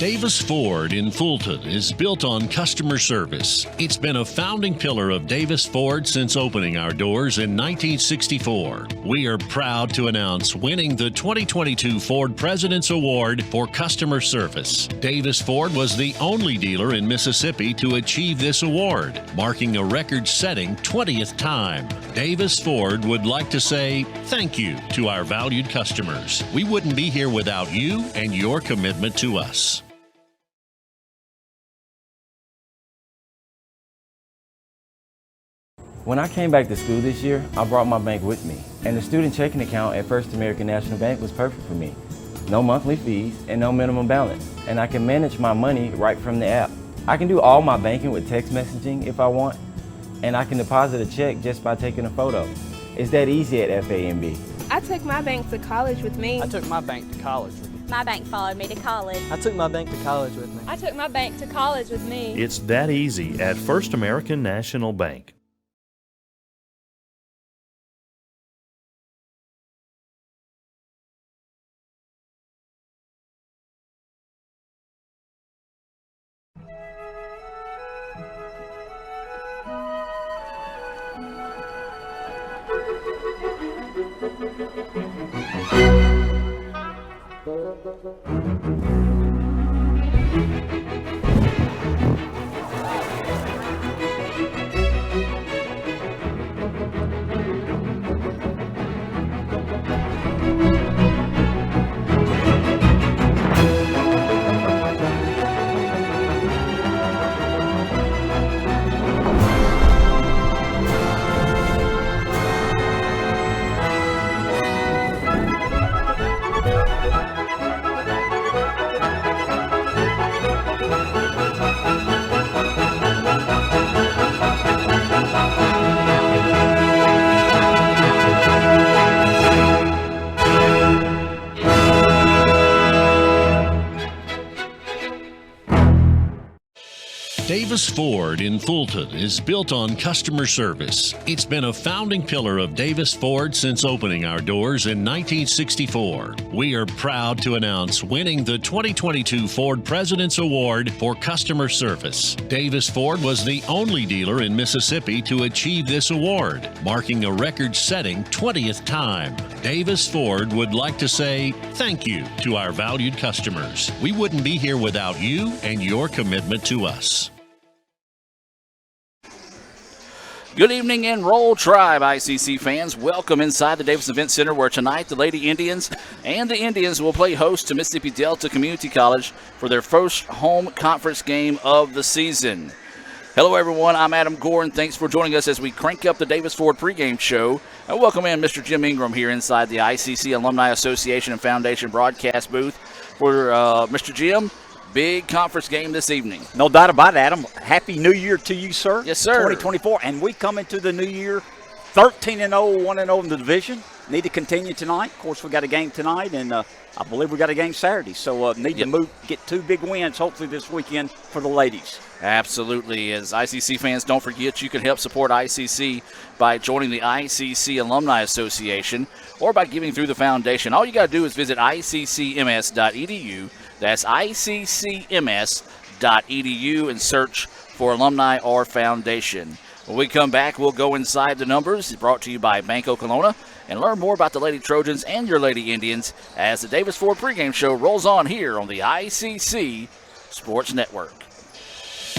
Davis Ford in Fulton is built on customer service. It's been a founding pillar of Davis Ford since opening our doors in 1964. We are proud to announce winning the 2022 Ford President's Award for Customer Service. Davis Ford was the only dealer in Mississippi to achieve this award, marking a record-setting 20th time. Davis Ford would like to say thank you to our valued customers. We wouldn't be here without you and your commitment to us. When I came back to school this year, I brought my bank with me, and the student checking account at First American National Bank was perfect for me. No monthly fees and no minimum balance, and I can manage my money right from the app. I can do all my banking with text messaging if I want, and I can deposit a check just by taking a photo. It's that easy at FAMB. I took my bank to college with me. I took my bank to college with me. My bank followed me to college. I took my bank to college with me. I took my bank to college with me. It's that easy at First American National Bank. Davis Ford in Fulton is built on customer service. It's been a founding pillar of Davis Ford since opening our doors in 1964. We are proud to announce winning the 2022 Ford President's Award for Customer Service. Davis Ford was the only dealer in Mississippi to achieve this award, marking a record-setting 20th time. Davis Ford would like to say thank you to our valued customers. We wouldn't be here without you and your commitment to us. Good evening and Roll Tribe ICC fans. Welcome inside the Davis Event Center, where tonight the Lady Indians and the Indians will play host to Mississippi Delta Community College for their first home conference game of the season. Hello everyone, I'm Adam Gore, and thanks for joining us as we crank up the Davis Ford pregame show. And welcome in Mr. Jim Ingram here inside the ICC Alumni Association and Foundation broadcast booth. For Mr. Jim, big conference game this evening. No doubt about it, Adam. Happy New Year to you, sir. Yes, sir. 2024, and we come into the new year 13-0, 1-0 in the division. Need to continue tonight. Of course, we got a game tonight, and I believe we got a game Saturday. So need to get two big wins, hopefully this weekend for the ladies. Absolutely. As ICC fans, don't forget you can help support ICC by joining the ICC Alumni Association or by giving through the foundation. All you got to do is visit iccms.edu. That's iccms.edu and search for alumni or foundation. When we come back, we'll go inside the numbers, brought to you by Banco Kelowna, and learn more about the Lady Trojans and your Lady Indians as the Davis Ford pregame show rolls on here on the ICC Sports Network.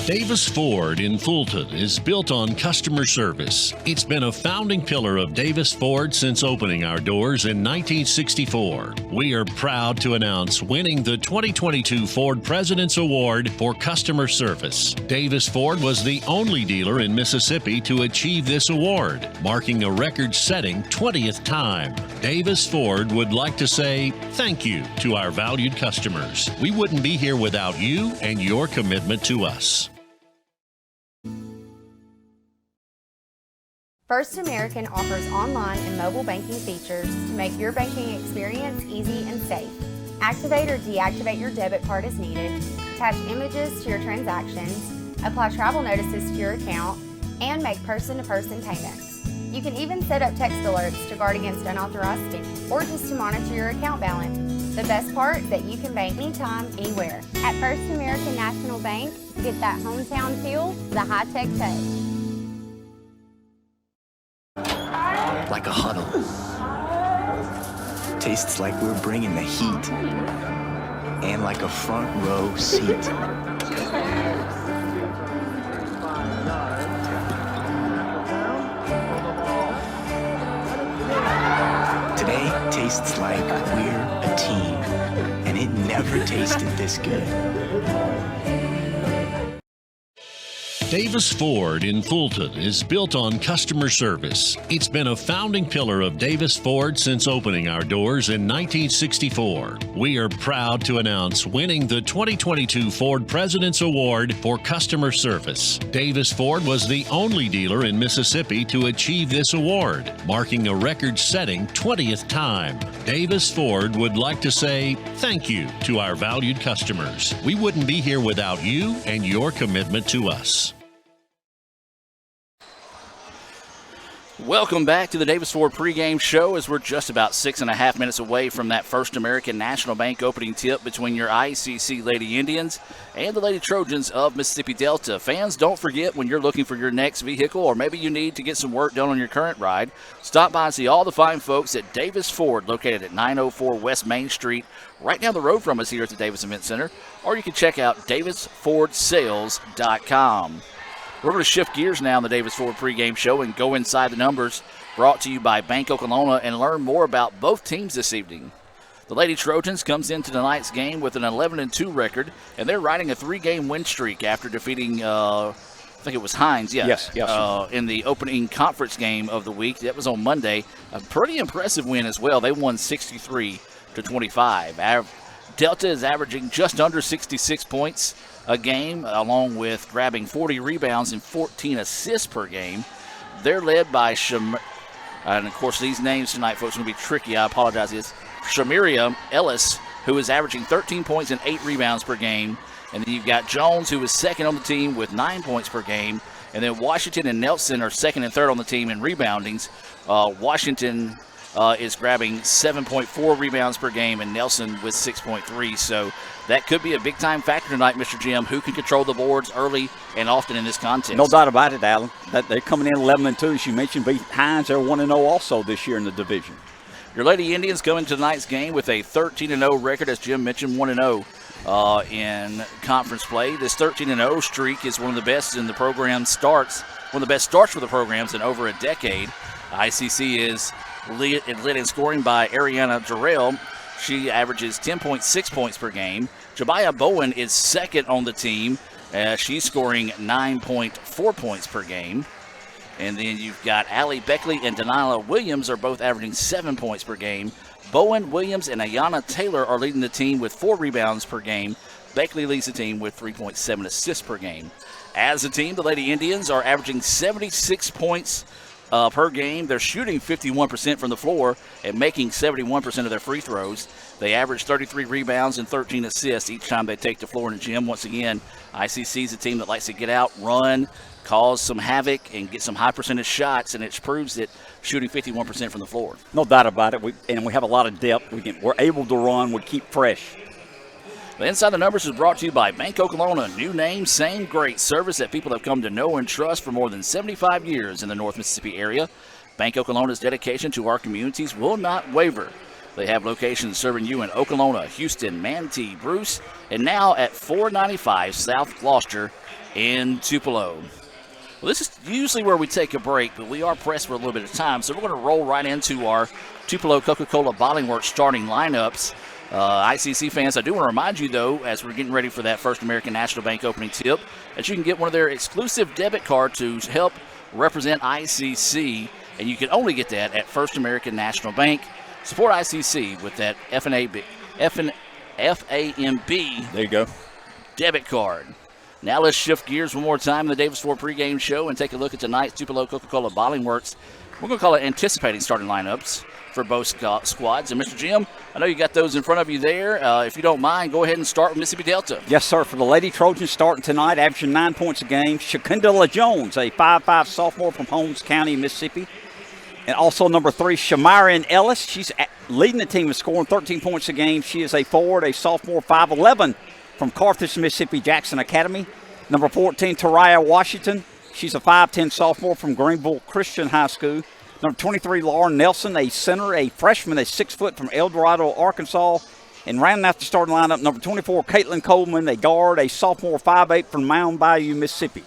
Davis Ford in Fulton is built on customer service. It's been a founding pillar of Davis Ford since opening our doors in 1964. We are proud to announce winning the 2022 Ford President's Award for Customer Service. Davis Ford was the only dealer in Mississippi to achieve this award, marking a record-setting 20th time. Davis Ford would like to say thank you to our valued customers. We wouldn't be here without you and your commitment to us. First American offers online and mobile banking features to make your banking experience easy and safe. Activate or deactivate your debit card as needed, attach images to your transactions, apply travel notices to your account, and make person-to-person payments. You can even set up text alerts to guard against unauthorized spending or just to monitor your account balance. The best part is that you can bank anytime, anywhere. At First American National Bank, get that hometown feel the high-tech touch. Like a huddle. Tastes like we're bringing the heat. And like a front row seat. Today tastes like we're a team, and it never tasted this good. Davis Ford in Fulton is built on customer service. It's been a founding pillar of Davis Ford since opening our doors in 1964. We are proud to announce winning the 2022 Ford President's Award for Customer Service. Davis Ford was the only dealer in Mississippi to achieve this award, marking a record-setting 20th time. Davis Ford would like to say thank you to our valued customers. We wouldn't be here without you and your commitment to us. Welcome back to the Davis Ford pregame show as we're just about 6.5 minutes away from that First American National Bank opening tip between your ICC Lady Indians and the Lady Trojans of Mississippi Delta. Fans, don't forget when you're looking for your next vehicle or maybe you need to get some work done on your current ride, stop by and see all the fine folks at Davis Ford located at 904 West Main Street, right down the road from us here at the Davis Event Center, or you can check out davisfordsales.com. We're going to shift gears now in the Davis Ford pregame show and go inside the numbers, brought to you by Bank Oklahoma, and learn more about both teams this evening. The Lady Trojans comes into tonight's game with an 11-2 record, and they're riding a 3-game win streak after defeating, I think it was Hines, Yes. in the opening conference game of the week. That was on Monday. A pretty impressive win as well. They won 63-25. Delta is averaging just under 66 points a game, along with grabbing 40 rebounds and 14 assists per game. They're led by and of course these names tonight, folks, are going to be tricky. I apologize. It's Shamiria Ellis, who is averaging 13 points and 8 rebounds per game. And then you've got Jones, who is second on the team with 9 points per game. And then Washington and Nelson are second and third on the team in reboundings. Washington is grabbing 7.4 rebounds per game, and Nelson with 6.3. So that could be a big-time factor tonight, Mr. Jim. Who can control the boards early and often in this contest? No doubt about it, Alan. That they're coming in 11-2, as you mentioned. Beat Hines, they're 1-0 also this year in the division. Your Lady Indians go into tonight's game with a 13-0 record, as Jim mentioned, 1-0 in conference play. This 13-0 streak is one of the best in the program starts, one of the best starts for the programs in over a decade. ICC is led in scoring by Ariana Jarrell. She averages 10.6 points per game. Jabaya Bowen is second on the team. She's scoring 9.4 points per game. And then you've got Allie Beckley and Denilah Williams are both averaging 7 points per game. Bowen, Williams, and Ayanna Taylor are leading the team with 4 rebounds per game. Beckley leads the team with 3.7 assists per game. As a team, the Lady Indians are averaging 76 points per game. They're shooting 51% from the floor and making 71% of their free throws. They average 33 rebounds and 13 assists each time they take the floor in the gym. Once again, ICC is a team that likes to get out, run, cause some havoc, and get some high percentage shots, and it proves that shooting 51% from the floor. No doubt about it. We have a lot of depth. We're able to run. We keep fresh. The Inside the Numbers is brought to you by Bank Oklahoma. New name, same great service that people have come to know and trust for more than 75 years in the North Mississippi area. Bank Oklahoma's dedication to our communities will not waver. They have locations serving you in Oklahoma, Houston, Manatee, Bruce, and now at 495 South Gloucester in Tupelo. Well, this is usually where we take a break, but we are pressed for a little bit of time, so we're going to roll right into our Tupelo Coca-Cola Bottling Works starting lineups. ICC fans, I do want to remind you, though, as we're getting ready for that First American National Bank opening tip, that you can get one of their exclusive debit cards to help represent ICC, and you can only get that at First American National Bank. Support ICC with that FAMB There you go. debit card. Now let's shift gears one more time in the Davis Ford pregame show and take a look at tonight's Tupelo Coca-Cola Bottling Works. We're going to call it anticipating starting lineups for both squads. And Mr. Jim, I know you got those in front of you there. If you don't mind, go ahead and start with Mississippi Delta. Yes, sir. For the Lady Trojans starting tonight, averaging 9 points a game, Shakundala Jones, a 5'5" sophomore from Holmes County, Mississippi. And also number 3, Shamarian Ellis. She's leading the team in scoring 13 points a game. She is a forward, a sophomore, 5'11", from Carthage, Mississippi Jackson Academy. Number 14, Taraya Washington. She's a 5'10" sophomore from Greenville Christian High School. Number 23, Lauren Nelson, a center, a freshman, a 6 foot from El Dorado, Arkansas. And rounding out the starting lineup, number 24, Caitlin Coleman, a guard, a sophomore, 5'8", from Mound Bayou, Mississippi.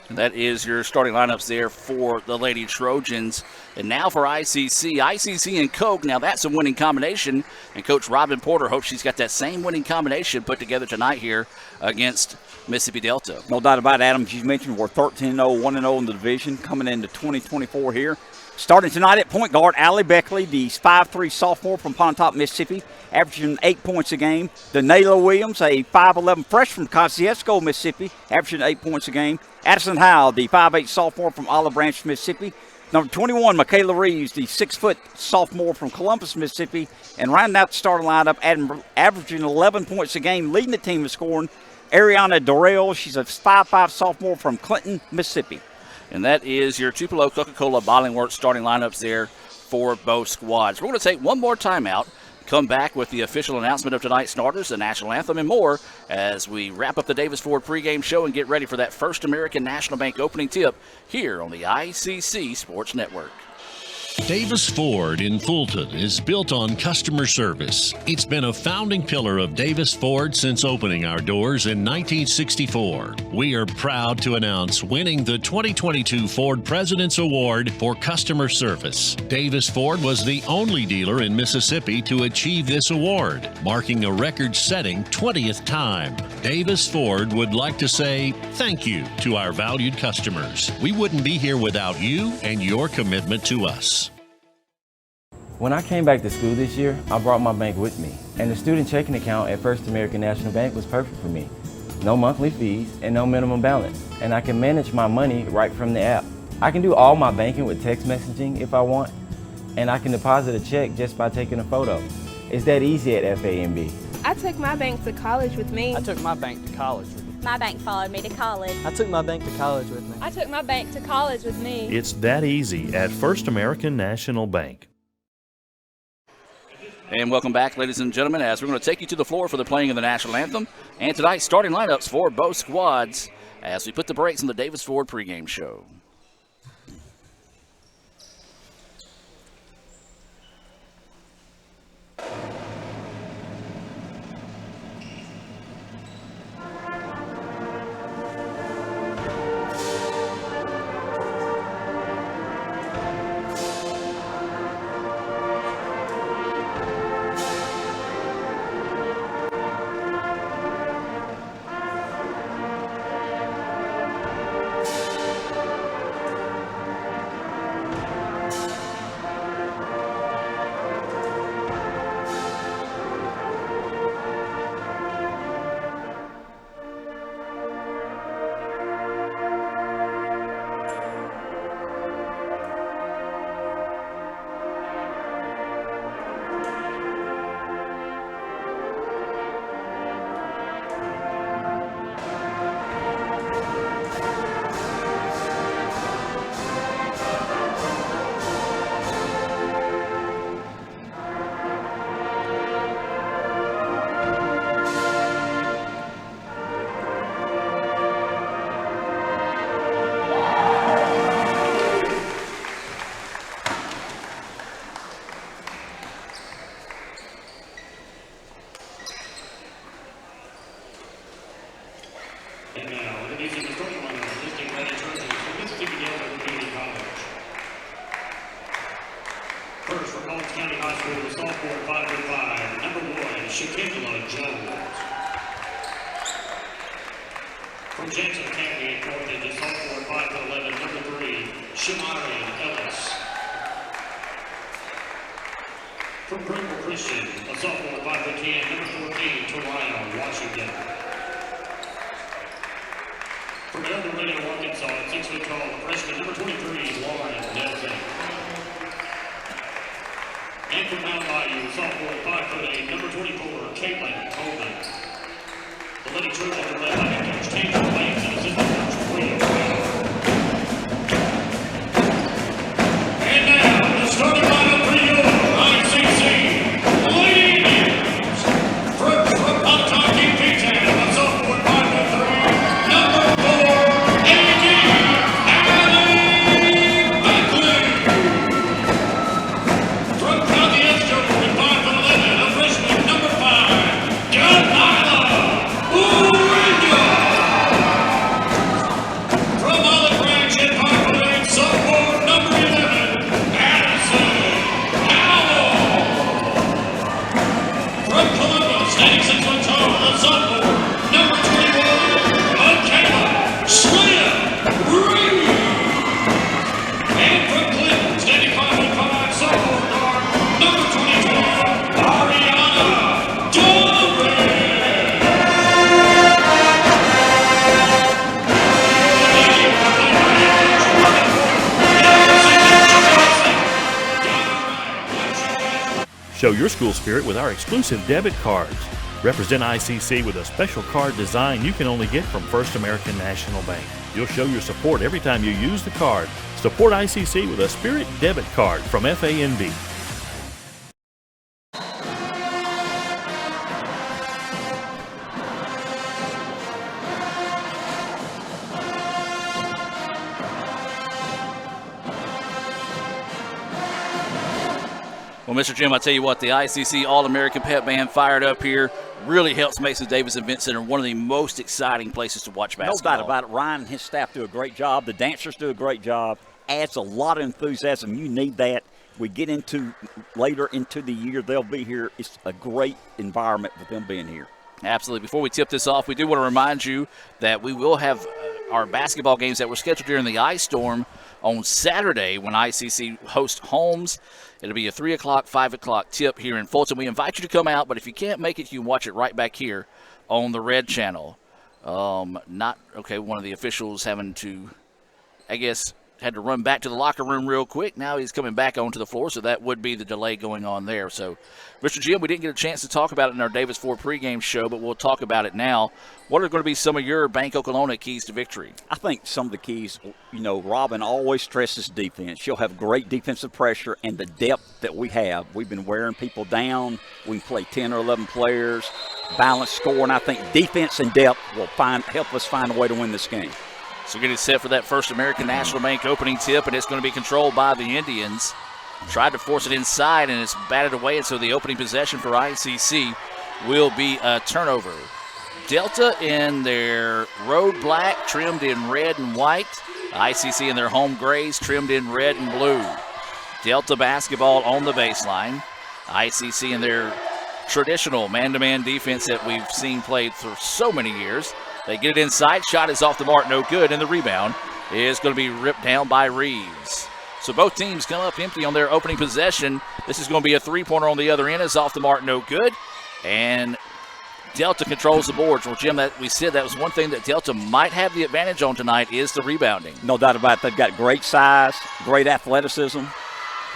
And that is your starting lineups there for the Lady Trojans. And now for ICC and Koch. Now that's a winning combination. And Coach Robin Porter hopes she's got that same winning combination put together tonight here against Mississippi Delta. No doubt about it, Adam. As you mentioned, we're 13-0, 1-0 in the division coming into 2024 here. Starting tonight at point guard, Allie Beckley, the 5'3" sophomore from Pontotoc, Mississippi, averaging 8 points a game. Danayla Williams, a 5'11" freshman from Kosciuszko, Mississippi, averaging 8 points a game. Addison Howell, the 5'8" sophomore from Olive Branch, Mississippi. Number 21, Michaela Reeves, the 6 foot sophomore from Columbus, Mississippi. And rounding out the starting lineup, averaging 11 points a game, leading the team in scoring, Ariana Dorrell. She's a 5'5" sophomore from Clinton, Mississippi. And that is your Tupelo Coca-Cola Bottling Works starting lineups there for both squads. We're going to take one more timeout, come back with the official announcement of tonight's starters, the national anthem, and more as we wrap up the Davis Ford pregame show and get ready for that First American National Bank opening tip here on the ICC Sports Network. Davis Ford in Fulton is built on customer service. It's been a founding pillar of Davis Ford since opening our doors in 1964. We are proud to announce winning the 2022 Ford President's Award for Customer Service. Davis Ford was the only dealer in Mississippi to achieve this award, marking a record-setting 20th time. Davis Ford would like to say thank you to our valued customers. We wouldn't be here without you and your commitment to us. When I came back to school this year, I brought my bank with me, and the student checking account at First American National Bank was perfect for me. No monthly fees and no minimum balance, and I can manage my money right from the app. I can do all my banking with text messaging if I want, and I can deposit a check just by taking a photo. It's that easy at FAMB. I took my bank to college with me. I took my bank to college with me. My bank followed me to college. I took my bank to college with me. I took my bank to college with me. It's that easy at First American National Bank. And welcome back, ladies and gentlemen, as we're going to take you to the floor for the playing of the national anthem and tonight's starting lineups for both squads as we put the brakes on the Davis Ford pregame show. And now, the Standing 6 foot tall, the sophomore, number 21, Michaela Swim-Reed. And from Cleveland, standing 5 foot 5, sophomore guard, number 22, Ariana Doré. Show your school spirit with our exclusive debit cards. Represent ICC with a special card design you can only get from First American National Bank. You'll show your support every time you use the card. Support ICC with a Spirit debit card from FANB. Well, Mr. Jim, I tell you what, the ICC All-American Pep Band fired up here really helps Mason-Davis Event Center one of the most exciting places to watch basketball. No doubt about it. Ryan and his staff do a great job. The dancers do a great job. Adds a lot of enthusiasm. You need that. We get into later into the year, they'll be here. It's a great environment with them being here. Absolutely. Before we tip this off, we do want to remind you that we will have our basketball games that were scheduled during the ice storm on Saturday when ICC hosts Holmes. It'll be a 3 o'clock, 5 o'clock tip here in Fulton. We invite you to come out, but if you can't make it, you can watch it right back here on the Red Channel. One of the officials having to, I guess, had to run back to the locker room real quick. Now he's coming back onto the floor, so that would be the delay going on there. So, Mr. Jim, we didn't get a chance to talk about it in our Davis Ford pregame show, but we'll talk about it now. What are going to be some of your Bank Oklahoma keys to victory? I think some of the keys, Robin always stresses defense. She'll have great defensive pressure and the depth that we have. We've been wearing people down. We can play 10 or 11 players, balanced score, and I think defense and depth will help us find a way to win this game. So getting set for that First American National Bank opening tip, and it's going to be controlled by the Indians. Tried to force it inside, and it's batted away, and so the opening possession for ICC will be a turnover. Delta in their road black, trimmed in red and white. ICC in their home grays, trimmed in red and blue. Delta basketball on the baseline. ICC in their traditional man-to-man defense that we've seen played for so many years. They get it inside. Shot is off the mark, no good, and the rebound is going to be ripped down by Reeves. So both teams come up empty on their opening possession. This is going to be a three-pointer on the other end. It's off the mark, no good. And Delta controls the boards. Well, Jim, we said that was one thing that Delta might have the advantage on tonight is the rebounding. No doubt about it. They've got great size, great athleticism,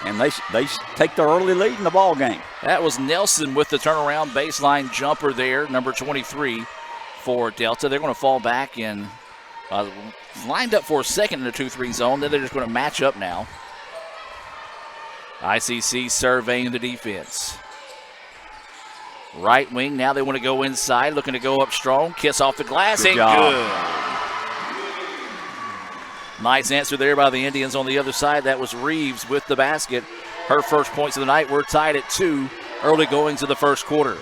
and they take their early lead in the ball game. That was Nelson with the turnaround baseline jumper there, number 23 for Delta. They're going to fall back and lined up for a second in the 2-3 zone. Then they're just going to match up now. ICC surveying the defense. Right wing, now they want to go inside, looking to go up strong. Kiss off the glass, ain't good. Nice answer there by the Indians on the other side. That was Reeves with the basket. Her first points of the night. We're tied at 2 early goings of the first quarter.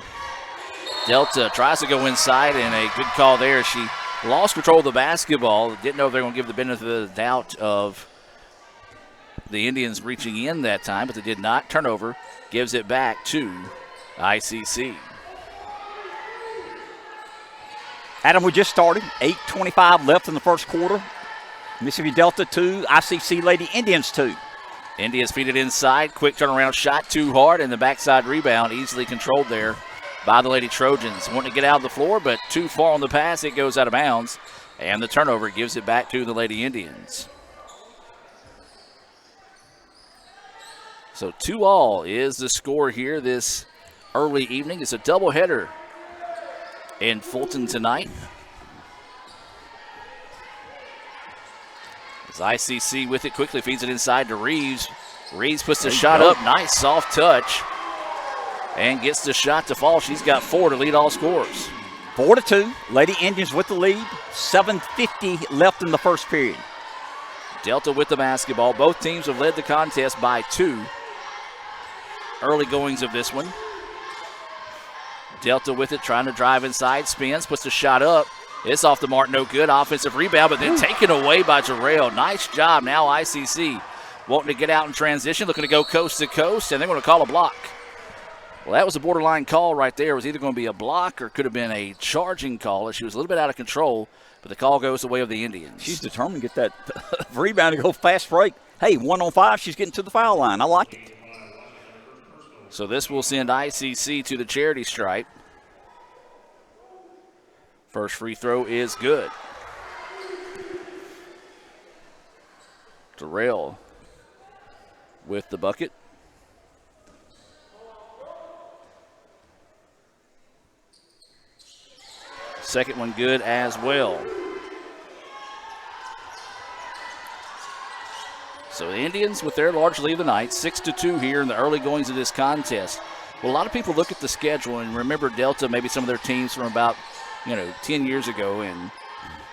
Delta tries to go inside, and a good call there. She lost control of the basketball. Didn't know if they were going to give the benefit of the doubt of the Indians reaching in that time, but they did not. Turnover gives it back to ICC. Adam, we just started. 8:25 left in the first quarter. Mississippi Delta 2, ICC Lady Indians 2. Indians feed it inside. Quick turnaround shot, too hard, and the backside rebound easily controlled there by the Lady Trojans. Wanting to get out of the floor, but too far on the pass. It goes out of bounds, and the turnover gives it back to the Lady Indians. So 2-all is the score here this early evening. It's a doubleheader in Fulton tonight. As ICC with it quickly feeds it inside to Reeves. Reeves puts the shot up. Nice soft touch. And gets the shot to fall. She's got 4 to lead all scores. 4-2. Lady Indians with the lead. 7:50 left in the first period. Delta with the basketball. Both teams have led the contest by 2. Early goings of this one. Delta with it, trying to drive inside. Spins, puts the shot up. It's off the mark, no good. Offensive rebound, but then taken away by Jarrell. Nice job. Now ICC wanting to get out in transition, looking to go coast to coast, and they're going to call a block. Well, that was a borderline call right there. It was either going to be a block or could have been a charging call. She was a little bit out of control, but the call goes the way of the Indians. She's determined to get that rebound to go fast break. Hey, 1-on-5, she's getting to the foul line. I like it. So this will send ICC to the charity stripe. First free throw is good. Terrell with the bucket. Second one good as well. So the Indians with their large lead of the night, 6-2 here in the early goings of this contest. Well, a lot of people look at the schedule and remember Delta, maybe some of their teams from about, 10 years ago. And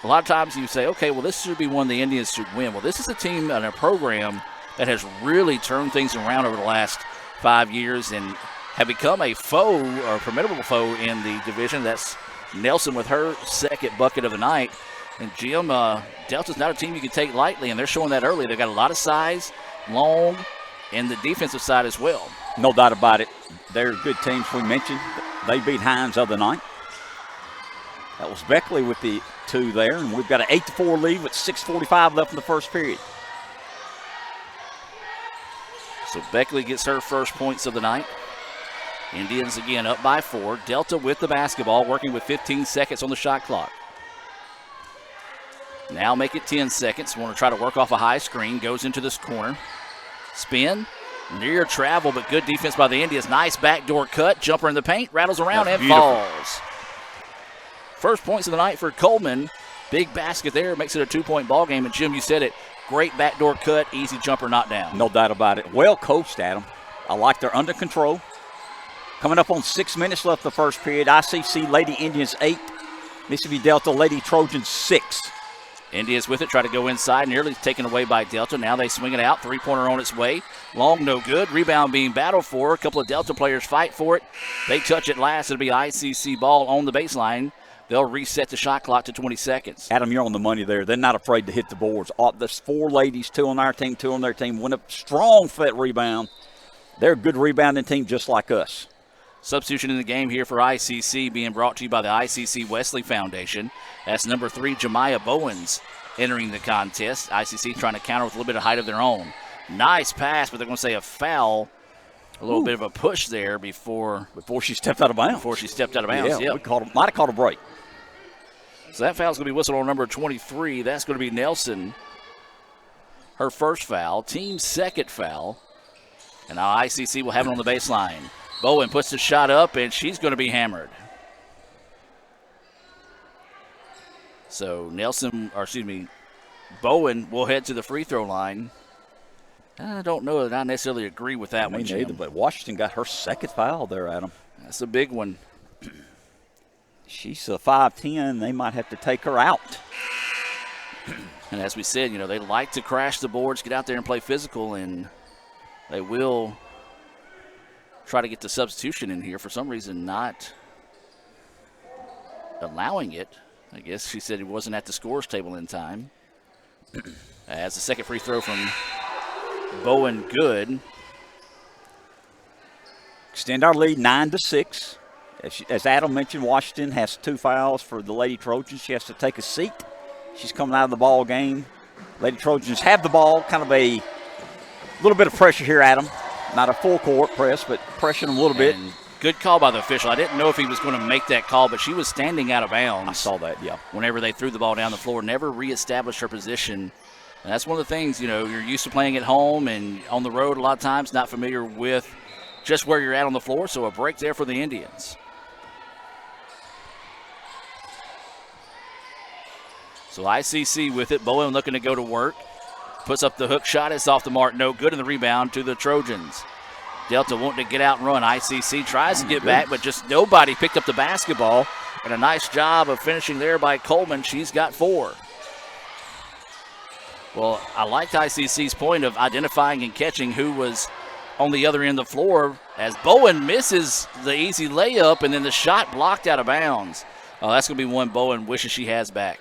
a lot of times you say, okay, well, this should be one the Indians should win. Well, this is a team and a program that has really turned things around over the last 5 years and have become a foe or a formidable foe in the division. That's Nelson with her second bucket of the night. And Jim, Delta's not a team you can take lightly, and they're showing that early. They've got a lot of size, long, and the defensive side as well. No doubt about it. They're good teams we mentioned. They beat Hines the other night. That was Beckley with the two there, and we've got an 8-4 lead with 6:45 left in the first period. So Beckley gets her first points of the night. Indians again up by 4. Delta with the basketball, working with 15 seconds on the shot clock. Now make it 10 seconds. Want to try to work off a high screen. Goes into this corner. Spin. Near travel, but good defense by the Indians. Nice backdoor cut. Jumper in the paint. Rattles around and falls. First points of the night for Coleman. Big basket there. Makes it a 2-point ball game. And Jim, you said it. Great backdoor cut. Easy jumper not down. No doubt about it. Well coached, Adam. I like they're under control. Coming up on 6 minutes left the first period. ICC Lady Indians 8. Mississippi Delta Lady Trojans 6. Indians with it, try to go inside, nearly taken away by Delta. Now they swing it out, three-pointer on its way. Long, no good. Rebound being battled for. A couple of Delta players fight for it. They touch it last. It'll be ICC ball on the baseline. They'll reset the shot clock to 20 seconds. Adam, you're on the money there. They're not afraid to hit the boards. There's 4 ladies, 2 on our team, 2 on their team. Went up strong for that rebound. They're a good rebounding team just like us. Substitution in the game here for ICC being brought to you by the ICC Wesley Foundation. That's number 3, Jemiah Bowens, entering the contest. ICC trying to counter with a little bit of height of their own. Nice pass, but they're going to say a foul. A little bit of a push there before she stepped out of bounds. Before she stepped out of bounds, yeah. We might have called a break. So that foul's going to be whistled on number 23. That's going to be Nelson. Her first foul, team's second foul. And now ICC will have it on the baseline. Bowen puts the shot up, and she's going to be hammered. So Bowen will head to the free throw line. I don't know that I necessarily agree with that one, Jim. Neither, but Washington got her second foul there, Adam. That's a big one. She's a 5'10". They might have to take her out. And as we said, they like to crash the boards, get out there and play physical, and they will try to get the substitution in here. For some reason, not allowing it. I guess she said he wasn't at the scores table in time. As the second free throw from Bowen, good. Extend our lead 9-6. As Adam mentioned, Washington has 2 fouls for the Lady Trojans. She has to take a seat. She's coming out of the ball game. Lady Trojans have the ball. Kind of a little bit of pressure here, Adam. Not a full court press, but pressure them a little bit. Good call by the official. I didn't know if he was going to make that call, but she was standing out of bounds. I saw that, yeah. Whenever they threw the ball down the floor, never reestablished her position. And that's one of the things, you're used to playing at home and on the road a lot of times, not familiar with just where you're at on the floor. So a break there for the Indians. So ICC with it. Bowen looking to go to work. Puts up the hook shot. It's off the mark. No good. And the rebound to the Trojans. Delta wanting to get out and run. ICC tries to get back, but just nobody picked up the basketball. And a nice job of finishing there by Coleman. She's got 4. Well, I liked ICC's point of identifying and catching who was on the other end of the floor as Bowen misses the easy layup and then the shot blocked out of bounds. Oh, that's going to be one Bowen wishes she has back.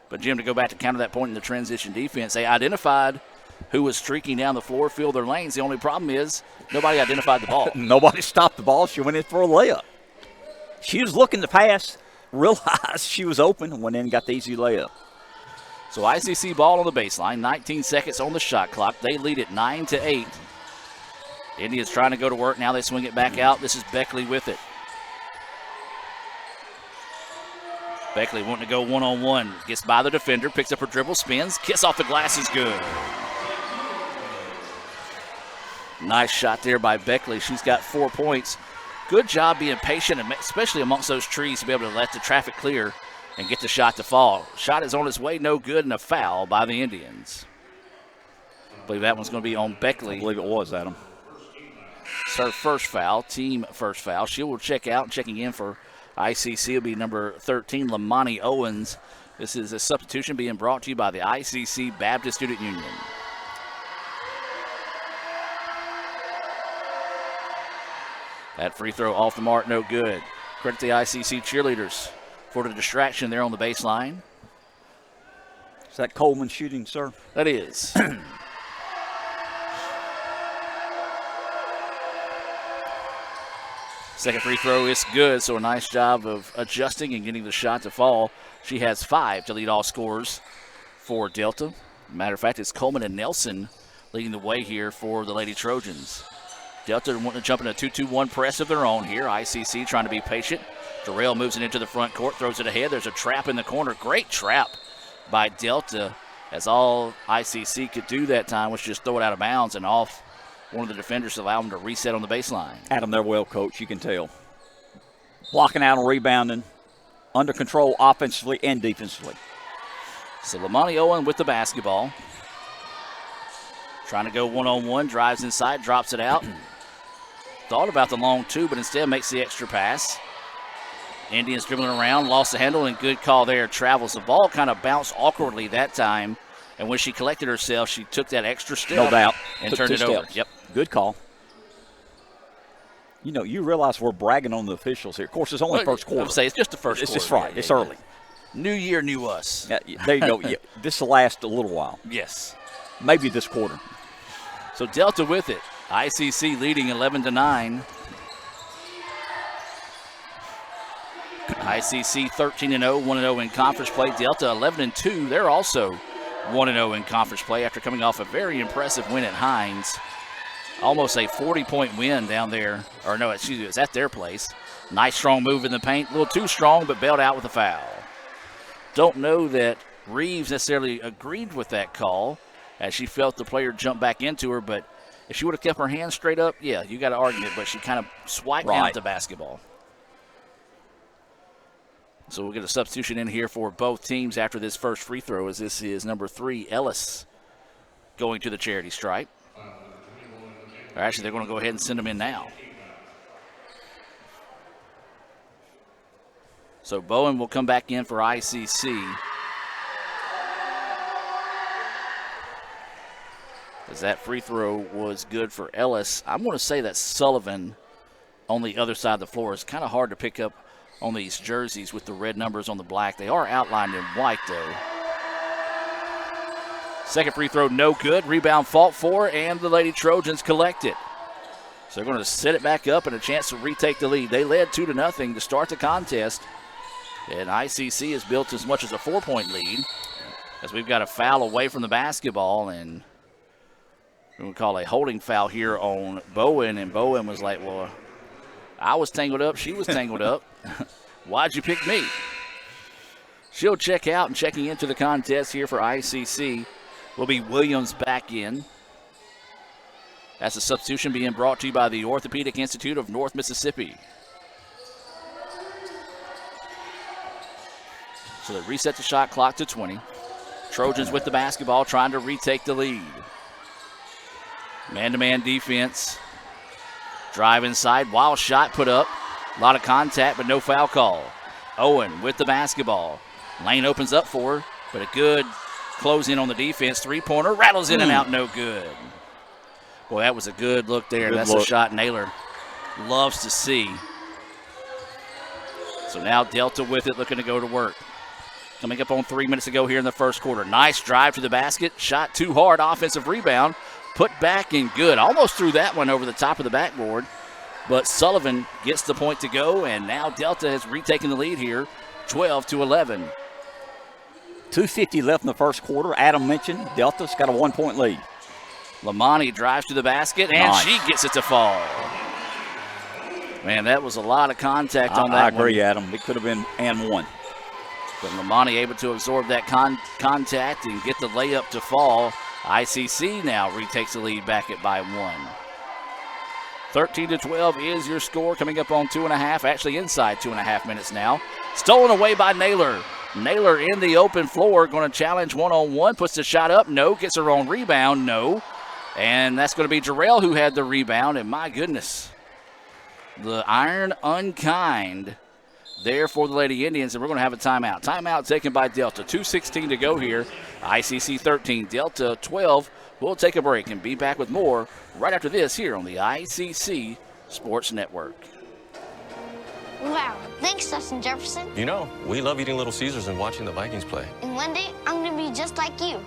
But, Jim, to go back to counter that point in the transition defense, they identified who was streaking down the floor, filled their lanes. The only problem is nobody identified the ball. Nobody stopped the ball. She went in for a layup. She was looking to pass, realized she was open, and went in and got the easy layup. So ICC ball on the baseline, 19 seconds on the shot clock. They lead it 9-8. Indians trying to go to work. Now they swing it back out. This is Beckley with it. Beckley wanting to go one-on-one. Gets by the defender, picks up her dribble, spins. Kiss off the glass is good. Nice shot there by Beckley. She's got 4 points. Good job being patient, especially amongst those trees, to be able to let the traffic clear and get the shot to fall. Shot is on its way, no good, and a foul by the Indians. I believe that one's going to be on Beckley. I believe it was, Adam. It's her first foul, team first foul. She will check out, and checking in for ICC will be number 13, Lamani Owens. This is a substitution being brought to you by the ICC Baptist Student Union. That free throw off the mark, no good. Credit the ICC cheerleaders for the distraction there on the baseline. Is that Coleman shooting, sir? That is. Second free throw is good, so a nice job of adjusting and getting the shot to fall. She has 5 to lead all scorers for Delta. Matter of fact, it's Coleman and Nelson leading the way here for the Lady Trojans. Delta wanting to jump in a 2-2-1 press of their own here. ICC trying to be patient. Durrell moves it into the front court, throws it ahead. There's a trap in the corner. Great trap by Delta, as all ICC could do that time was just throw it out of bounds and off one of the defenders to allow them to reset on the baseline. Adam, they're well coached, you can tell. Blocking out and rebounding, under control offensively and defensively. So Lamani Owen with the basketball. Trying to go one-on-one, drives inside, drops it out. Thought about the long two, but instead makes the extra pass. Indians dribbling around, lost the handle, and good call there. Travels. The ball kind of bounced awkwardly that time, and when she collected herself, she took that extra step. No doubt. And turned it over. Yep. Good call. You know, you realize we're bragging on the officials here. Of course, it's only first quarter. I would say it's just the first quarter. It's just right. It's early. New year, new us. There you go. Yeah, this will last a little while. Yes. Maybe this quarter. So Delta with it. ICC leading 11-9. ICC 13-0, 1-0 in conference play. Delta 11-2. They're also 1-0 in conference play after coming off a very impressive win at Hines. Almost a 40-point win down there. Or no, excuse me, it's at their place. Nice strong move in the paint. A little too strong, but bailed out with a foul. Don't know that Reeves necessarily agreed with that call, as she felt the player jump back into her, but if she would have kept her hands straight up, yeah, you got to argue it, but she kind of swiped down at the basketball. So we'll get a substitution in here for both teams after this first free throw, as this is number 3, Ellis, going to the charity stripe. Or actually, they're going to go ahead and send them in now. So Bowen will come back in for ICC. As that free throw was good for Ellis. I'm going to say that Sullivan on the other side of the floor is kind of hard to pick up on these jerseys with the red numbers on the black. They are outlined in white, though. Second free throw, no good. Rebound fought for, and the Lady Trojans collect it. So they're going to set it back up and a chance to retake the lead. They led 2-0 to start the contest. And ICC has built as much as a 4-point lead, as we've got a foul away from the basketball, and we're going to call a holding foul here on Bowen. And Bowen was like, well, I was tangled up. She was tangled up. Why'd you pick me? She'll check out, and checking into the contest here for ICC will be Williams back in. That's a substitution being brought to you by the Orthopedic Institute of North Mississippi. So they reset the shot clock to 20. Trojans with the basketball trying to retake the lead. Man-to-man defense. Drive inside. Wild shot put up. A lot of contact, but no foul call. Owen with the basketball. Lane opens up for her, but a good close in on the defense. Three-pointer rattles in and out, no good. Boy, that was a good look there. That's a shot Naylor loves to see. So now Delta with it, looking to go to work. Coming up on 3 minutes to go here in the first quarter. Nice drive to the basket. Shot too hard. Offensive rebound. Put back in good. Almost threw that one over the top of the backboard. But Sullivan gets the point to go, and now Delta has retaken the lead here, 12-11. 2:50 left in the first quarter. Adam mentioned Delta's got a 1-point lead. Lamani drives to the basket, and she gets it to fall. Man, that was a lot of contact on that I agree, one. Adam. It could have been and one. But Lamani able to absorb that contact and get the layup to fall. ICC now retakes the lead back at by 1. 13-12 is your score, coming up on 2.5, actually inside 2.5 minutes now. Stolen away by Naylor. Naylor in the open floor, going to challenge one-on-one, puts the shot up, no, gets her own rebound, no. And that's going to be Jarrell who had the rebound, and my goodness, the iron unkind there for the Lady Indians, and we're going to have a timeout. Timeout taken by Delta. 2:16 to go here. ICC 13, Delta 12. We'll take a break and be back with more right after this here on the ICC Sports Network. Wow, thanks, Justin Jefferson. You know, we love eating Little Caesars and watching the Vikings play. And one day, I'm going to be just like you.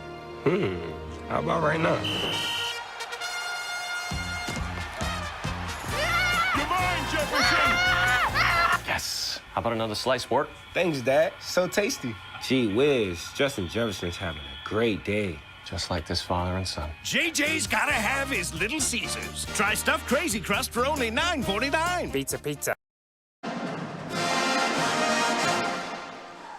How about right now? Yes. How about another slice, Wart? Thanks, Dad. So tasty. Gee whiz, Justin Jefferson's having a great day. Just like this father and son. JJ's gotta have his Little Caesars. Try stuffed Crazy Crust for only $9.49. Pizza.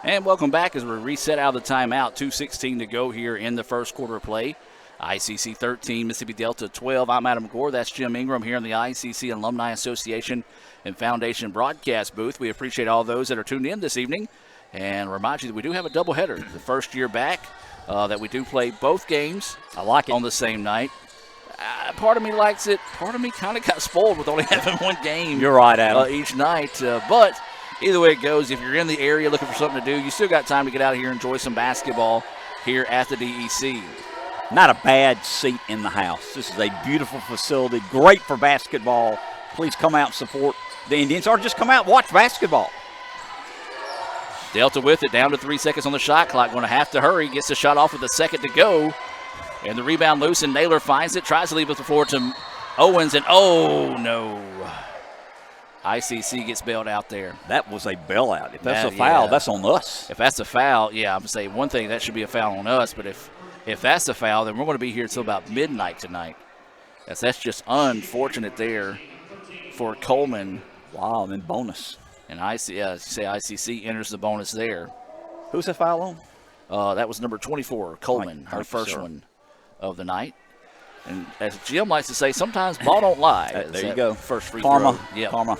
And welcome back as we reset out of the timeout. 2:16 to go here in the first quarter of play. ICC 13, Mississippi Delta 12. I'm Adam Gore. That's Jim Ingram here in the ICC Alumni Association and Foundation broadcast booth. We appreciate all those that are tuned in this evening and remind you that we do have a doubleheader. The first year back that we do play both games. I like it. On the same night. Part of me likes it. Part of me kind of got spoiled with only having one game. You're right, Adam. Each night. But either way it goes, if you're in the area looking for something to do, you still got time to get out here and enjoy some basketball here at the DEC. Not a bad seat in the house. This is a beautiful facility, great for basketball. Please come out and support the Indians, or just come out and watch basketball. Delta with it, down to 3 seconds on the shot clock. Going to have to hurry. Gets the shot off with a second to go. And the rebound loose, and Naylor finds it. Tries to leave it the floor to Owens, and oh, no. ICC gets bailed out there. That was a bailout. If that's a foul, that's on us. If that's a foul, yeah, I'm going to say one thing, that should be a foul on us. But if that's a foul, then we're going to be here until about midnight tonight. That's just unfortunate there for Coleman. Wow, and then bonus. And ICC enters the bonus there. Who's the foul on? That was number 24, Coleman, her first one of the night. And as Jim likes to say, sometimes ball don't lie. There you go. First free Karma. throw. Yeah. Karma.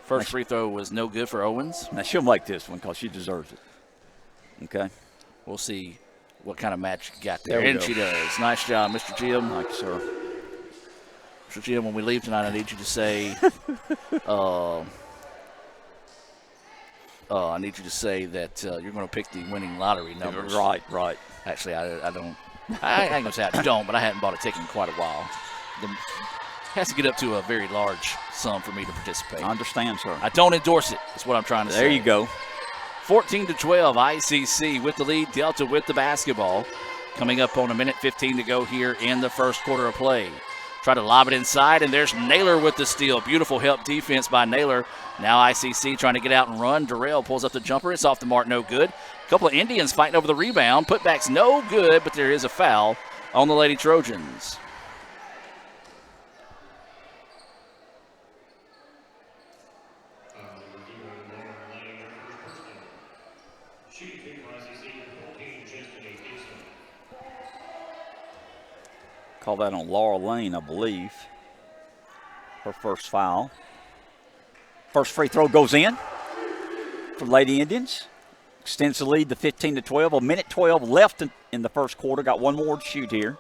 First free throw was no good for Owens. Now she'll make this one because she deserves it. Okay. We'll see what kind of match you got there. And she does. Nice job, Mr. Jim. Thank you, sir. Mr. Jim, when we leave tonight, I need you to say I need you to say that you're going to pick the winning lottery numbers. Right. Actually, I don't. I ain't going to say I don't, but I hadn't bought a ticket in quite a while. It has to get up to a very large sum for me to participate. I understand, sir. I don't endorse it. That's what I'm trying to say. There you go. 14-12, ICC with the lead. Delta with the basketball. Coming up on 1:15 to go here in the first quarter of play. Try to lob it inside, and there's Naylor with the steal. Beautiful help defense by Naylor. Now ICC trying to get out and run. Durrell pulls up the jumper. It's off the mark, no good. A couple of Indians fighting over the rebound. Putback's no good, but there is a foul on the Lady Trojans. Call that on Laura Lane, I believe. Her first foul. First free throw goes in for Lady Indians. Extends the lead to 15-12. 1:12 left in the first quarter. Got one more to shoot here.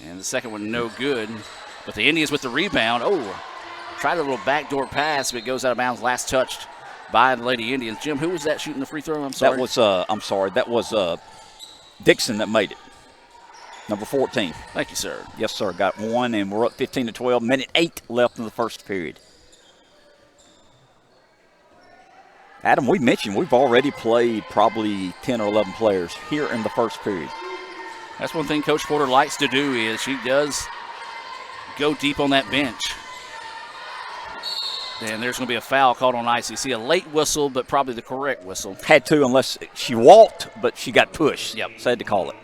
And the second one no good. But the Indians with the rebound. Oh, tried a little backdoor pass, but it goes out of bounds. Last touched by the Lady Indians. Jim, who was that shooting the free throw? I'm sorry. That was Dixon that made it. Number 14. Thank you, sir. Yes, sir. Got one, and we're up 15-12. 1:08 left in the first period. Adam, we mentioned we've already played probably 10 or 11 players here in the first period. That's one thing Coach Porter likes to do is she does go deep on that bench. And there's going to be a foul called on ICC. A late whistle, but probably the correct whistle. Had to, unless she walked, but she got pushed. Yep. So I had to call it.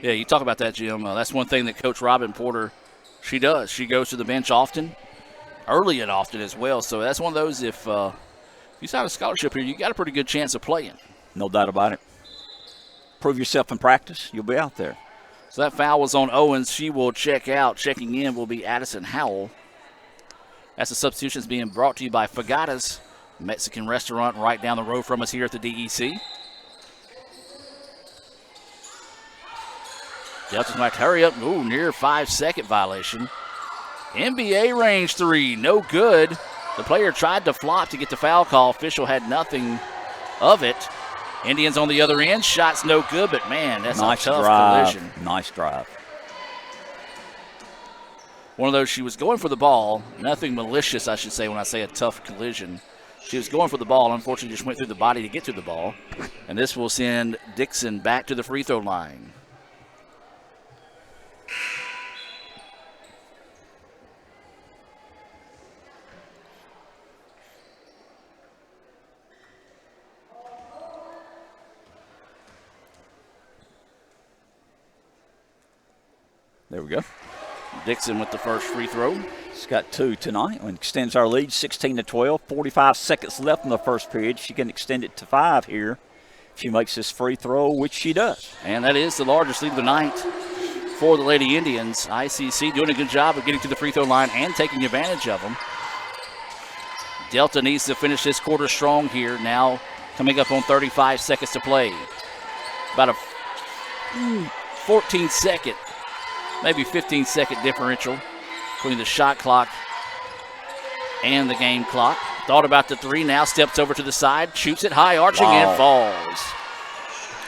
Yeah, you talk about that, Jim. That's one thing that Coach Robin Porter, she does. She goes to the bench often, early and often as well. So that's one of those, if you sign a scholarship here, you got a pretty good chance of playing. No doubt about it. Prove yourself in practice, you'll be out there. So that foul was on Owens. She will check out. Checking in will be Addison Howell. That's the substitutions being brought to you by Fagata's Mexican restaurant right down the road from us here at the DEC. Delta's might hurry up. Ooh, near 5-second violation. NBA range three, no good. The player tried to flop to get the foul call. Official had nothing of it. Indians on the other end. Shot's no good, but man, that's nice a tough drive. collision. Nice drive. One of those, she was going for the ball. Nothing malicious, I should say, when I say a tough collision. She was going for the ball. Unfortunately, just went through the body to get to the ball. And this will send Dixon back to the free throw line. There we go. Dixon with the first free throw. She's got 2 tonight and extends our lead 16-12. 45 seconds left in the first period. She can extend it to 5 here if she makes this free throw, which she does. And that is the largest lead of the night for the Lady Indians. ICC doing a good job of getting to the free throw line and taking advantage of them. Delta needs to finish this quarter strong here. Now coming up on 35 seconds to play. About a 14-second, maybe 15-second differential between the shot clock and the game clock. Thought about the three, now steps over to the side, shoots it high, arching, and falls.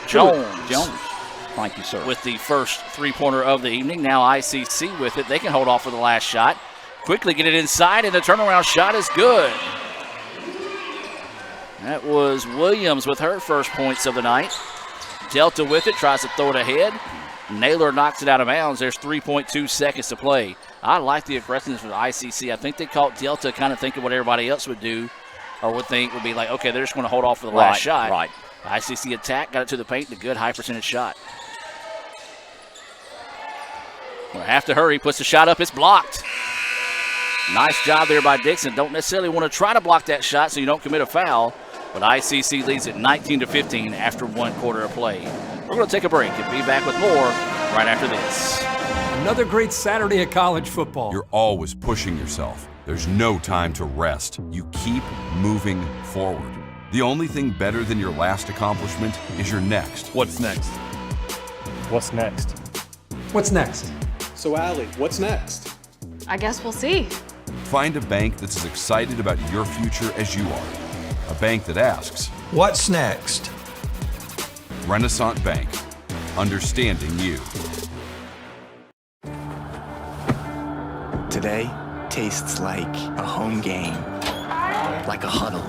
Jones. Thank you, sir. With the first three-pointer of the evening. Now ICC with it. They can hold off for the last shot. Quickly get it inside, and the turnaround shot is good. That was Williams with her first points of the night. Delta with it, tries to throw it ahead. Naylor knocks it out of bounds. There's 3.2 seconds to play. I like the aggressiveness of ICC. I think they caught Delta kind of thinking what everybody else would do or would think would be like, okay, they're just going to hold off for the last shot. Right. ICC attack, got it to the paint, a good high percentage shot. We'll have to hurry, puts the shot up, it's blocked. Nice job there by Dixon. Don't necessarily want to try to block that shot so you don't commit a foul, but ICC leads it 19-15 after 1 quarter of play. We're going to take a break and be back with more right after this. Another great Saturday of college football. You're always pushing yourself. There's no time to rest. You keep moving forward. The only thing better than your last accomplishment is your next. What's next? What's next? What's next? So, Allie, what's next? I guess we'll see. Find a bank that's as excited about your future as you are. A bank that asks, What's next? Renaissance Bank. Understanding you. Today tastes like a home game, like a huddle.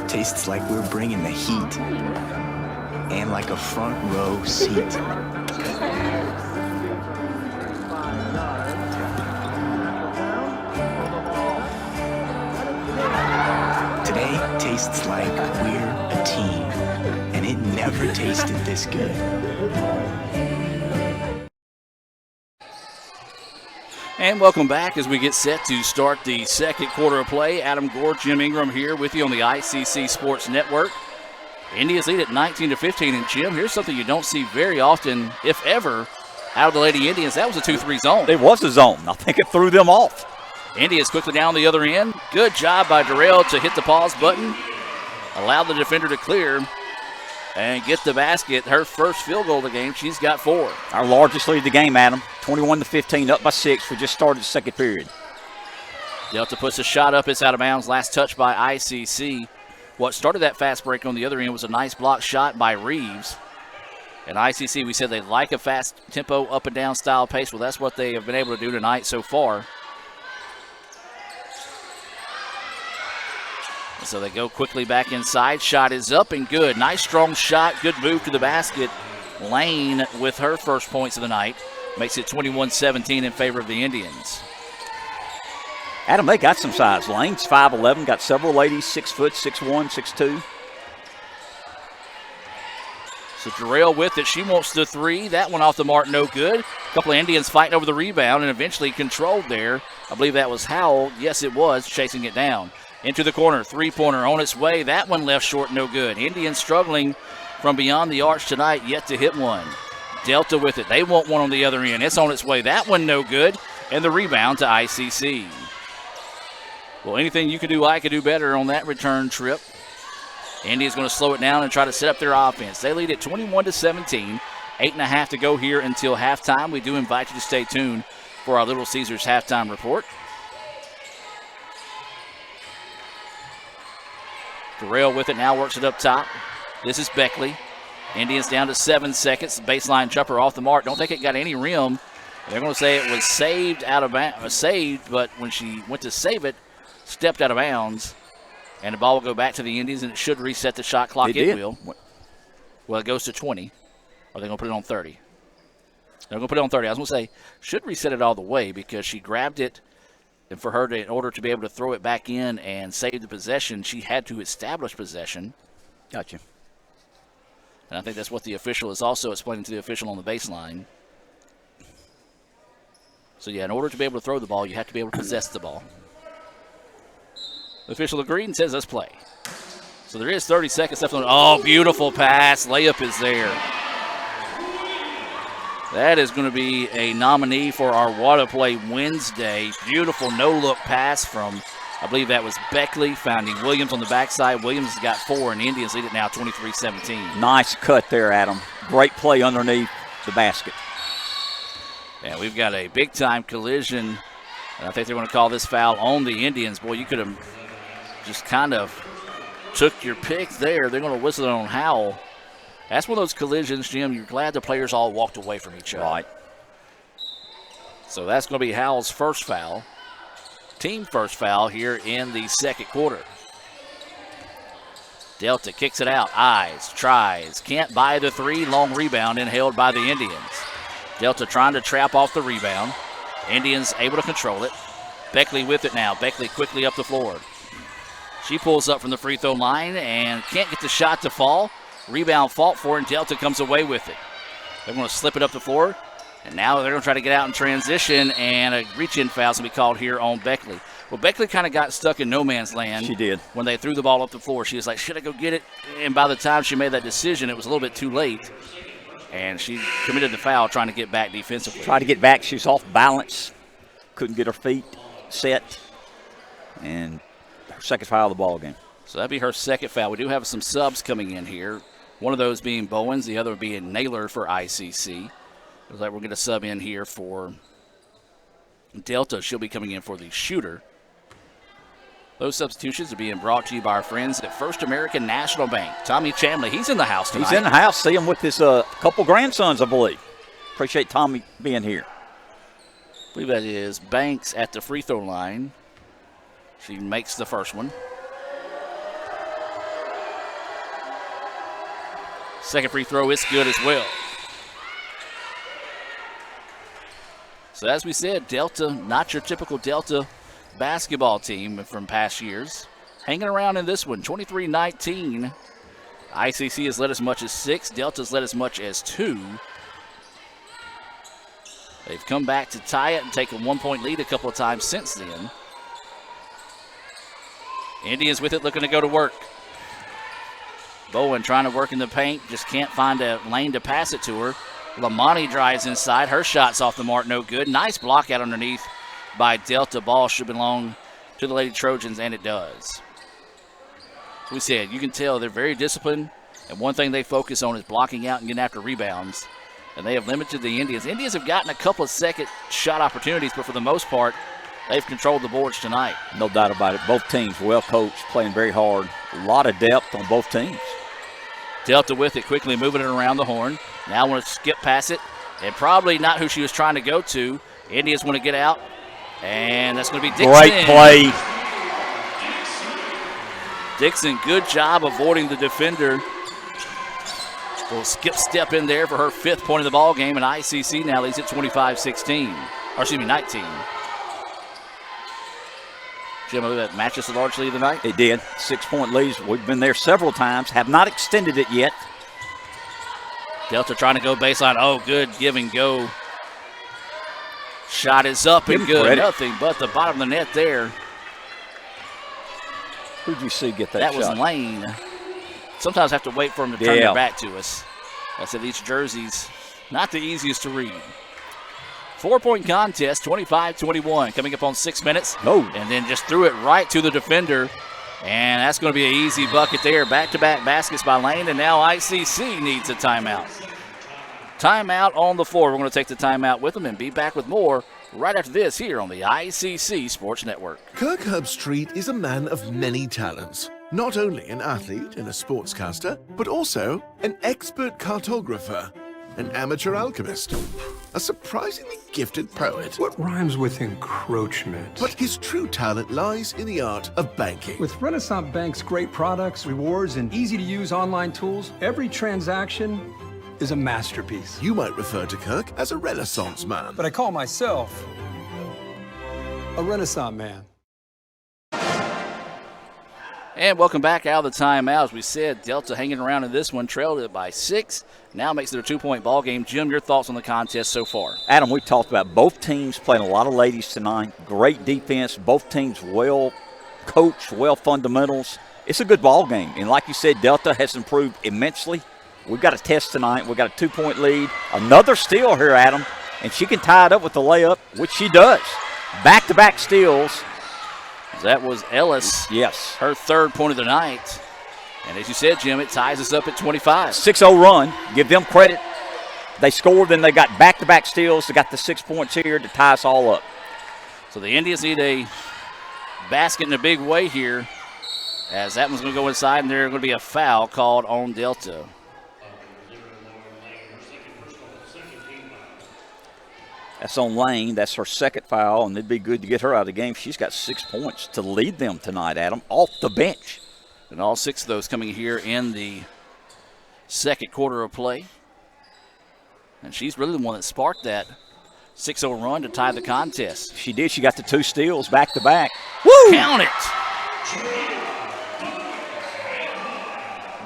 Tastes like we're bringing the heat, and like a front row seat. Today tastes like we're a team, and it never tasted this good. And welcome back as we get set to start the second quarter of play. Adam Gore, Jim Ingram here with you on the ICC Sports Network. Indians lead at 19-15. And Jim, here's something you don't see very often, if ever, out of the Lady Indians. That was a 2-3 zone. It was a zone. I think it threw them off. Indians quickly down the other end. Good job by Durrell to hit the pause button. Allow the defender to clear and get the basket. Her first field goal of the game. She's got 4. Our largest lead of the game, Adam. 21-15, up by 6. We just started the second period. Delta puts a shot up. It's out of bounds. Last touch by ICC. What started that fast break on the other end was a nice block shot by Reeves. And ICC, we said they like a fast tempo, up and down style pace. Well, that's what they have been able to do tonight so far. So they go quickly back inside. Shot is up and good. Nice strong shot. Good move to the basket. Lane with her first points of the night. Makes it 21-17 in favor of the Indians. Adam, they got some size. Lane's 5'11", got several ladies, 6 foot, 6'1", 6'2". So Jarrell with it. She wants the three. That one off the mark, no good. A couple of Indians fighting over the rebound and eventually controlled there. I believe that was Howell. Yes, it was, chasing it down. Into the corner, three-pointer on its way. That one left short, no good. Indians struggling from beyond the arch tonight, yet to hit one. Delta with it. They want one on the other end. It's on its way. That one no good. And the rebound to ICC. Well, anything you can do, I could do better on that return trip. India's going to slow it down and try to set up their offense. They lead at 21-17. 8.5 to go here until halftime. We do invite you to stay tuned for our Little Caesars halftime report. Terrell with it now, works it up top. This is Beckley. Indians down to 7 seconds. Baseline jumper off the mark. Don't think it got any rim. They're going to say it was saved but when she went to save it, stepped out of bounds. And the ball will go back to the Indians, and it should reset the shot clock. It will. Well, it goes to 20. Or they're going to put it on 30. They're going to put it on 30. I was going to say, should reset it all the way because she grabbed it. And for her, in order to be able to throw it back in and save the possession, she had to establish possession. Gotcha. And I think that's what the official is also explaining to the official on the baseline. So, yeah, in order to be able to throw the ball, you have to be able to possess the ball. The official agreed and says, let's play. So there is 30 seconds left on it. Oh, beautiful pass. Layup is there. That is going to be a nominee for our Water Play Wednesday. Beautiful no-look pass from, I believe that was Beckley, finding Williams on the backside. Williams has got 4, and the Indians lead it now 23-17. Nice cut there, Adam. Great play underneath the basket. Yeah, we've got a big-time collision, and I think they're going to call this foul on the Indians. Boy, you could have just kind of took your pick there. They're going to whistle it on Howell. That's one of those collisions, Jim, you're glad the players all walked away from each other. Right. So that's going to be Howell's first foul. Team first foul here in the second quarter. Delta kicks it out. Eyes, tries, can't buy the three. Long rebound and held by the Indians. Delta trying to trap off the rebound. Indians able to control it. Beckley with it now. Beckley quickly up the floor. She pulls up from the free throw line and can't get the shot to fall. Rebound fought for, and Delta comes away with it. They're going to slip it up the floor, and now they're going to try to get out in transition, and a reach-in foul is going to be called here on Beckley. Well, Beckley kind of got stuck in no man's land. She did. When they threw the ball up the floor, she was like, should I go get it? And by the time she made that decision, it was a little bit too late, and she committed the foul trying to get back defensively. Tried to get back. She was off balance. Couldn't get her feet set, and her second foul of the ball game. So that'd be her second foul. We do have some subs coming in here. One of those being Bowens, the other being Naylor for ICC. Looks like we're going to sub in here for Delta. She'll be coming in for the shooter. Those substitutions are being brought to you by our friends at First American National Bank. Tommy Chamley, he's in the house tonight. He's in the house. See him with his couple grandsons, I believe. Appreciate Tommy being here. I believe that is Banks at the free throw line. She makes the first one. Second free throw is good as well. So as we said, Delta, not your typical Delta basketball team from past years. Hanging around in this one, 23-19. ICC has led as much as 6. Delta's led as much as 2. They've come back to tie it and take a 1-point lead a couple of times since then. Indians with it, looking to go to work. Bowen trying to work in the paint, just can't find a lane to pass it to her. Lamani drives inside. Her shot's off the mark, no good. Nice block out underneath by Delta. Ball should belong to the Lady Trojans, and it does. As we said, you can tell they're very disciplined, and one thing they focus on is blocking out and getting after rebounds. And they have limited the Indians. Indians have gotten a couple of second shot opportunities, but for the most part, they've controlled the boards tonight. No doubt about it. Both teams well coached, playing very hard. A lot of depth on both teams. Delta with it, quickly moving it around the horn. Now want to skip past it, and probably not who she was trying to go to. Indians want to get out, and that's going to be Dixon. Great play. Dixon, good job avoiding the defender. Little skip step in there for her 5th point of the ball game, and ICC now leads at 25-16. Or excuse me, 19. Jim, that matches the large lead of the night? It did. 6-point leads. We've been there several times. Have not extended it yet. Delta trying to go baseline. Oh, good give and go. Shot is up and good. Credit. Nothing but the bottom of the net there. Who'd you see get that That shot? was Lane. Sometimes have to wait for him to turn their back to us. I said these jerseys, not the easiest to read. 4-point contest, 25-21. Coming up on 6 minutes. No. And then just threw it right to the defender. And that's going to be an easy bucket there. Back-to-back baskets by Lane, and now ICC needs a timeout. Timeout on the floor. We're going to take the timeout with them and be back with more right after this here on the ICC Sports Network. Kirk Herbstreit is a man of many talents. Not only an athlete and a sportscaster, but also an expert cartographer, an amateur alchemist, a surprisingly gifted poet. What rhymes with encroachment? But his true talent lies in the art of banking. With Renaissance Bank's great products, rewards, and easy-to-use online tools, every transaction is a masterpiece. You might refer to Kirk as a Renaissance man. But I call myself a Renaissance man. And welcome back out of the timeout. As we said, Delta hanging around in this one, trailed it by 6. Now makes it a 2-point ball game. Jim, your thoughts on the contest so far? Adam, we talked about both teams playing a lot of ladies tonight. Great defense. Both teams well coached, well fundamentals. It's a good ball game. And like you said, Delta has improved immensely. We've got a test tonight. We've got a 2-point lead. Another steal here, Adam. And she can tie it up with the layup, which she does. Back-to-back steals. That was Ellis. Yes. Her 3rd point of the night. And as you said, Jim, it ties us up at 25. 6-0 run. Give them credit. They scored, then they got back-to-back steals. They got the 6 points here to tie us all up. So the Indians need a basket in a big way here, as that one's going to go inside, and there's going to be a foul called on Delta. That's on Lane. That's her 2nd foul, and it'd be good to get her out of the game. She's got 6 points to lead them tonight, Adam, off the bench. And all 6 of those coming here in the 2nd quarter of play. And she's really the one that sparked that 6-0 run to tie the contest. She did. She got the 2 steals back-to-back. Woo! Count it!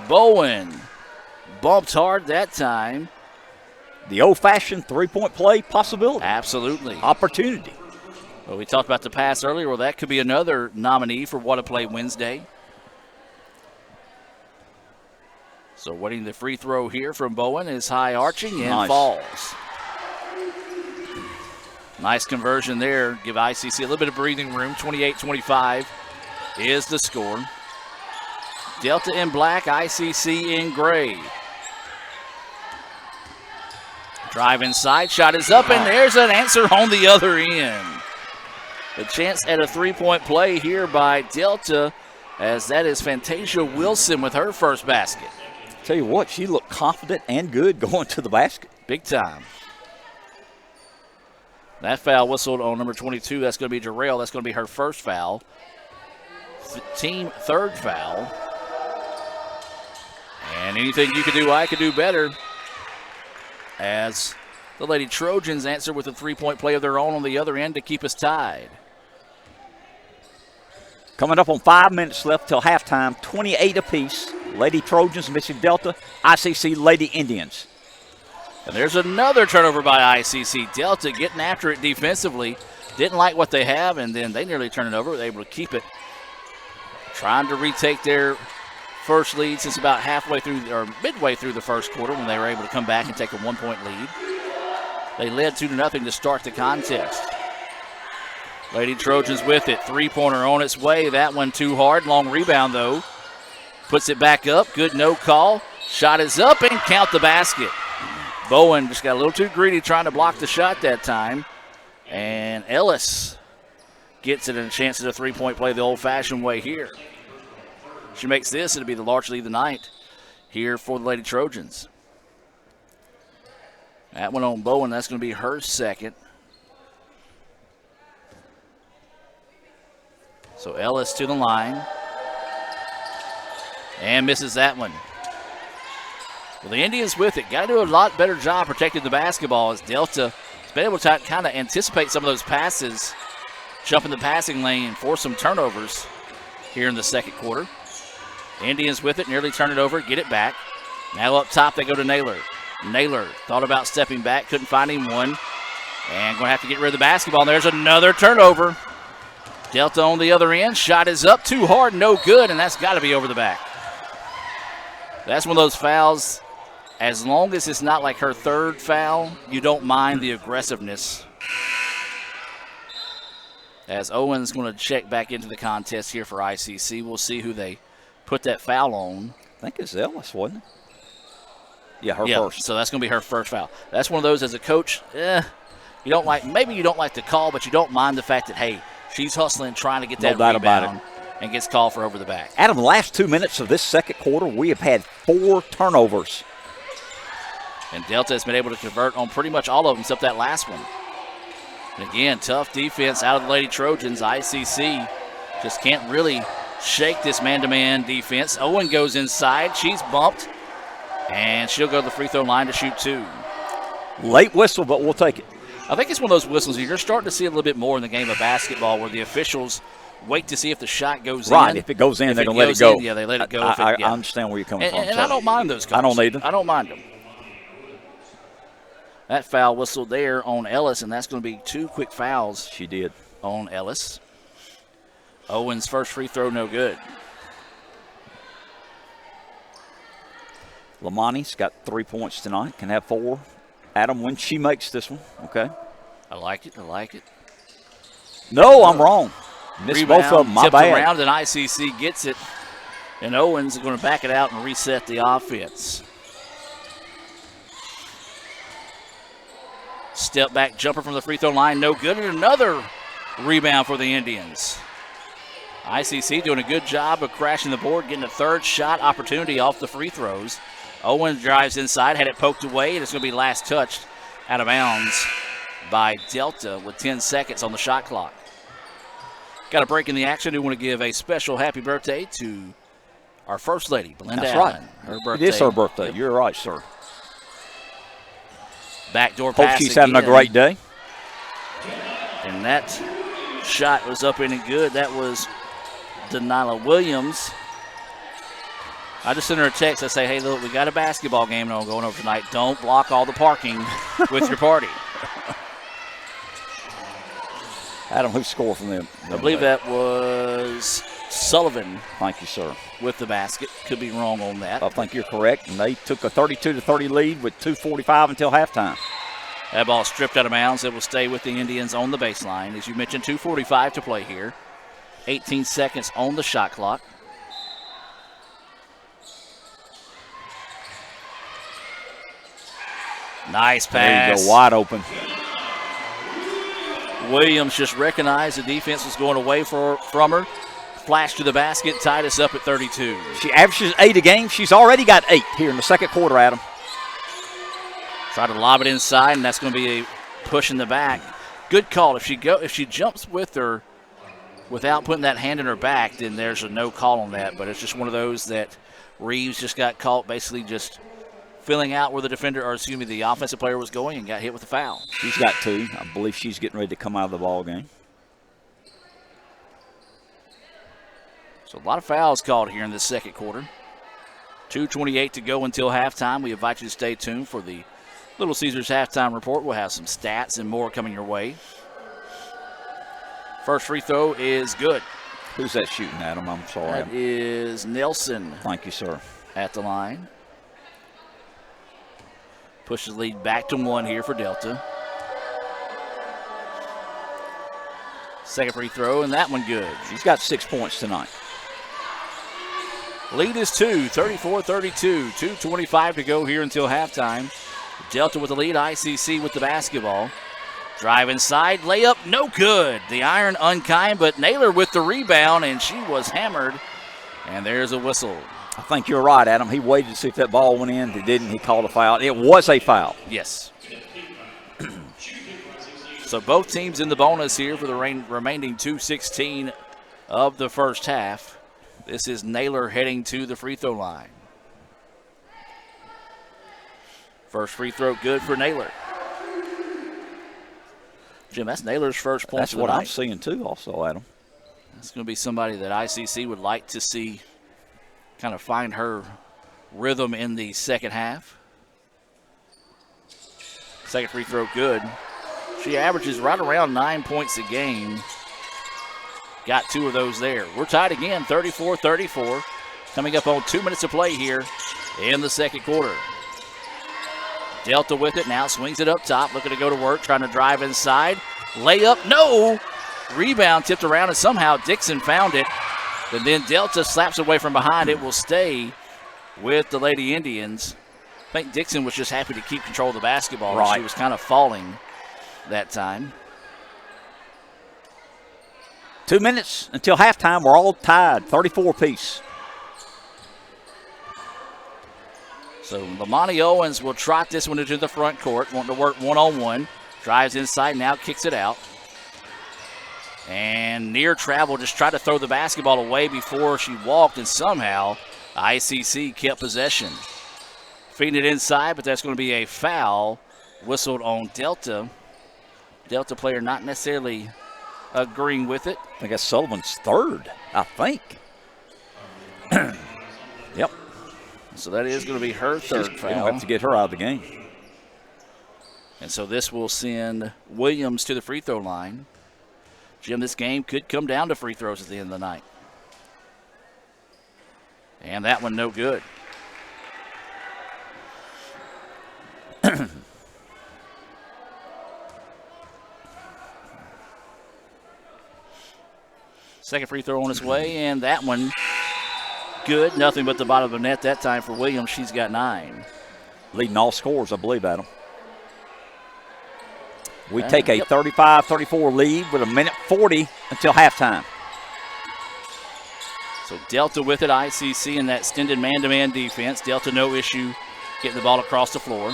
Bowen bumped hard that time. The old-fashioned 3-point play possibility. Absolutely. Opportunity. Well, we talked about the pass earlier. Well, that could be another nominee for What a Play Wednesday. So waiting the free throw here from Bowen is high arching and falls. Nice conversion there. Give ICC a little bit of breathing room. 28-25 is the score. Delta in black, ICC in gray. Drive inside, shot is up, and there's an answer on the other end. A chance at a 3-point play here by Delta, as that is Fantasia Wilson with her first basket. Tell you what, she looked confident and good going to the basket. Big time. That foul whistled on number 22. That's going to be Jarrell. That's going to be her first foul. Team 3rd foul. And anything you could do, I could do better, as the Lady Trojans answer with a 3-point play of their own on the other end to keep us tied. Coming up on 5 minutes left till halftime, 28 apiece. Lady Trojans, Mississippi Delta, ICC Lady Indians. And there's another turnover by ICC. Delta getting after it defensively. Didn't like what they have, and then they nearly turned it over. They were able to keep it. Trying to retake their first lead since about halfway through, or midway through the first quarter, when they were able to come back and take a 1-point lead. They led 2-0 to start the contest. Lady Trojans with it. 3-pointer on its way. That one too hard. Long rebound, though. Puts it back up. Good no call. Shot is up, and count the basket. Bowen just got a little too greedy trying to block the shot that time. And Ellis gets it and a chance at a 3-point play the old-fashioned way here. She makes this. It'll be the large lead of the night here for the Lady Trojans. That one on Bowen. That's going to be her 2nd. So Ellis to the line. And misses that one. Well, the Indians with it. Got to do a lot better job protecting the basketball as Delta has been able to kind of anticipate some of those passes, jump in the passing lane, force some turnovers here in the second quarter. Indians with it, nearly turn it over, get it back. Now up top they go to Naylor. Naylor thought about stepping back, couldn't find him one. And going to have to get rid of the basketball. And there's another turnover. Delta on the other end. Shot is up too hard, no good, and that's got to be over the back. That's one of those fouls. As long as it's not like her third foul, you don't mind the aggressiveness. As Owens going to check back into the contest here for ICC. We'll see who they put that foul on. I think it's Ellis, wasn't it? Yeah, her first. So that's going to be her first foul. That's one of those as a coach, you don't like, maybe you don't like the call, but you don't mind the fact that, hey, she's hustling, trying to get that rebound and gets called for over the back. Adam, the last 2 minutes of this second quarter, we have had 4 turnovers. And Delta has been able to convert on pretty much all of them except that last one. And again, tough defense out of the Lady Trojans. ICC just can't really shake this man-to-man defense. Owen goes inside. She's bumped. And she'll go to the free throw line to shoot 2. Late whistle, but we'll take it. I think it's one of those whistles you're starting to see a little bit more in the game of basketball where the officials wait to see if the shot goes in. Right, if it goes in, they're going to let it go. Yeah, they let it go. I understand where you're coming from. And I don't mind those calls. I don't either. I don't mind them. That foul whistle there on Ellis, and that's going to be 2 quick fouls. She did. On Ellis. Owens' first free throw, no good. Lamani's got 3 points tonight, can have 4. Adam, when she makes this one, okay? I like it. I like it. No, I'm wrong. Missed both of them. My bad. Around and ICC gets it, and Owens is going to back it out and reset the offense. Step back jumper from the free throw line, no good, and another rebound for the Indians. ICC doing a good job of crashing the board, getting a third shot opportunity off the free throws. Owens drives inside, had it poked away, and it's going to be last touched out of bounds by Delta with 10 seconds on the shot clock. Got a break in the action. We want to give a special happy birthday to our First Lady, Belinda Allen. Right. Her birthday. It is her birthday. Yep. You're right, sir. Backdoor pass. Hope she's having a great day. And that shot was up and good. That was Denila Williams. I just sent her a text. I say, hey, look, we got a basketball game going over tonight. Don't block all the parking with your party. Adam, who scored from them? I believe that was Sullivan. Thank you, sir. With the basket. Could be wrong on that. I think you're correct. And they took a 32-30 lead with 2:45 until halftime. That ball stripped out of bounds. It will stay with the Indians on the baseline. As you mentioned, 2:45 to play here. 18 seconds on the shot clock. Nice pass. There you go, wide open. Williams just recognized the defense was going away from her. Flashed to the basket, tied us up at 32. She averages 8 a game. She's already got 8 here in the second quarter, Adam. Try to lob it inside, and that's going to be a push in the back. Good call. If she jumps with her without putting that hand in her back, then there's a no call on that. But it's just one of those that Reeves just got caught basically just filling out where the offensive player was going and got hit with a foul. She's got 2. I believe she's getting ready to come out of the ball game. So a lot of fouls called here in this second quarter. 2:28 to go until halftime. We invite you to stay tuned for the Little Caesars halftime report. We'll have some stats and more coming your way. First free throw is good. Who's that shooting, Adam? I'm sorry. That is Nelson. Thank you, sir. At the line. Pushes the lead back to 1 here for Delta. Second free throw, and that one good. She's got 6 points tonight. Lead is 2, 34-32. 2:25 to go here until halftime. Delta with the lead, ICC with the basketball. Drive inside, layup, no good. The iron unkind, but Naylor with the rebound, and she was hammered. And there's a whistle. I think you're right, Adam. He waited to see if that ball went in. He didn't. He called a foul. It was a foul. Yes. So both teams in the bonus here for the remaining 2:16 of the first half. This is Naylor heading to the free throw line. First free throw good for Naylor. Jim, that's Naylor's first point. That's what I'm seeing too also, Adam. That's going to be somebody that ICC would like to see kind of find her rhythm in the second half. Second free throw good. She averages right around 9 points a game. Got 2 of those there. We're tied again, 34-34. Coming up on 2 minutes of play here in the second quarter. Delta with it now, swings it up top, looking to go to work, trying to drive inside. Layup, no! Rebound tipped around, and somehow Dixon found it. And then Delta slaps away from behind. It will stay with the Lady Indians. I think Dixon was just happy to keep control of the basketball. Right. She was kind of falling that time. 2 minutes until halftime. We're all tied, 34 apiece. So Lamani Owens will trot this one into the front court, wanting to work one-on-one. Drives inside, now kicks it out. And near travel, just tried to throw the basketball away before she walked, and somehow ICC kept possession. Feeding it inside, but that's going to be a foul whistled on Delta. Delta player not necessarily agreeing with it. I think that's Sullivan's third, I think. Yep. So that is going to be her third foul. We'll have to get her out of the game. And so this will send Williams to the free throw line. Jim, this game could come down to free throws at the end of the night. And that one no good. Second free throw on its way, and that one good. Nothing but the bottom of the net that time for Williams. She's got 9. Leading all scores, I believe, Adam. We take a 35-34 lead with 1:40 until halftime. So Delta with it, ICC in that extended man-to-man defense. Delta no issue getting the ball across the floor.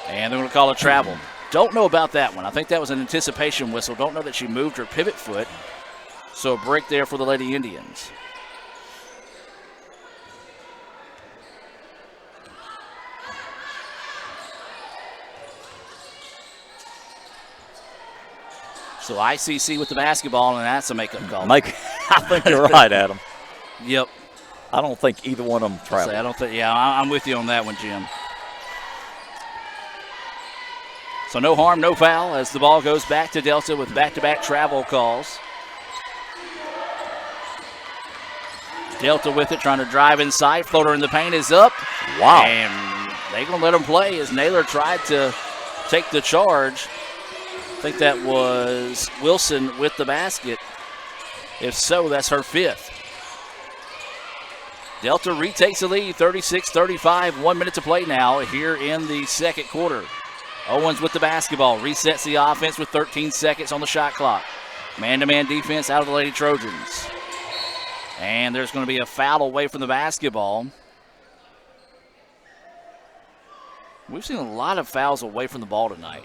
And they're going to call a travel. Don't know about that one. I think that was an anticipation whistle. Don't know that she moved her pivot foot. So a break there for the Lady Indians. So ICC with the basketball, and that's a makeup call. I think you're right, Adam. Yep. I don't think either one of them traveled. I don't think. Yeah, I'm with you on that one, Jim. So no harm, no foul as the ball goes back to Delta with back-to-back travel calls. Delta with it, trying to drive inside. Floater in the paint is up. Wow. And they're going to let him play as Naylor tried to take the charge. I think that was Wilson with the basket. If so, that's her 5th. Delta retakes the lead, 36-35. 1 minute to play now here in the second quarter. Owens with the basketball, resets the offense with 13 seconds on the shot clock. Man-to-man defense out of the Lady Trojans. And there's going to be a foul away from the basketball. We've seen a lot of fouls away from the ball tonight.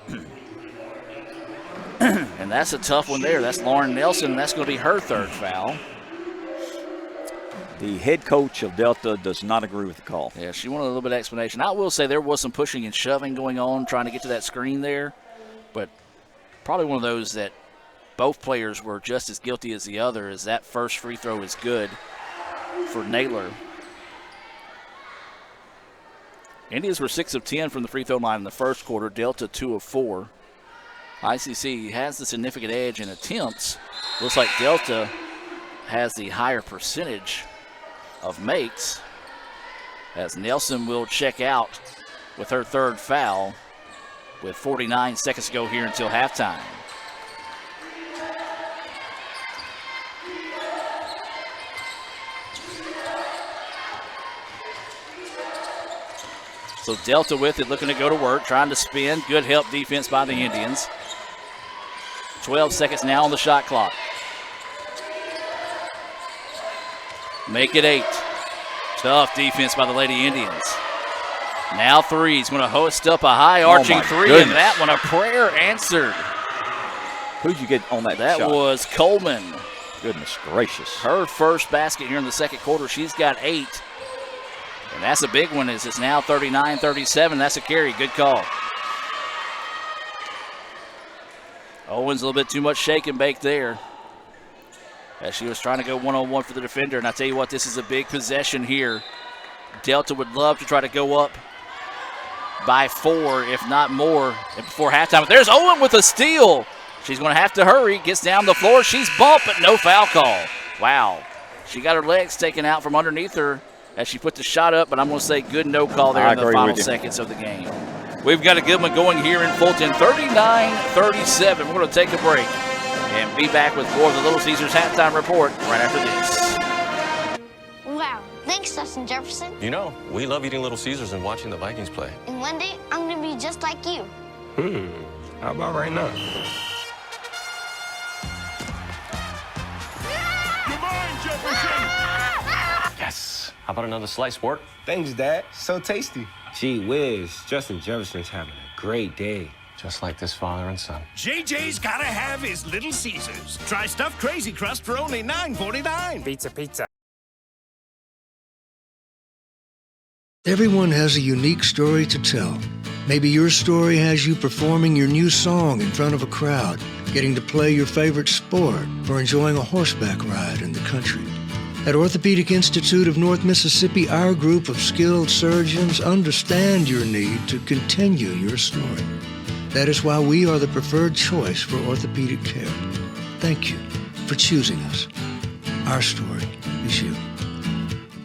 And that's a tough one there. That's Lauren Nelson, and that's going to be her 3rd foul. The head coach of Delta does not agree with the call. Yeah, she wanted a little bit of explanation. I will say there was some pushing and shoving going on, trying to get to that screen there. But probably one of those that both players were just as guilty as the other, as that first free throw is good for Naylor. Indians were 6 of 10 from the free throw line in the first quarter. Delta 2 of 4. ICC has the significant edge in attempts. Looks like Delta has the higher percentage of makes, as Nelson will check out with her 3rd foul with 49 seconds to go here until halftime. So Delta with it, looking to go to work, trying to spin. Good help defense by the Indians. 12 seconds now on the shot clock. Make it 8. Tough defense by the Lady Indians. Now 3. He's going to host up a high arching 3, and that one a prayer answered. Who'd you get on that shot? That was Coleman. Goodness gracious. Her first basket here in the second quarter. She's got 8. And that's a big one as it's now 39-37. That's a carry. Good call. Owens a little bit too much shake and bake there as she was trying to go one-on-one for the defender. And I tell you what, this is a big possession here. Delta would love to try to go up by 4, if not more, before halftime. But there's Owen with a steal. She's going to have to hurry. Gets down the floor. She's bumped, but no foul call. Wow. She got her legs taken out from underneath her as she put the shot up, but I'm going to say good no call there in the final seconds of the game. We've got a good one going here in Fulton, 39-37. We're going to take a break and be back with more of the Little Caesars halftime report right after this. Wow. Thanks, Justin Jefferson. You know, we love eating Little Caesars and watching the Vikings play. And one day, I'm going to be just like you. How about right now? Yes. How about another slice, sport? Thanks, Dad. So tasty. Gee whiz, Justin Jefferson's having a great day. Just like this father and son. JJ's gotta have his Little Caesars. Try stuffed Crazy Crust for only $9.49. Pizza. Everyone has a unique story to tell. Maybe your story has you performing your new song in front of a crowd, getting to play your favorite sport, or enjoying a horseback ride in the country. At Orthopedic Institute of North Mississippi, our group of skilled surgeons understand your need to continue your story. That is why we are the preferred choice for orthopedic care. Thank you for choosing us. Our story is you.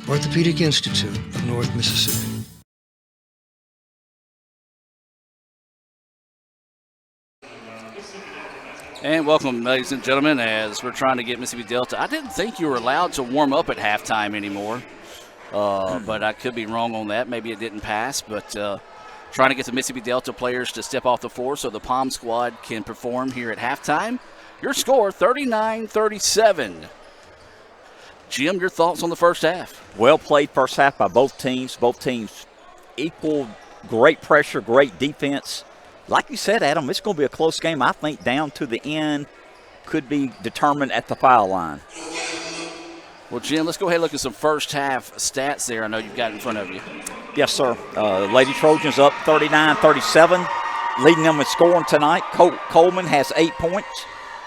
Orthopedic Institute of North Mississippi. And welcome, ladies and gentlemen, as we're trying to get Mississippi Delta. I didn't think you were allowed to warm up at halftime anymore, but I could be wrong on that. Maybe it didn't pass, but trying to get the Mississippi Delta players to step off the floor so the Palm squad can perform here at halftime. Your score, 39-37. Jim, your thoughts on the first half? Well played first half by both teams. Both teams equal, great pressure, great defense. Like you said, Adam, it's going to be a close game. I think down to the end could be determined at the foul line. Well, Jim, let's go ahead and look at some first half stats there I know you've got in front of you. Yes, sir. Lady Trojans up 39-37, leading them in scoring tonight. Coleman has 8 points.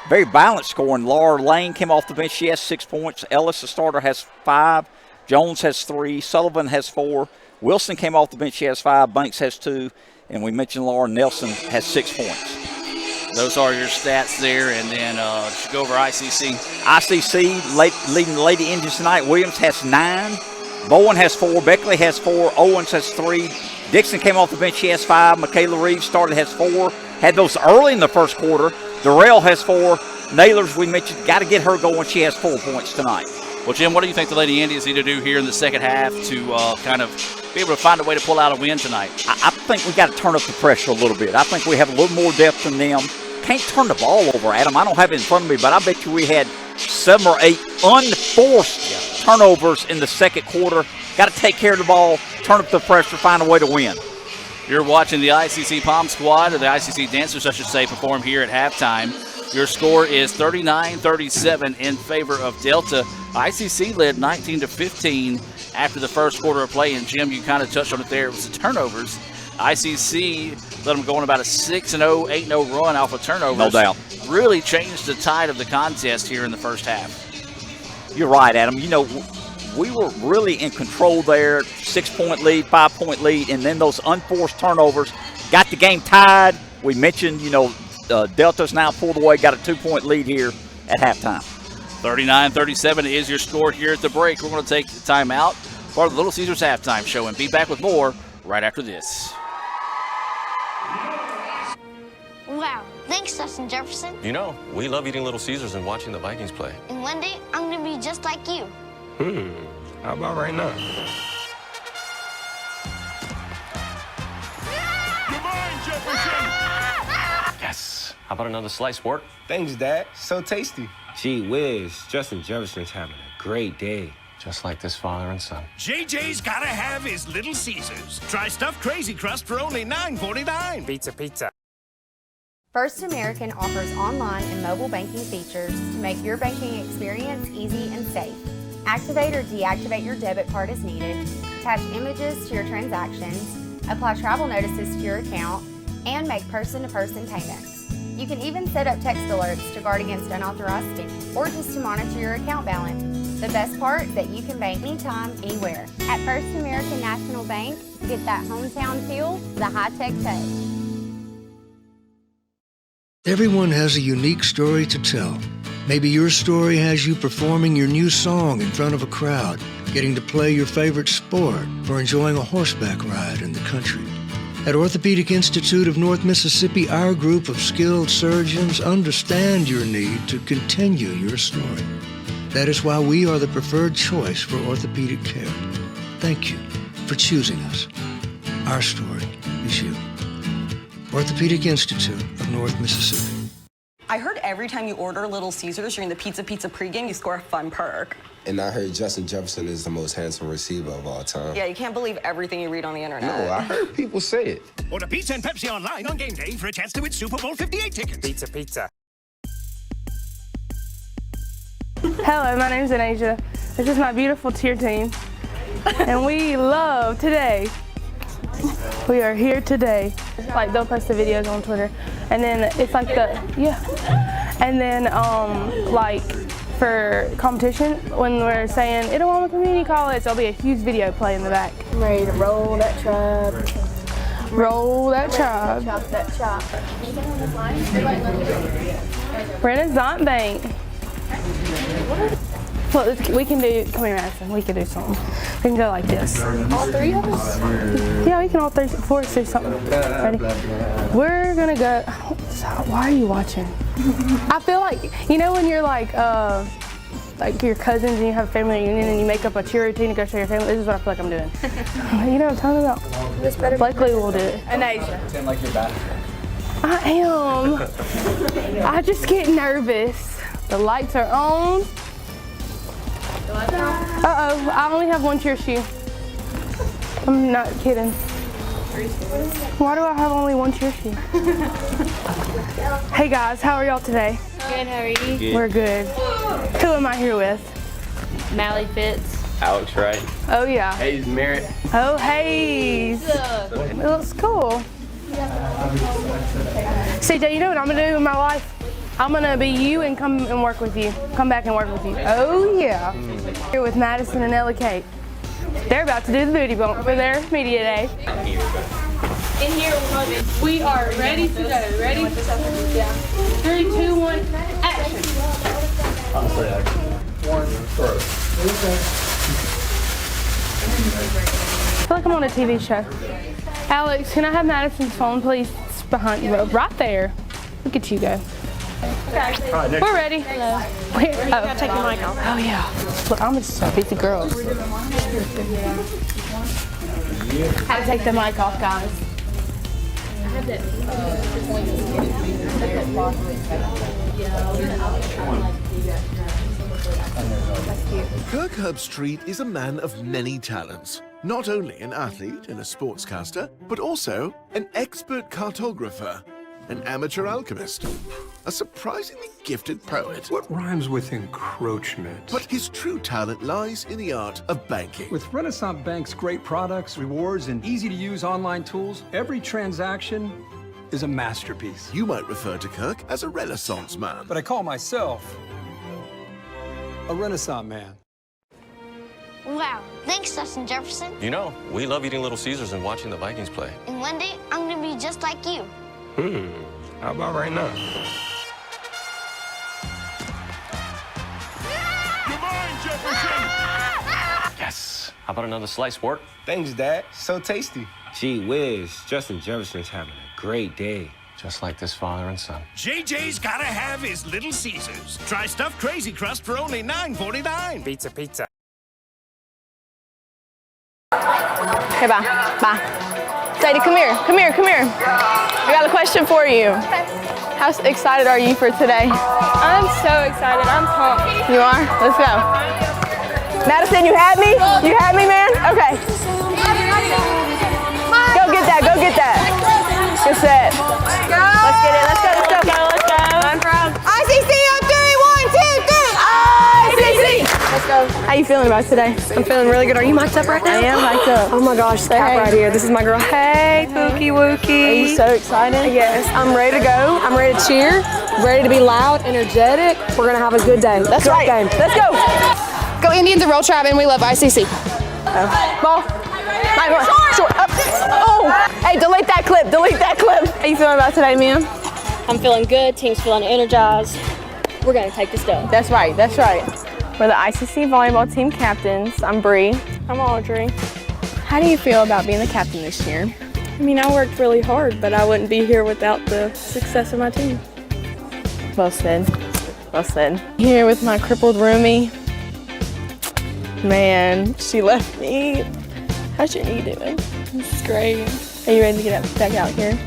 Very balanced scoring. Laura Lane came off the bench. She has 6 points. Ellis, the starter, has 5. Jones has 3. Sullivan has 4. Wilson came off the bench. She has 5. Banks has 2. And we mentioned Laura Nelson has 6 points. Those are your stats there. And then go over ICC. ICC leading the Lady Indians tonight. Williams has 9. Bowen has 4. Beckley has 4. Owens has 3. Dixon came off the bench. She has 5. Michaela Reeves started, has 4. Had those early in the first quarter. Durrell has 4. Naylors, we mentioned, got to get her going. She has 4 points tonight. Well, Jim, what do you think the Lady Indians need to do here in the second half to kind of be able to find a way to pull out a win tonight? I think we got to turn up the pressure a little bit. I think we have a little more depth than them. Can't turn the ball over, Adam. I don't have it in front of me, but I bet you we had 7 or 8 unforced turnovers in the second quarter. Got to take care of the ball, turn up the pressure, find a way to win. You're watching the ICC Palm squad, or the ICC Dancers, I should say, perform here at halftime. Your score is 39-37 in favor of Delta. ICC led 19-15 after the first quarter of play. And, Jim, you kind of touched on it there. It was the turnovers. ICC let them go on about a 6-0, 8-0 run off of turnovers. No doubt. Really changed the tide of the contest here in the first half. You're right, Adam. You know, we were really in control there. 6-point lead, 5-point lead, and then those unforced turnovers got the game tied. We mentioned, you know, Delta's now pulled away, got a 2-point lead here at halftime. 39-37 is your score here at the break. We're going to take the time out for the Little Caesars halftime show and be back with more right after this. Wow. Thanks, Justin Jefferson. You know, we love eating Little Caesars and watching the Vikings play. And one day, I'm going to be just like you. How about right now? Yes. How about another slice, sport? Thanks, Dad. So tasty. Gee whiz, Justin Jefferson's having a great day. Just like this father and son. JJ's gotta have his Little Caesars. Try stuffed Crazy Crust for only $9.49. Pizza. First American offers online and mobile banking features to make your banking experience easy and safe. Activate or deactivate your debit card as needed, attach images to your transactions, apply travel notices to your account, and make person-to-person payments. You can even set up text alerts to guard against unauthorized spending or just to monitor your account balance. The best part is that you can bank anytime, anywhere. At First American National Bank, get that hometown feel, the high-tech touch. Everyone has a unique story to tell. Maybe your story has you performing your new song in front of a crowd, getting to play your favorite sport, or enjoying a horseback ride in the country. At Orthopedic Institute of North Mississippi, our group of skilled surgeons understand your need to continue your story. That is why we are the preferred choice for orthopedic care. Thank you for choosing us. Our story is you. Orthopedic Institute of North Mississippi. I heard every time you order Little Caesars during the Pizza pregame, you score a fun perk. And I heard Justin Jefferson is the most handsome receiver of all time. Yeah, you can't believe everything you read on the internet. No, I heard people say it. Order pizza and Pepsi online on game day for a chance to win Super Bowl 58 tickets. Pizza. Hello, my name's Anasia. This is my beautiful cheer team. And we love today. We are here today. Like, they'll post the videos on Twitter. And then it's like and then like for competition, when we're saying Itawamba Community College, there'll be a huge video play in the back. I'm ready to roll that tribe. Roll that tribe. Chop that chop. Renaissance Bank. Look, we can do, come here, Madison, we can do something. We can go like this. All three of us? Yeah, we can all four do something. Ready? We're gonna go, why are you watching? I feel like, you know when you're like your cousins and you have a family reunion and you make up a cheer routine to go show your family? This is what I feel like I'm doing. You know what I'm talking about? This better Blakely will do it. Anasia. Pretend like you're back. I am. I just get nervous. The lights are on. Uh-oh, I only have one cheer shoe. I'm not kidding. Why do I have only one cheer shoe? Hey guys, how are y'all today? Good, how are you? Good. We're good. Who am I here with? Mally Fitz. Alex Wright. Oh yeah. Hayes Merritt. Oh, Hayes. It looks cool. CJ, you know what I'm gonna do in my life? I'm gonna be you and come and work with you. Come back and work with you. Oh yeah. Here with Madison and Ella Kate. They're about to do the booty bump for their media day. In here, we are ready to go. Ready? 3, 2, 1, action. I feel like I'm on a TV show. Alex, can I have Madison's phone, please? It's behind you, right there. Look at you go. Okay. We're ready. Hello. Wait, You gotta take your mic off. Oh yeah. Look, I'm just a busy girl. How to take the mic off, guys. Kirk Herbstreit is a man of many talents. Not only an athlete and a sportscaster, but also an expert cartographer, an amateur alchemist, a surprisingly gifted poet. What rhymes with encroachment? But his true talent lies in the art of banking. With Renaissance Bank's great products, rewards, and easy-to-use online tools, every transaction is a masterpiece. You might refer to Kirk as a Renaissance man. But I call myself a Renaissance man. Wow, thanks, Justin Jefferson. You know, we love eating Little Caesars and watching the Vikings play. And one day, I'm gonna be just like you. How about right now? Yes. How about another slice, sport? Thanks, Dad. So tasty. Gee whiz, Justin Jefferson's having a great day. Just like this father and son. JJ's gotta have his Little Caesars. Try stuffed crazy crust for only $9.49. Pizza. Okay, bye. Sadie, come here. I got a question for you. How excited are you for today? I'm so excited. I'm pumped. You are? Let's go. Madison, you had me? You had me, man? Okay. Go get that. Good set. Let's go. Let's get it. Let's go. Let's go. Let's go. I'm proud. ICC on 3, 1, 2, 3. ICC. Let's go. How you feeling about today? I'm feeling really good. Are you mic'd up right now? I am mic'd up. Oh my gosh, Say Cap hey. right here. This is my girl. Hey, Pookie Wookie. Are you so excited? Yes, I'm ready to go. I'm ready to cheer. Ready to be loud, energetic. We're gonna have a good day. That's right. Game. Let's go. Go Indians and Roll Tribe, and we love ICC. Ball. Short. Up. Oh. Hey, delete that clip. Delete that clip. How you feeling about today, ma'am? I'm feeling good. Team's feeling energized. We're gonna take this dub. That's right. That's right. We're the ICC volleyball team captains. I'm Bree. I'm Audrey. How do you feel about being the captain this year? I mean, I worked really hard, but I wouldn't be here without the success of my team. Well said. Well said. Here with my crippled roomie. Man, she left me. How's your knee doing? It's great. Are you ready to get back out here?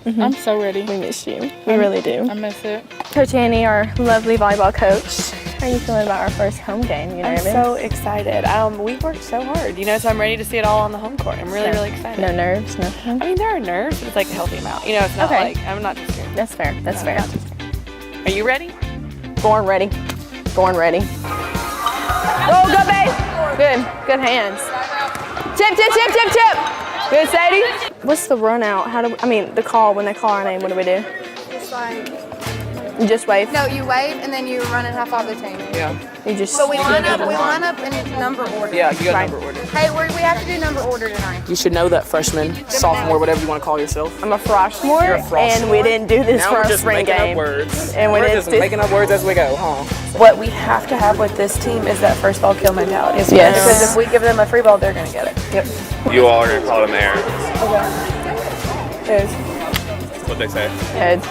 I'm so ready. We miss you. We really do. I miss it. Coach Annie, our lovely volleyball coach. How are you feeling about our first home game? You I'm nervous? so excited. We've worked so hard, so I'm ready to see it all on the home court. I'm really, really excited. No nerves, nothing? I mean, there are nerves, but it's like a healthy amount. It's not Okay. like, I'm not too scared. That's fair. That's fair. Not too scared. Are you ready? Born ready. Born ready. Oh, good, babe. Good. Good hands. Tip, tip, tip, tip, tip. Good, Sadie. What's the run out? The call, when they call our name, what do we do? It's like, You just wave? no, you wave and then you run in half of the team. Yeah. You just. So we line up in number order. Yeah, you got number order. Hey, we have to do number order tonight. You should know that, freshman, sophomore, whatever you want to call yourself. I'm a freshman, You're a freshman. and we didn't do this Now for we're our just spring making game. up words. And we We're didn't just do- making up words as we go, huh? What we have to have with this team is that first ball kill mentality. Yes. Because if we give them a free ball, they're going to get it. Yep. You all are going to call them air. Heads. What they say. Heads.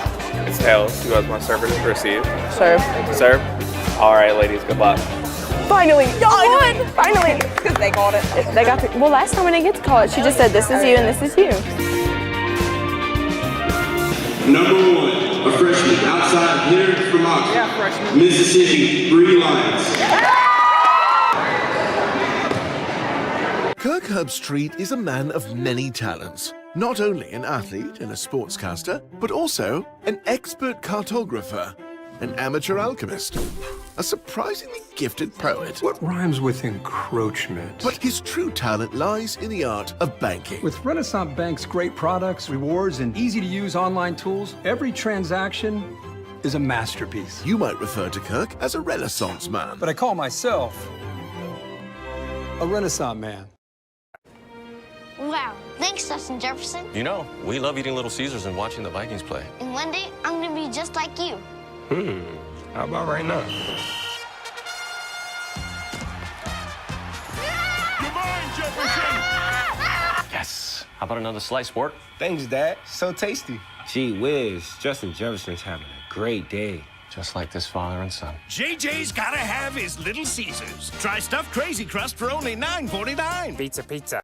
It's tails. Who has my server to receive? Serve. Serve? All right, ladies, good luck. Finally! Y'all won! Finally! Because they called it. They got to, well, last time we didn't get to call it. She just said, this is you and this is you. Number 1, a freshman outside hitter from Oxford. Yeah, freshman. Mississippi, 3 Lions. Kirk Herbstreit is a man of many talents. Not only an athlete and a sportscaster, but also an expert cartographer, an amateur alchemist, a surprisingly gifted poet. What rhymes with encroachment? But his true talent lies in the art of banking. With Renaissance Bank's great products, rewards, and easy-to-use online tools, every transaction is a masterpiece. You might refer to Kirk as a Renaissance man. But I call myself a Renaissance man. Wow, thanks, Justin Jefferson. We love eating Little Caesars and watching the Vikings play. And one day, I'm gonna be just like you. How about right now? Yes. How about another slice, sport? Thanks, Dad. So tasty. Gee whiz, Justin Jefferson's having a great day. Just like this father and son. JJ's gotta have his Little Caesars. Try stuffed Crazy Crust for only $9.49. Pizza.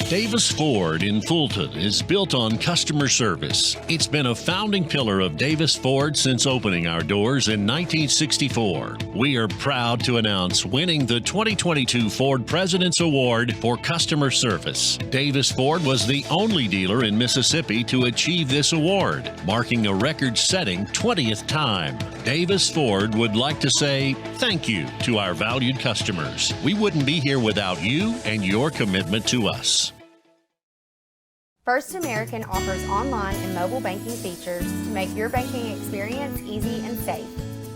Davis Ford in Fulton is built on customer service. It's been a founding pillar of Davis Ford since opening our doors in 1964. We are proud to announce winning the 2022 Ford President's Award for Customer Service. Davis Ford was the only dealer in Mississippi to achieve this award, marking a record-setting 20th time. Davis Ford would like to say thank you to our valued customers. We wouldn't be here without you and your commitment to us. First American offers online and mobile banking features to make your banking experience easy and safe.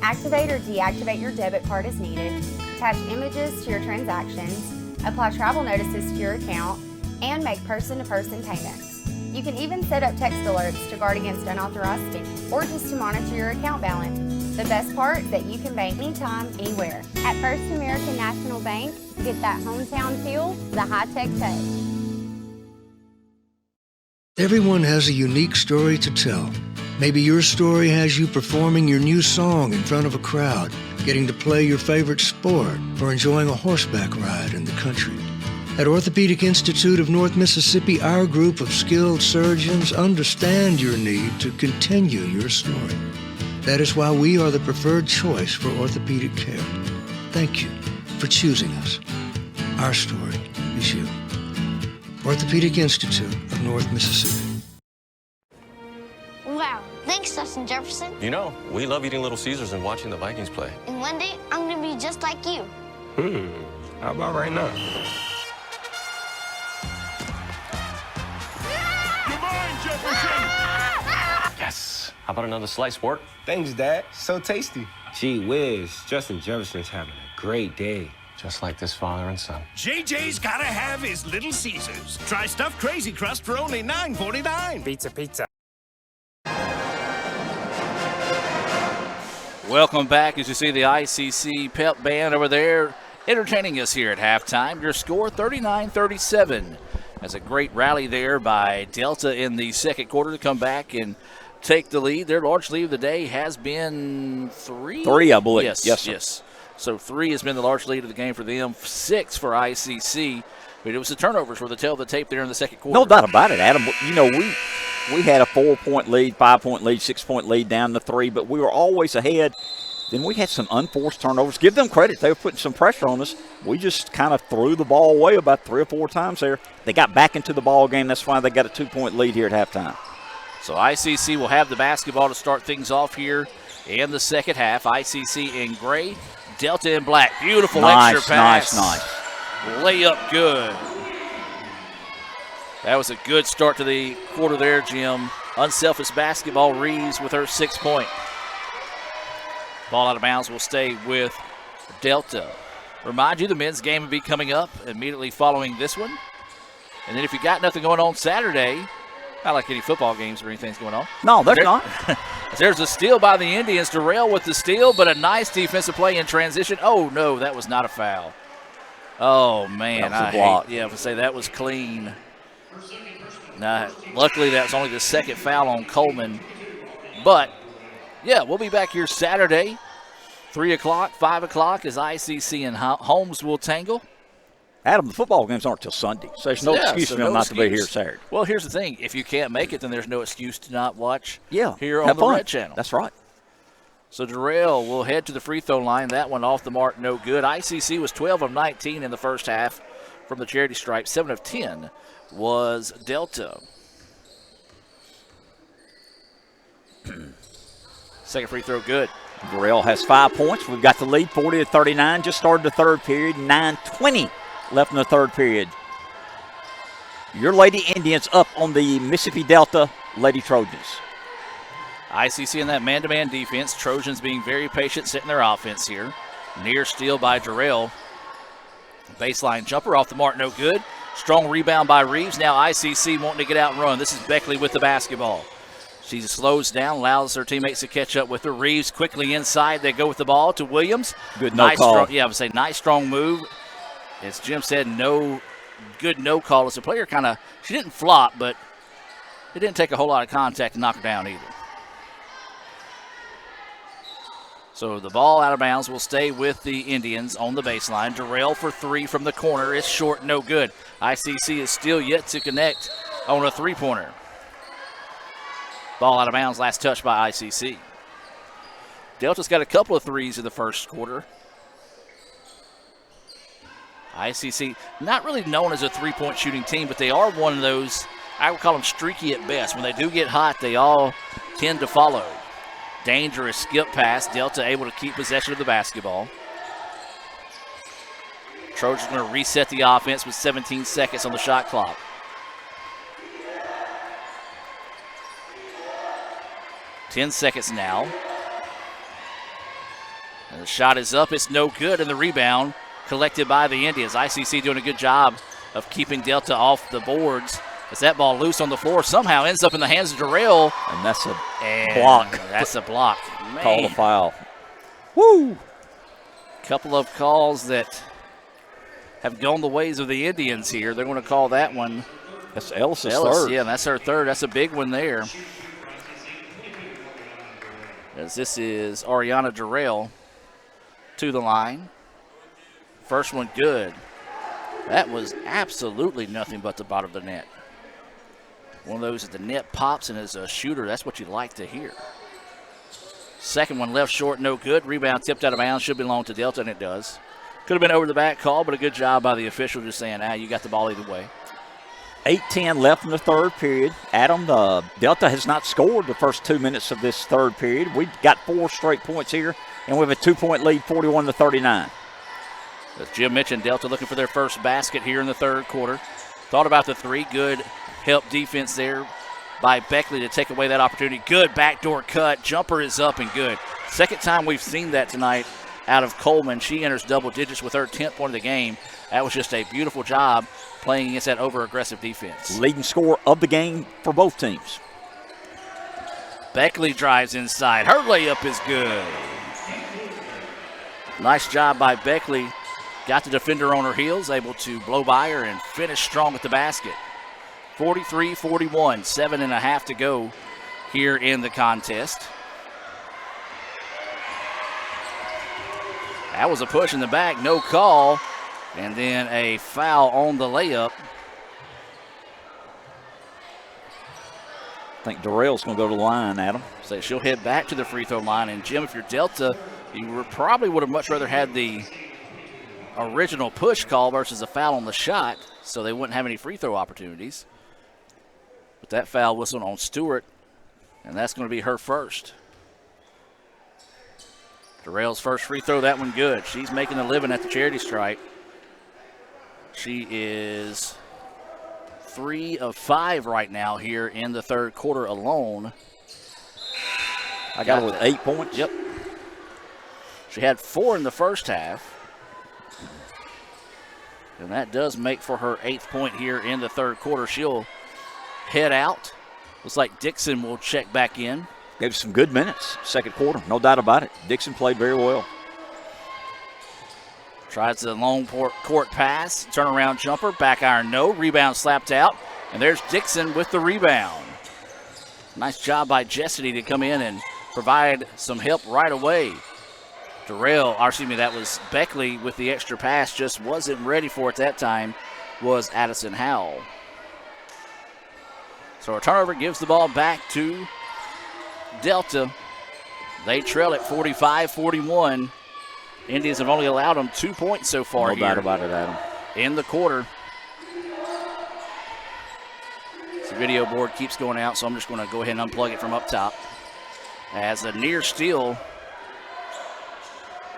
Activate or deactivate your debit card as needed, attach images to your transactions, apply travel notices to your account, and make person-to-person payments. You can even set up text alerts to guard against unauthorized spending or just to monitor your account balance. The best part is that you can bank anytime, anywhere. At First American National Bank, get that hometown feel the high-tech touch. Everyone has a unique story to tell. Maybe your story has you performing your new song in front of a crowd, getting to play your favorite sport, or enjoying a horseback ride in the country. At Orthopedic Institute of North Mississippi, our group of skilled surgeons understand your need to continue your story. That is why we are the preferred choice for orthopedic care. Thank you for choosing us. Our story is you. Orthopedic Institute of North Mississippi. Justin Jefferson. You know, we love eating Little Caesars and watching the Vikings play. And one day, I'm gonna be just like you. How about right now? Yes. How about another slice, sport? Thanks, Dad. So tasty. Gee whiz, Justin Jefferson's having a great day. Just like this father and son. JJ's gotta have his Little Caesars. Try stuffed Crazy Crust for only $9.49. Pizza. Welcome back. As you see the ICC pep band over there entertaining us here at halftime. Your score 39-37. That's a great rally there by Delta in the second quarter to come back and take the lead. Their large lead of the day has been 3. 3, I believe. Yes. Yes. So 3 has been the large lead of the game for them. 6 for ICC. But it was the turnovers were the tail of the tape there in the second quarter. No doubt about it, Adam. You know, we had a 4-point lead, 5-point lead, 6-point lead down to 3, but we were always ahead. Then we had some unforced turnovers. Give them credit. They were putting some pressure on us. We just kind of threw the ball away about 3 or 4 times there. They got back into the ball game. That's why they got a 2-point lead here at halftime. So ICC will have the basketball to start things off here in the second half. ICC in gray, Delta in black. Beautiful extra pass. Nice. Layup good. That was a good start to the quarter there, Jim. Unselfish basketball. Reeves with her 6-point. Ball out of bounds will stay with Delta. Remind you, the men's game will be coming up immediately following this one. And then if you got nothing going on Saturday, not like any football games or anything's going on. No, there's not. There's a steal by the Indians. Darrell with the steal, but a nice defensive play in transition. Oh, no, that was not a foul. Oh, man. That was a block. I would say that was clean. Luckily, that's only the second foul on Coleman. But, yeah, we'll be back here Saturday, 3 o'clock, 5 o'clock, as ICC and Holmes will tangle. Adam, the football games aren't till Sunday, so there's no excuse for them not to be here Saturday. Well, here's the thing. If you can't make it, then there's no excuse to not watch here on have the fun. Red Channel. That's right. So Darrell will head to the free throw line. That one off the mark, no good. ICC was 12 of 19 in the first half from the charity stripe. 7 of 10 was Delta. Second free throw, good. Darrell has 5 points. We've got the lead, 40-39. Just started the third period. 9:20 left in the third period. Your Lady Indians up on the Mississippi Delta Lady Trojans. ICC in that man-to-man defense. Trojans being very patient, setting their offense here. Near steal by Darrell. Baseline jumper off the mark, no good. Strong rebound by Reeves. Now ICC wanting to get out and run. This is Beckley with the basketball. She slows down, allows her teammates to catch up with her. Reeves quickly inside. They go with the ball to Williams. Good no call. I would say nice, strong move. As Jim said, good no call. As a player she didn't flop, but it didn't take a whole lot of contact to knock her down either. So the ball out of bounds will stay with the Indians on the baseline. Darrell for 3 from the corner is short, no good. ICC is still yet to connect on a three-pointer. Ball out of bounds, last touch by ICC. Delta's got a couple of threes in the first quarter. ICC, not really known as a three-point shooting team, but they are one of those, I would call them streaky at best. When they do get hot, they all tend to follow. Dangerous skip pass. Delta able to keep possession of the basketball. Trojans going to reset the offense with 17 seconds on the shot clock. Ten seconds now. And the shot is up. It's no good. And the rebound collected by the Indians. ICC doing a good job of keeping Delta off the boards. As that ball loose on the floor somehow ends up in the hands of Darrell. And that's a block. That's a block. Man. Call the foul. Woo! Couple of calls that have gone the ways of the Indians here. They're going to call that one. That's Ellis's third. Yeah, that's her third. That's a big one there. As this is Ariana Darrell to the line. First one good. That was absolutely nothing but the bottom of the net. One of those that the net pops, and as a shooter, that's what you like to hear. Second one left short, no good. Rebound tipped out of bounds, should belong to Delta, and it does. Could have been over the back call, but a good job by the official just saying, you got the ball either way. 8:10 left in the third period. Adam, Delta has not scored the first 2 minutes of this third period. We've got 4 straight points here, and we have a 2-point lead, 41-39. As Jim mentioned, Delta looking for their first basket here in the third quarter. Thought about the three. Good help defense there by Beckley to take away that opportunity. Good backdoor cut. Jumper is up and good. Second time we've seen that tonight out of Coleman. She enters double digits with her 10th point of the game. That was just a beautiful job playing against that over-aggressive defense. Leading scorer of the game for both teams. Beckley drives inside. Her layup is good. Nice job by Beckley. Got the defender on her heels, able to blow by her and finish strong at the basket. 43-41, 7.5 to go here in the contest. That was a push in the back, no call. And then a foul on the layup. I think Durrell's going to go to the line, Adam. So she'll head back to the free throw line. And, Jim, if you're Delta, you probably would have much rather had the original push call versus a foul on the shot, so they wouldn't have any free throw opportunities. But that foul whistled on Stewart, and that's going to be her first. Durrell's first free throw, that one good. She's making a living at the charity stripe. She is 3 of 5 right now here in the third quarter alone. I got her with 8 points. Yep. She had 4 in the first half. And that does make for her 8th point here in the third quarter. She'll head out. Looks like Dixon will check back in. Gave some good minutes second quarter, no doubt about it. Dixon played very well. Tries the long court pass, turnaround jumper, back iron no, rebound slapped out, and there's Dixon with the rebound. Nice job by Jessity to come in and provide some help right away. That was Beckley with the extra pass, just wasn't ready for it that time, was Addison Howell. So a turnover gives the ball back to Delta. They trail at 45-41. Indians have only allowed them 2 points so far here. No doubt about it, Adam. In the quarter. The video board keeps going out, so I'm just going to go ahead and unplug it from up top. As a near steal.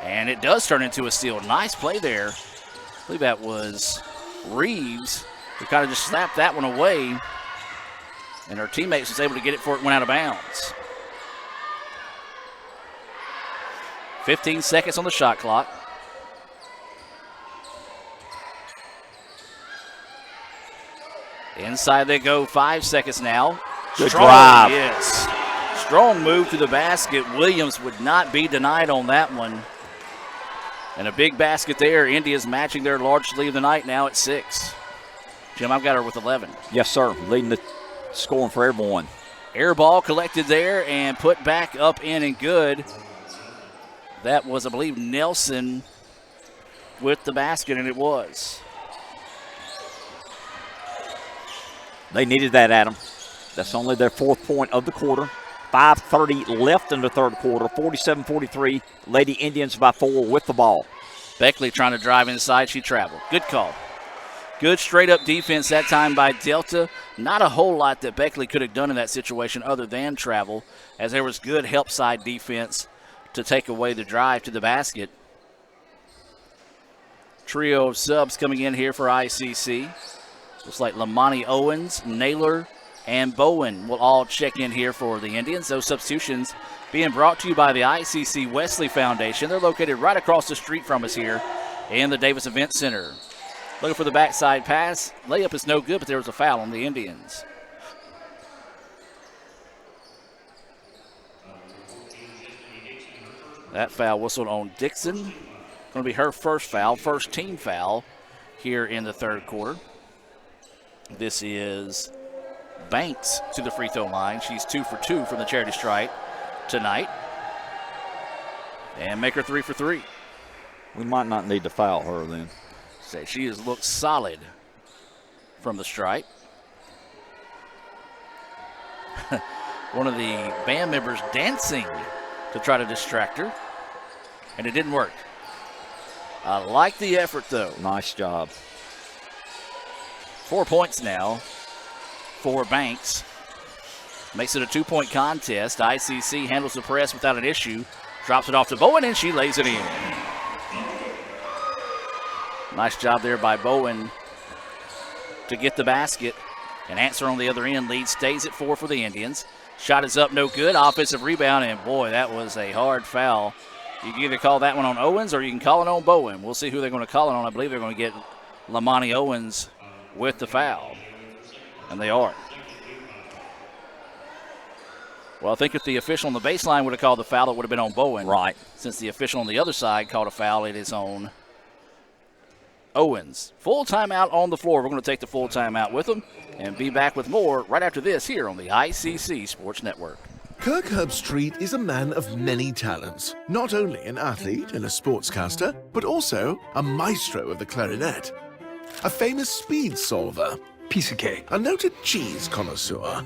And it does turn into a steal. Nice play there. I believe that was Reeves who kind of just slapped that one away. And her teammates was able to get it before it went out of bounds. 15 seconds on the shot clock. Inside they go, 5 seconds now. Good Strong, drive. yes. Strong move to the basket. Williams would not be denied on that one. And a big basket there. India's matching their largest lead of the night now at 6. Jim, I've got her with 11. Yes, sir. Leading the scoring for everyone. Air ball collected there and put back up in and good. That was, I believe, Nelson with the basket, and it was. They needed that, Adam. That's only their 4th point of the quarter. 5:30 left in the third quarter. 47-43. Lady Indians by 4 with the ball. Beckley trying to drive inside. She traveled. Good call. Good straight-up defense that time by Delta. Not a whole lot that Beckley could have done in that situation other than travel, as there was good help side defense to take away the drive to the basket. Trio of subs coming in here for ICC. Looks like Lamani Owens, Naylor, and Bowen will all check in here for the Indians. Those substitutions being brought to you by the ICC Wesley Foundation. They're located right across the street from us here in the Davis Event Center. Looking for the backside pass. Layup is no good, but there was a foul on the Indians. That foul whistled on Dixon. Going to be her first foul, first team foul here in the third quarter. This is Banks to the free throw line. She's 2 for 2 from the charity stripe tonight. And make her 3 for 3. We might not need to foul her then. So she has looked solid from the stripe. One of the band members dancing to try to distract her, and it didn't work. I like the effort, though. Nice job. 4 points now for Banks. Makes it a 2-point contest. ICC handles the press without an issue. Drops it off to Bowen, and she lays it in. Nice job there by Bowen to get the basket. And Answer on the other end. Lead stays at 4 for the Indians. Shot is up, no good. Offensive rebound, and boy, that was a hard foul. You can either call that one on Owens or you can call it on Bowen. We'll see who they're going to call it on. I believe they're going to get Lamani Owens with the foul. And they are. Well, I think if the official on the baseline would have called the foul, it would have been on Bowen. Right. Since the official on the other side called a foul, it is on Owens. Full timeout on the floor. We're going to take the full timeout with them and be back with more right after this here on the ICC Sports Network. Kirk Herbstreit is a man of many talents, not only an athlete and a sportscaster, but also a maestro of the clarinet, a famous speed solver, Piece of cake. a noted cheese connoisseur.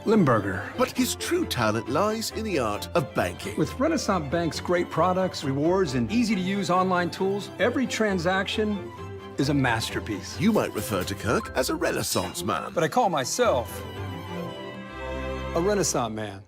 Limburger. But his true talent lies in the art of banking. With Renaissance Bank's great products, rewards, and easy-to-use online tools, every transaction is a masterpiece. You might refer to Kirk as a Renaissance man. But I call myself a Renaissance man.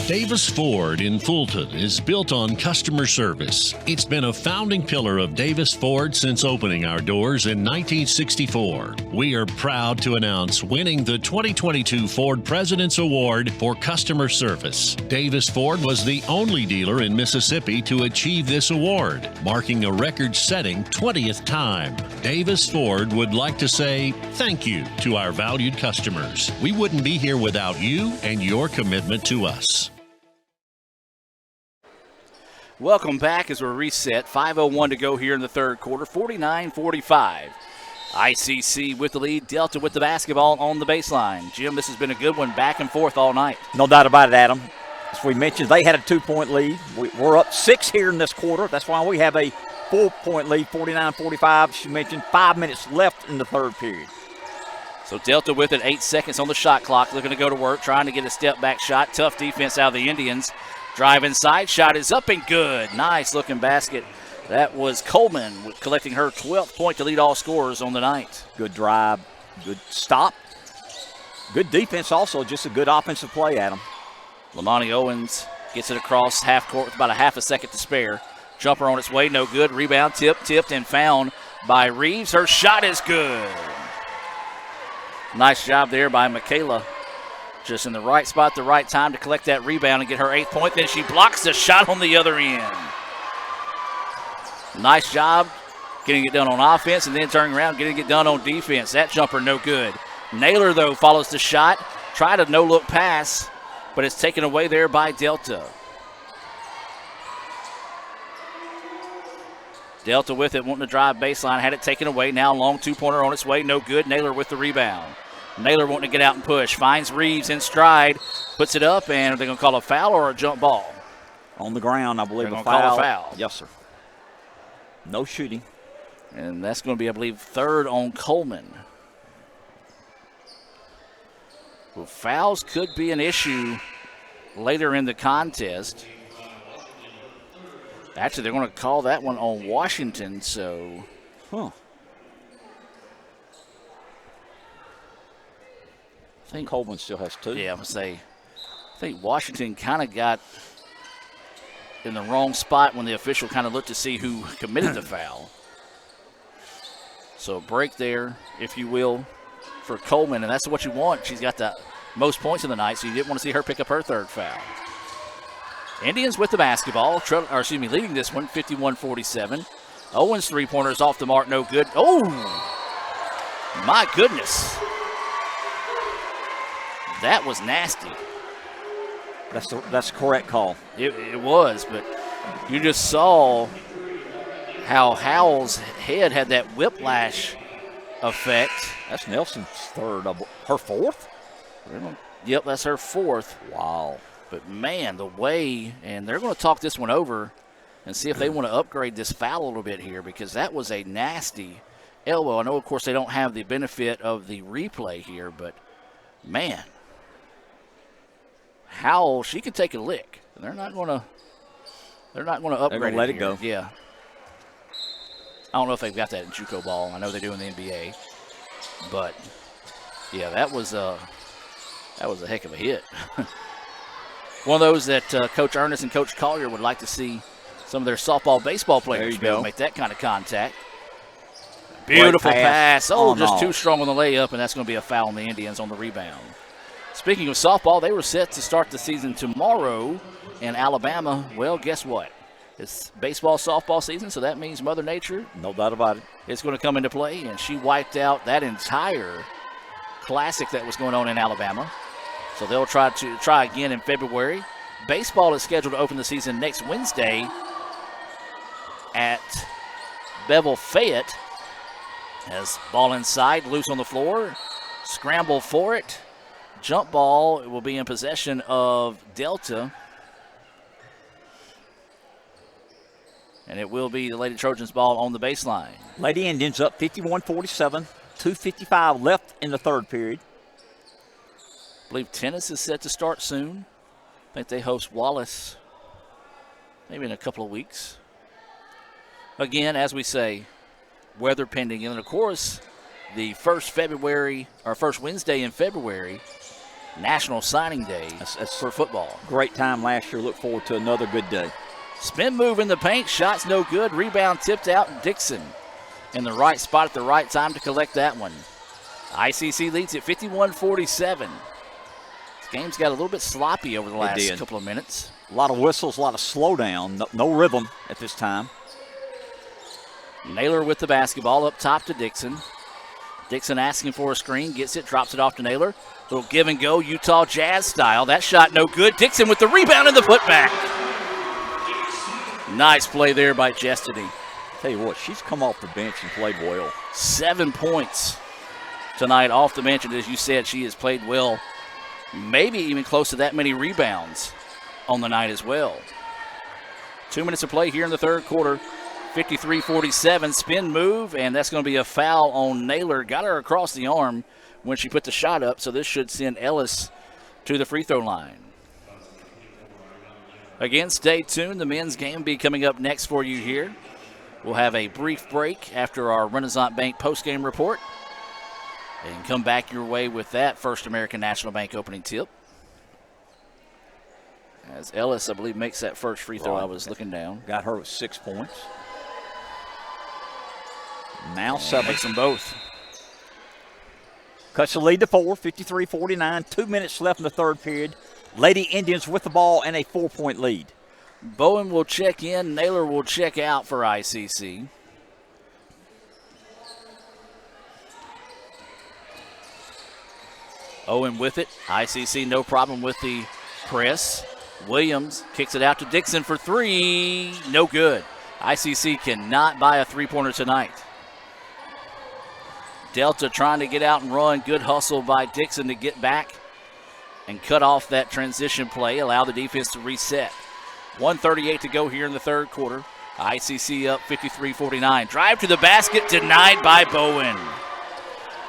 Davis Ford in Fulton is built on customer service. It's been a founding pillar of Davis Ford since opening our doors in 1964. We are proud to announce winning the 2022 Ford President's Award for customer service. Davis Ford was the only dealer in Mississippi to achieve this award, marking a record-setting 20th time. Davis Ford would like to say thank you to our valued customers. We wouldn't be here without you and your commitment to us. Welcome back as we're reset. 5:01 to go here in the third quarter. 49-45. ICC with the lead. Delta with the basketball on the baseline. Jim, this has been a good one, back and forth all night. No doubt about it, Adam. As we mentioned, they had a 2-point lead. We're up 6 here in this quarter. That's why we have a 4-point lead, 49-45. She mentioned 5 minutes left in the third period. So Delta with it, 8 seconds on the shot clock. Looking to go to work, trying to get a step-back shot. Tough defense out of the Indians. Drive inside, shot is up and good. Nice looking basket. That was Coleman collecting her 12th point to lead all scorers on the night. Good drive, good stop. Good defense also, just a good offensive play, Adam. Lamani Owens gets it across half court with about a half a second to spare. Jumper on its way, no good. Rebound, tipped and found by Reeves. Her shot is good. Nice job there by Michaela. Just in the right spot, the right time to collect that rebound and get her 8th point. Then she blocks the shot on the other end. Nice job getting it done on offense and then turning around, getting it done on defense. That jumper no good. Naylor, though, follows the shot. Tried a no-look pass, but it's taken away there by Delta. Delta with it, wanting to drive baseline, had it taken away. Now long two-pointer on its way, no good. Naylor with the rebound. Naylor wanting to get out and push. Finds Reeves in stride, puts it up, and are they going to call a foul or a jump ball? On the ground, I believe They're a gonna foul. call a foul. Yes, sir. No shooting. And that's going to be, I believe, 3rd on Coleman. Well, fouls could be an issue later in the contest. Actually, they're going to call that one on Washington, so. I think Coleman still has 2. Yeah, I'm going to say, I think Washington kind of got in the wrong spot when the official kind of looked to see who committed the foul. So a break there, if you will, for Coleman, and that's what you want. She's got the most points of the night, so you didn't want to see her pick up her 3rd foul. Indians with the basketball, leading this one, 51-47. Owens' three-pointer is off the mark, no good. Oh, my goodness. That was nasty. That's the correct call. It was, but you just saw how Howell's head had that whiplash effect. That's Nelson's 3rd. Her 4th? Yep, that's her 4th. Wow. But, man, the way, and they're going to talk this one over and see if they want to upgrade this foul a little bit here, because that was a nasty elbow. I know, of course, they don't have the benefit of the replay here, but, man, Howell, she could take a lick. They're not going to upgrade They're going to let it go. Yeah. I don't know if they've got that in JUCO ball. I know they do in the NBA. But, yeah, that was a heck of a hit. One of those that Coach Ernest and Coach Collier would like to see some of their softball, baseball players be able to make that kind of contact. Beautiful pass. Oh, just too strong on the layup, and that's going to be a foul on the Indians on the rebound. Speaking of softball, they were set to start the season tomorrow in Alabama. Well, guess what? It's baseball, softball season, so that means Mother Nature, no doubt about it, is going to come into play, and she wiped out that entire classic that was going on in Alabama. So they'll try again in February. Baseball is scheduled to open the season next Wednesday at Bevel Fayette. As ball inside, loose on the floor, scramble for it. Jump ball will be in possession of Delta. And it will be the Lady Trojans ball on the baseline. Lady Indians up 51-47, 2:55 left in the third period. I believe tennis is set to start soon. I think they host Wallace maybe in a couple of weeks. Again, as we say, weather pending. And, of course, the first Wednesday in February, National Signing Day for football. Great time last year. Look forward to another good day. Spin move in the paint. Shot's no good. Rebound tipped out. Dixon in the right spot at the right time to collect that one. ICC leads at 51-47. This game's got a little bit sloppy over the last couple of minutes. A lot of whistles, a lot of slowdown. No rhythm at this time. Naylor with the basketball up top to Dixon. Dixon asking for a screen, gets it, drops it off to Naylor. Little give and go, Utah Jazz style. That shot no good. Dixon with the rebound and the putback. Nice play there by Jestedy. Tell you what, she's come off the bench and played well. 7 points tonight off the bench, and as you said, she has played well. Maybe even close to that many rebounds on the night as well. 2 minutes of play here in the third quarter. 53-47, spin move, and that's going to be a foul on Naylor. Got her across the arm when she put the shot up, so this should send Ellis to the free throw line. Again, stay tuned. The men's game will be coming up next for you here. We'll have a brief break after our Renaissance Bank postgame report and come back your way with that First American National Bank opening tip. As Ellis, I believe, makes that first free throw. I was looking down. Got her with 6 points. Now 7. Makes them both. Cuts the lead to 4, 53-49. 2 minutes left in the third period. Lady Indians with the ball and a 4-point lead. Bowen will check in. Naylor will check out for ICC. Owen with it. ICC no problem with the press. Williams kicks it out to Dixon for 3. No good. ICC cannot buy a three-pointer tonight. Delta trying to get out and run. Good hustle by Dixon to get back and cut off that transition play, allow the defense to reset. 1:38 to go here in the third quarter. ICC up 53-49. Drive to the basket, denied by Bowen.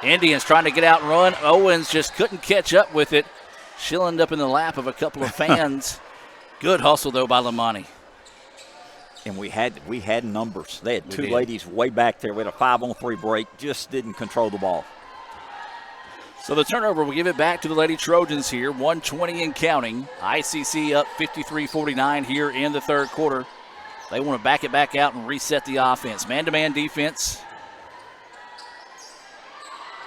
Indians trying to get out and run. Owens just couldn't catch up with it. She'll end up in the lap of a couple of fans. Good hustle, though, by Lamani. And we had numbers. They had two ladies way back there. We had a 5-on-3 break. Just didn't control the ball. So the turnover will give it back to the Lady Trojans here. 1:20 and counting. ICC up 53-49 here in the third quarter. They want to back it back out and reset the offense. Man-to-man defense.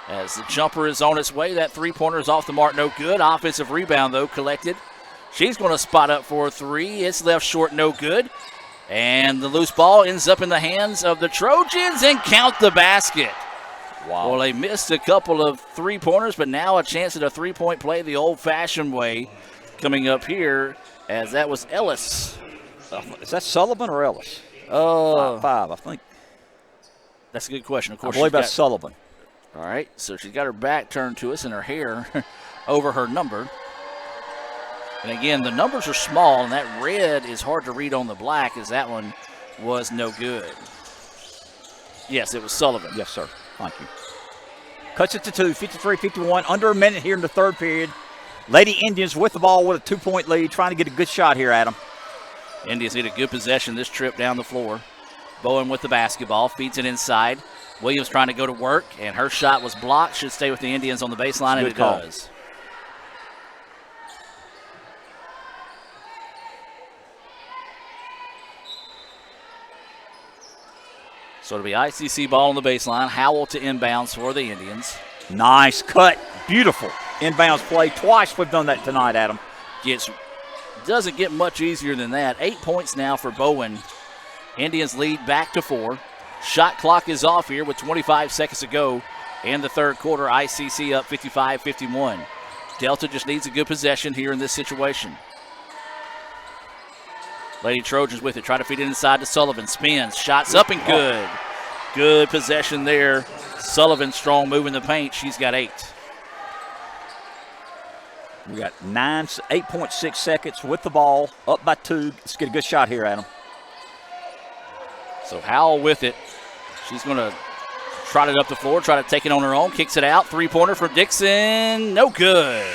As the jumper is on its way, that three-pointer is off the mark, no good. Offensive rebound, though, collected. She's going to spot up for a 3. It's left short, no good. And the loose ball ends up in the hands of the Trojans and count the basket. Wow. Well, they missed a couple of three-pointers, but now a chance at a three-point play the old-fashioned way coming up here, as that was Ellis. Is that Sullivan or Ellis? 5, I think. That's a good question. Of course, I believe that's Sullivan. All right, so she's got her back turned to us and her hair over her number. And again, the numbers are small, and that red is hard to read on the black, as that one was no good. Yes, it was Sullivan. Yes, sir. Thank you. Cuts it to 2, 53-51. Under a minute here in the third period. Lady Indians with the ball with a 2-point lead, trying to get a good shot here, Adam. Indians need a good possession this trip down the floor. Bowen with the basketball, feeds it inside. Williams trying to go to work, and her shot was blocked. Should stay with the Indians on the baseline, and it does. So it'll be ICC ball on the baseline. Howell to inbounds for the Indians. Nice cut. Beautiful. Inbounds play. Twice we've done that tonight, Adam. Doesn't get much easier than that. 8 points now for Bowen. Indians lead back to 4. Shot clock is off here with 25 seconds to go in the third quarter. ICC up 55-51. Delta just needs a good possession here in this situation. Lady Trojans with it. Try to feed it inside to Sullivan. Spins. Shots up and good. Good possession there. Sullivan strong move in the paint. She's got 8. We got 8.6 seconds with the ball. Up by 2. Let's get a good shot here, Adam. So Howell with it. She's going to trot it up the floor, try to take it on her own. Kicks it out. Three-pointer from Dixon. No good.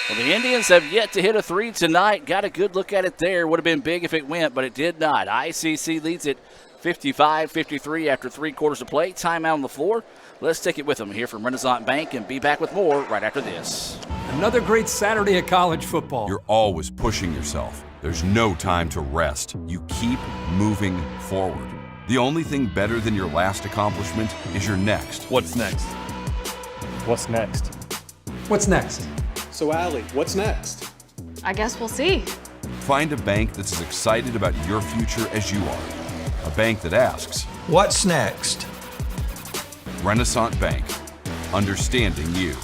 Well, the Indians have yet to hit a 3 tonight. Got a good look at it there. Would have been big if it went, but it did not. ICC leads it 55-53 after 3 quarters of play. Timeout on the floor. Let's take it with them here from Renaissance Bank and be back with more right after this. Another great Saturday of college football. You're always pushing yourself. There's no time to rest. You keep moving forward. The only thing better than your last accomplishment is your next. What's next? What's next? What's next? So, Allie, what's next? I guess we'll see. Find a bank that's as excited about your future as you are. A bank that asks, What's next? Renaissance Bank. Understanding you.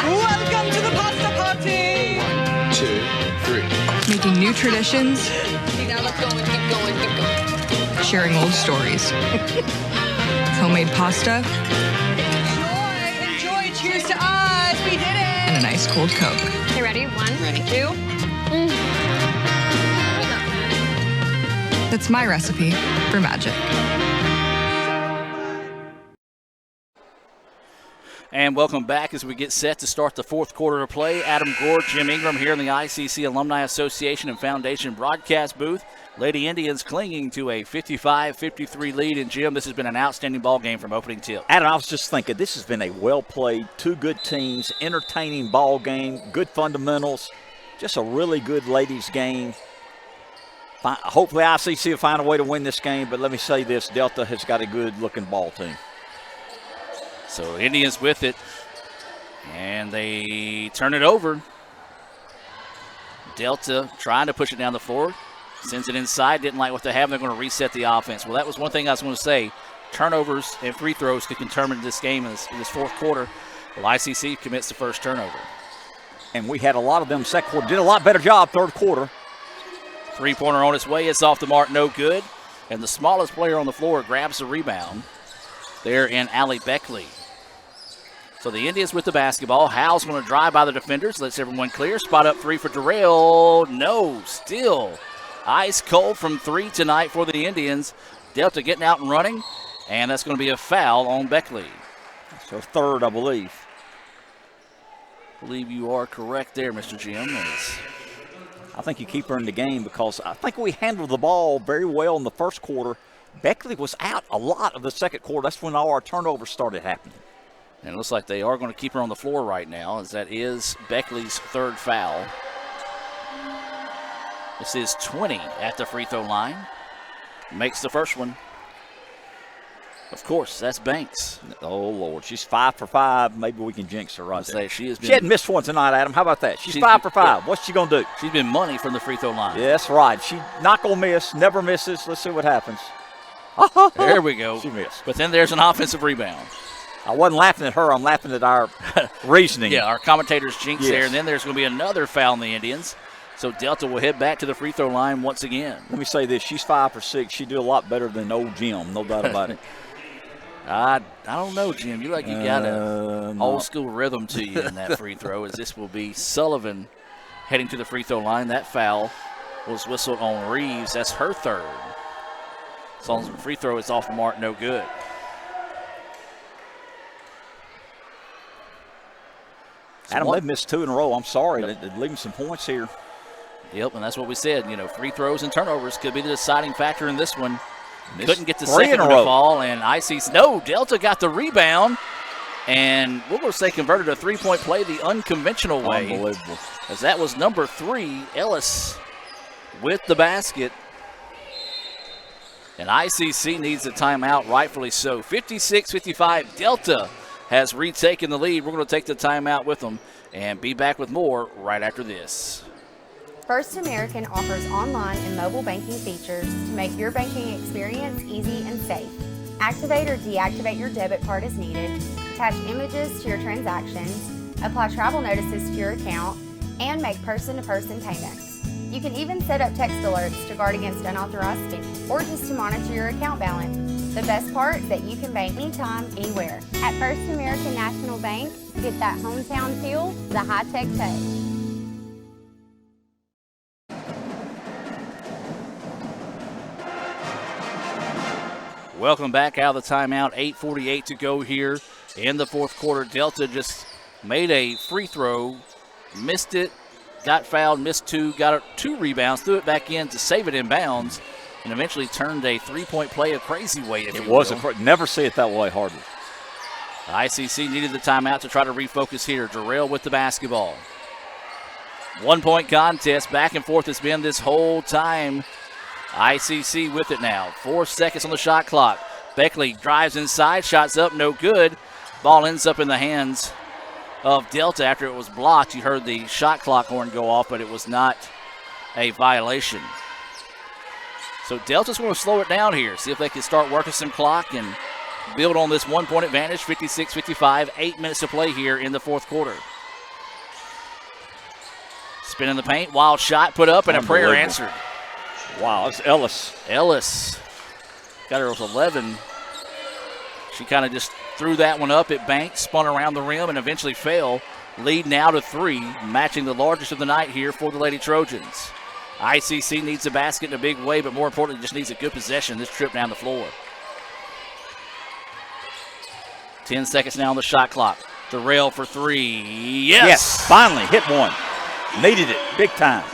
Welcome to the pasta party! 1, 2, 3. Making new traditions. Now let's go and keep going, keep going. Sharing old stories. Homemade pasta. Enjoy, cheers to us, we did it! And a nice cold Coke. Okay, ready? 1, Ready. 2. That's my recipe for magic. And welcome back as we get set to start the fourth quarter of play. Adam Gore, Jim Ingram here in the ICC Alumni Association and Foundation broadcast booth. Lady Indians clinging to a 55-53 lead. And, Jim, this has been an outstanding ball game from opening tip. Adam, I was just thinking, this has been a well-played, 2 good teams, entertaining ball game, good fundamentals, just a really good ladies game. Hopefully ICC will find a way to win this game, but let me say this, Delta has got a good-looking ball team. So Indians with it, and they turn it over. Delta trying to push it down the floor. Sends it inside, didn't like what they have. They're going to reset the offense. Well, that was one thing I was going to say. Turnovers and free throws could determine this game in this fourth quarter. Well, ICC commits the first turnover. And we had a lot of them second quarter. Did a lot better job third quarter. Three-pointer on its way. It's off the mark, no good. And the smallest player on the floor grabs the rebound there in Allie Beckley. So the Indians with the basketball. Howell's going to drive by the defenders. Lets everyone clear. Spot up 3 for Durrell. No, still ice cold from 3 tonight for the Indians. Delta getting out and running. And that's going to be a foul on Beckley. So third, I believe. I believe you are correct there, Mr. Jim. I think you keep her in the game because I think we handled the ball very well in the first quarter. Beckley was out a lot of the second quarter. That's when all our turnovers started happening. And it looks like they are going to keep her on the floor right now, as that is Beckley's third foul. This is 20 at the free throw line. Makes the first one. Of course, that's Banks. Oh, Lord. She's 5 for 5. Maybe we can jinx her right there. She hadn't missed one tonight, Adam. How about that? She's 5 for 5. Yeah. What's she going to do? She's been money from the free throw line. Yeah, that's right. She's not going to miss. Never misses. Let's see what happens. There we go. She missed. But then there's an offensive rebound. I wasn't laughing at her. I'm laughing at our reasoning. Yeah, our commentators jinx there. And then there's going to be another foul on the Indians. So Delta will head back to the free throw line once again. Let me say this. She's 5 for 6. She do a lot better than old Jim. No doubt about it. I don't know, Jim. You got an old school rhythm to you in that free throw, as this will be Sullivan heading to the free throw line. That foul was whistled on Reeves. That's her third. So the free throw is off the mark, no good. Adam, they've missed 2 in a row. I'm sorry. They're leaving some points here. Yep, and that's what we said. You know, free throws and turnovers could be the deciding factor in this one. Couldn't get the second one to fall, and Delta got the rebound, and we're going to say converted a three-point play the unconventional way. Unbelievable. As that was number 3, Ellis, with the basket. And ICC needs a timeout, rightfully so. 56-55, Delta has retaken the lead. We're going to take the timeout with them and be back with more right after this. First American offers online and mobile banking features to make your banking experience easy and safe. Activate or deactivate your debit card as needed, attach images to your transactions, apply travel notices to your account, and make person-to-person payments. You can even set up text alerts to guard against unauthorized spending or just to monitor your account balance. The best part is that you can bank anytime, anywhere. At First American National Bank, get that hometown feel, the high-tech touch. Welcome back out of the timeout. 8:48 to go here in the fourth quarter. Delta just made a free throw, missed it, got fouled, missed 2, got 2 rebounds, threw it back in to save it in bounds, and eventually turned a three-point play a crazy way. It was never see it that way, hardly. ICC needed the timeout to try to refocus here. Jarrell with the basketball. 1-point contest, back and forth it's been this whole time. ICC with it now. 4 seconds on the shot clock. Beckley drives inside, shots up, no good. Ball ends up in the hands of Delta after it was blocked. You heard the shot clock horn go off, but it was not a violation. So Delta's going to slow it down here, see if they can start working some clock and build on this 1-point advantage. 56-55, 8 minutes to play here in the fourth quarter. Spin in the paint, wild shot put up, and a prayer answered. Wow, it's Ellis. Ellis got her with 11. She kind of just threw that one up. It banked, spun around the rim, and eventually fell. Lead now to 3, matching the largest of the night here for the Lady Trojans. ICC needs a basket in a big way, but more importantly, just needs a good possession this trip down the floor. 10 seconds now on the shot clock. Darrell for 3. Yes! Finally hit one. Needed it big time.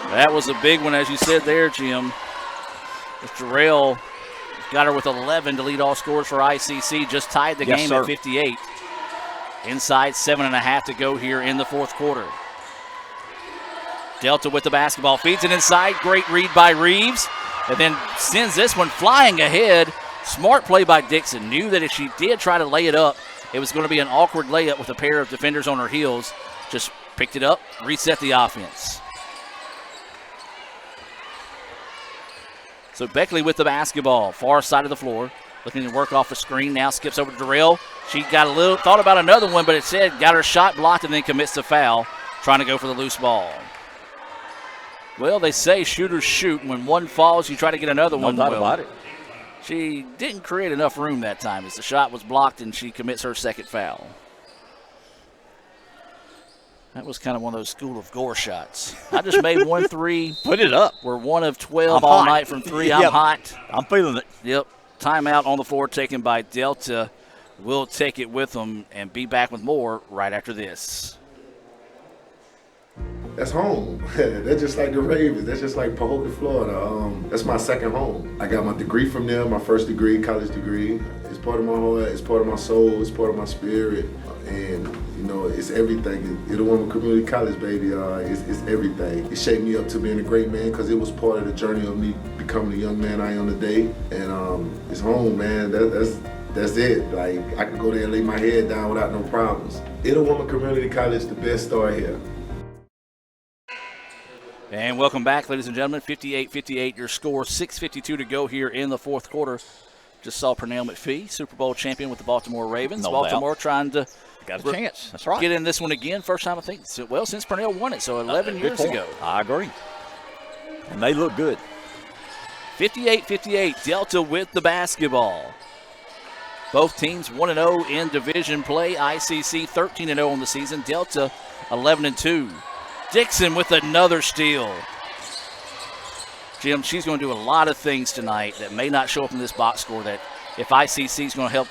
That was a big one, as you said there, Jim. Jarrell got her with 11 to lead all scorers for ICC. Just tied the game at 58. Inside 7.5 to go here in the fourth quarter. Delta with the basketball, feeds it inside. Great read by Reeves. And then sends this one flying ahead. Smart play by Dixon. Knew that if she did try to lay it up, it was going to be an awkward layup with a pair of defenders on her heels. Just picked it up, reset the offense. So Beckley with the basketball, far side of the floor, looking to work off the screen. Now skips over to Darrell. She got thought about another one, but it said got her shot blocked and then commits the foul, trying to go for the loose ball. Well, they say shooters shoot. When one falls, you try to get another one. No doubt about it. She didn't create enough room that time as the shot was blocked and she commits her second foul. That was kind of one of those School of Gore shots. I just made 1 3. Put it up. We're 1 of 12 all night from 3. I'm hot. I'm feeling it. Yep. Timeout on the floor taken by Delta. We'll take it with them and be back with more right after this. That's home. That's just like the Ravens. That's just like Pahokee, Florida. That's my second home. I got my degree from there, my first degree, college degree. It's part of my heart, it's part of my soul, it's part of my spirit. And, you know, it's everything. Itawamba Community College, baby, it's everything. It shaped me up to being a great man because it was part of the journey of me becoming the young man I am today. And it's home, man. That's it. Like, I can go there and lay my head down without no problems. Itawamba Community College, the best start here. And welcome back, ladies and gentlemen. 58-58 your score. 6:52 to go here in the fourth quarter. Just saw Pernell McPhee, Super Bowl champion with the Baltimore Ravens. No Baltimore doubt. Trying to got a chance. That's right. Get in this one again. First time, I think, well, since Pernell won it, so 11 years ago. I agree. And they look good. 58-58, Delta with the basketball. Both teams 1-0 in division play. ICC 13-0 on the season. Delta 11-2. Dixon with another steal. Jim, she's going to do a lot of things tonight that may not show up in this box score that if ICC is going to help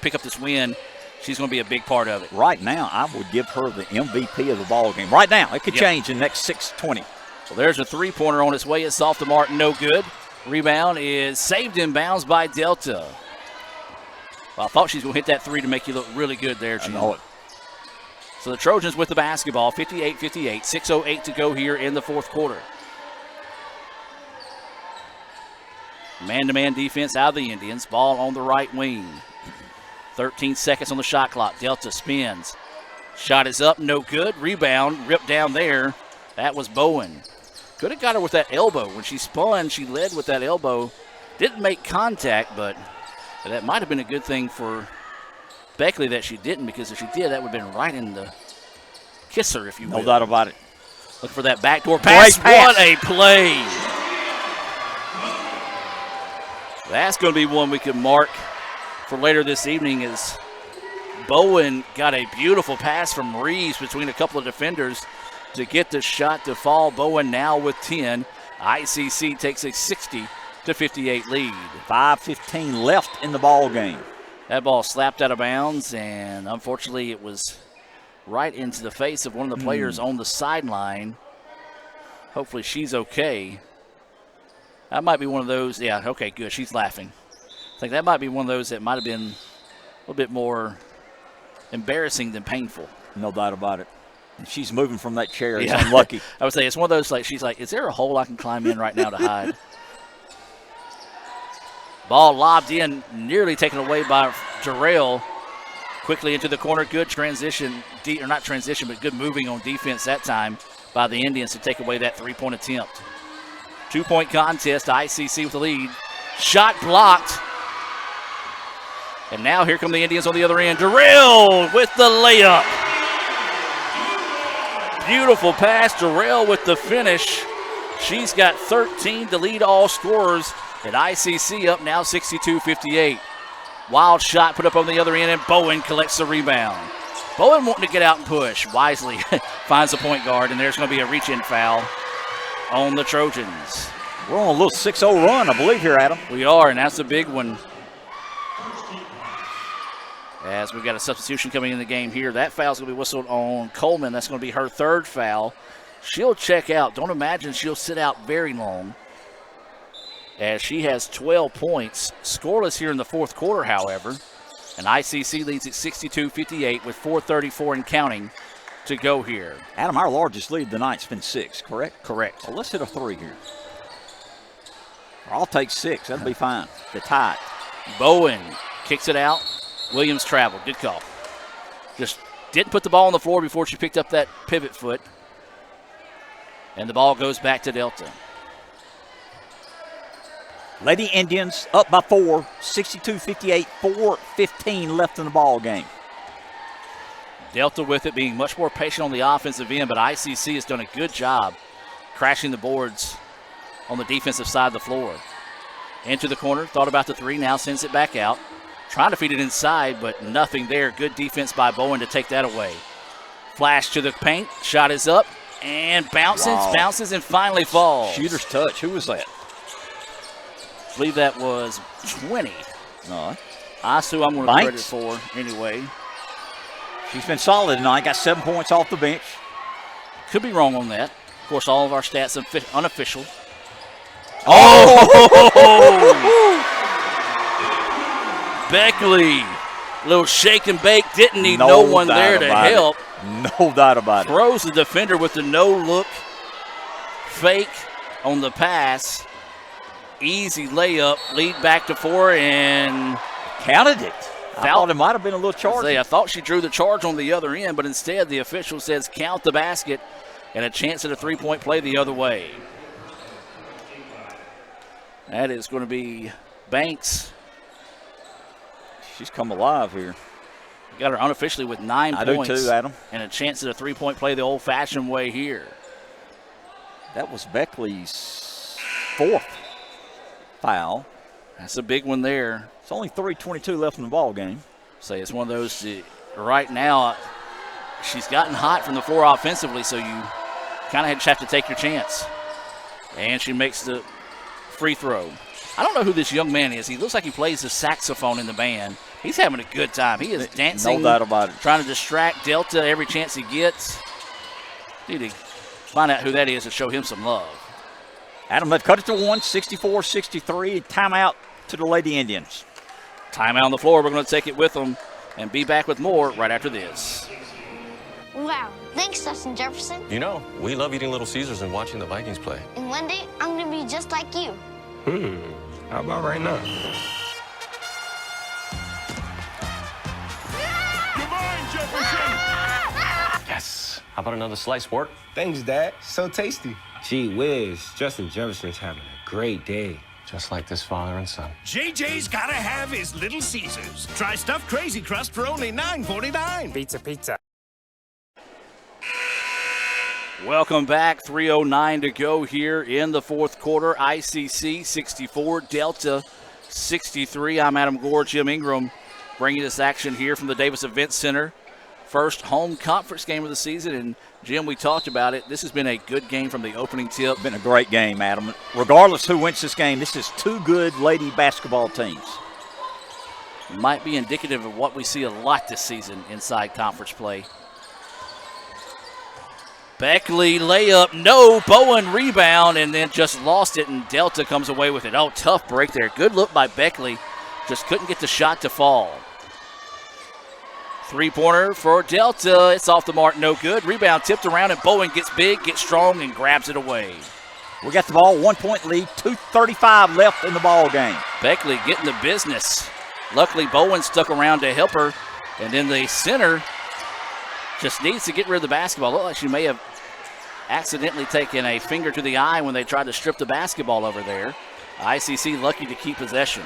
pick up this win, she's going to be a big part of it. Right now, I would give her the MVP of the ball game. Right now. It could change in the next 6-20. Well, there's a three-pointer on its way. It's off the mark, no good. Rebound is saved in bounds by Delta. Well, I thought she was going to hit that three to make you look really good there, Jim. I know it. So the Trojans with the basketball, 58-58, 6:08 to go here in the fourth quarter. Man-to-man defense out of the Indians. Ball on the right wing. 13 seconds on the shot clock. Delta spins. Shot is up, no good. Rebound, ripped down there. That was Bowen. Could have got her with that elbow. When she spun, she led with that elbow. Didn't make contact, but that might have been a good thing for Beckley that she didn't, because if she did, that would have been right in the kisser, if you will. No doubt about it. Look for that backdoor pass. Great pass. What a play. That's going to be one we can mark for later this evening, as Bowen got a beautiful pass from Reeves between a couple of defenders to get the shot to fall. Bowen now with 10. ICC takes a 60-58 lead. 5:15 left in the ball game. That ball slapped out of bounds, and unfortunately it was right into the face of one of the players on the sideline. Hopefully she's okay. That might be one of those. Yeah, okay, good. She's laughing. I think that might be one of those that might have been a little bit more embarrassing than painful. No doubt about it. And she's moving from that chair. It's unlucky. I would say it's one of those, like, she's like, is there a hole I can climb in right now to hide? Ball lobbed in, nearly taken away by Jarrell. Quickly into the corner. Good transition, or not transition, but good moving on defense that time by the Indians to take away that three-point attempt. 2-point contest, ICC with the lead. Shot blocked. And now here come the Indians on the other end. Jarrell with the layup. Beautiful pass. Jarrell with the finish. She's got 13 to lead all scorers. And ICC up now 62-58. Wild shot put up on the other end, and Bowen collects the rebound. Bowen wanting to get out and push. Wisely finds the point guard, and there's going to be a reach-in foul on the Trojans. We're on a little 6-0 run, I believe, here, Adam. We are, and that's a big one. As we've got a substitution coming in the game here. That foul's going to be whistled on Coleman. That's going to be her third foul. She'll check out. Don't imagine she'll sit out very long, as she has 12 points. Scoreless here in the fourth quarter, however. And ICC leads at 62-58 with 4:34 and counting to go here. Adam, our largest lead tonight's been 6, correct? Correct. Well, let's hit a 3 here. Or I'll take 6. That'll be fine. The tie. Bowen kicks it out. Williams traveled. Good call. Just didn't put the ball on the floor before she picked up that pivot foot. And the ball goes back to Delta. Lady Indians up by 4, 62-58, 4:15 left in the ball game. Delta with it, being much more patient on the offensive end, but ICC has done a good job crashing the boards on the defensive side of the floor. Into the corner, thought about the three, now sends it back out. Trying to feed it inside, but nothing there. Good defense by Bowen to take that away. Flash to the paint, shot is up, and bounces, and finally falls. Shooter's touch. Who was that? I believe that was 20. No. Asu, I'm going to credit for anyway. She's been solid tonight. Got 7 points off the bench. Could be wrong on that. Of course, all of our stats are unofficial. Beckley, little shake and bake. Didn't need no one there to help. No doubt about it. Throws the defender with the no-look fake on the pass. Easy layup, lead back to 4, and counted it. I thought it might have been a little charge. I thought she drew the charge on the other end, but instead the official says count the basket and a chance at a three-point play the other way. That is going to be Banks. She's come alive here. Got her unofficially with 9 points. I do too, Adam. And a chance at a three-point play the old-fashioned way here. That was Beckley's 4th foul. That's a big one there. It's only 3:22 left in the ball game. Say it's one of those right now. She's gotten hot from the floor offensively, so you kind of just have to take your chance. And she makes the free throw. I don't know who this young man is. He looks like he plays the saxophone in the band. He's having a good time. He is dancing. No doubt about it. Trying to distract Delta every chance he gets. Did a find out who that is and show him some love. Adam, they've cut it to 1, 64-63. Timeout to the Lady Indians. Timeout on the floor. We're going to take it with them and be back with more right after this. Wow, thanks, Justin Jefferson. You know, we love eating Little Caesars and watching the Vikings play. And one day, I'm gonna be just like you. How about right now? Yes. How about another slice, sport? Thanks, Dad. So tasty. Gee whiz, Justin Jefferson's having a great day. Just like this father and son. JJ's gotta have his Little Caesars. Try stuffed Crazy Crust for only $9.49. Pizza. Welcome back. 3:09 to go here in the fourth quarter. ICC 64, Delta 63. I'm Adam Gore, Jim Ingram, bringing this action here from the Davis Event Center. First home conference game of the season, and Jim, we talked about it. This has been a good game from the opening tip. Been a great game, Adam. Regardless who wins this game, this is two good lady basketball teams. Might be indicative of what we see a lot this season inside conference play. Beckley layup, no. Bowen rebound, and then just lost it, and Delta comes away with it. Oh, tough break there. Good look by Beckley. Just couldn't get the shot to fall. Three-pointer for Delta. It's off the mark, no good. Rebound tipped around, and Bowen gets big, gets strong, and grabs it away. We got the ball, 1-point lead, 2:35 left in the ball game. Beckley getting the business. Luckily, Bowen stuck around to help her, and then the center just needs to get rid of the basketball. Looked like she may have accidentally taken a finger to the eye when they tried to strip the basketball over there. ICC lucky to keep possession.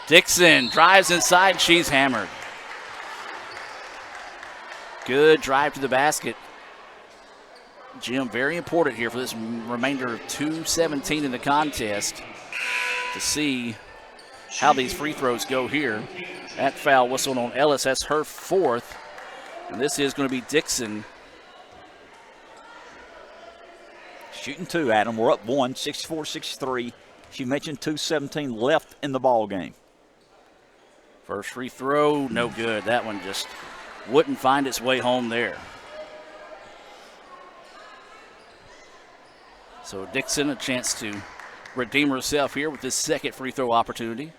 Dixon drives inside, she's hammered. Good drive to the basket. Jim, very important here for this remainder of 2:17 in the contest to see how these free throws go here. That foul whistled on Ellis, that's her fourth. And this is going to be Dixon. Shooting two, Adam. We're up 1, 64-63. She mentioned 2:17 left in the ball game. First free throw, no good. That one just wouldn't find its way home there. So Dixon a chance to redeem herself here with this second free throw opportunity.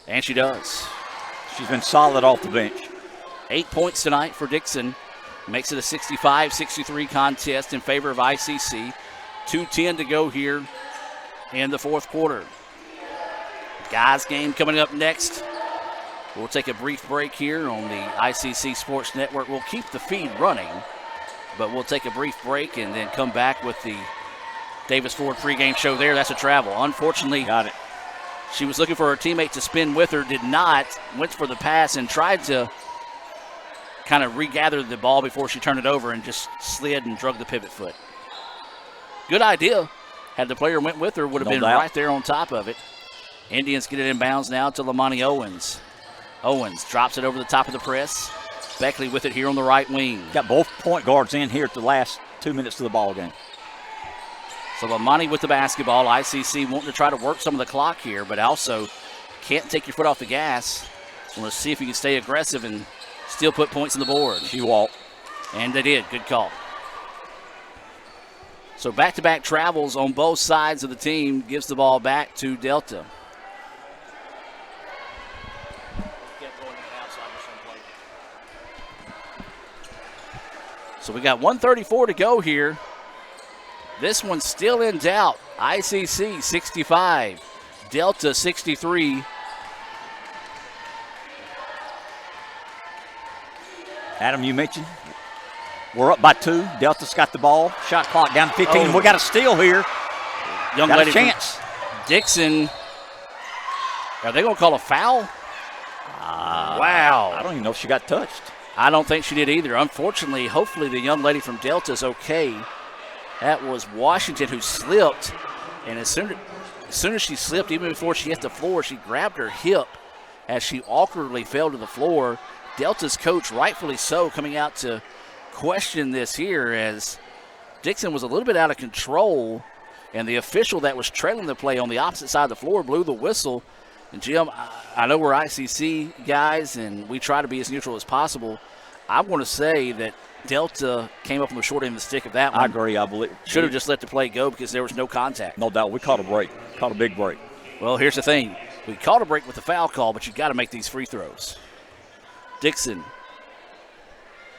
And she does. She's been solid off the bench. 8 points tonight for Dixon. Makes it a 65-63 contest in favor of ICC. 2:10 to go here in the fourth quarter. Guys game coming up next. We'll take a brief break here on the ICC Sports Network. We'll keep the feed running, but we'll take a brief break and then come back with the Davis Ford pregame show there. That's a travel. Unfortunately, got it. She was looking for her teammate to spin with her, did not, went for the pass and tried to kind of regather the ball before she turned it over and just slid and drug the pivot foot. Good idea. Had the player went with her, would have been right there on top of it. Indians get it inbounds now to Lamani Owens. Owens drops it over the top of the press. Beckley with it here on the right wing. Got both point guards in here at the last 2 minutes of the ball game. So Lamani with the basketball. ICC wanting to try to work some of the clock here, but also can't take your foot off the gas. Want to see if you can stay aggressive and still put points on the board. She walked. And they did. Good call. So back-to-back travels on both sides of the team gives the ball back to Delta. So we got 1:34 to go here. This one's still in doubt. ICC 65, Delta 63. Adam, you mentioned we're up by 2. Delta's got the ball. Shot clock down to 15. Oh. We got a steal here. Young got lady a chance. Dixon. Are they going to call a foul? Wow. I don't even know if she got touched. I don't think she did either. Unfortunately, hopefully the young lady from Delta is okay. That was Washington who slipped. And as soon as she slipped, even before she hit the floor, she grabbed her hip as she awkwardly fell to the floor. Delta's coach, rightfully so, coming out to question this here as Dixon was a little bit out of control, and the official that was trailing the play on the opposite side of the floor blew the whistle. And Jim, I know we're ICC guys, and we try to be as neutral as possible. I want to say that Delta came up on the short end of the stick of that one. I agree. I believe should have just let the play go because there was no contact. No doubt. We caught a break. Caught a big break. Well, here's the thing. We caught a break with the foul call, but you've got to make these free throws. Dixon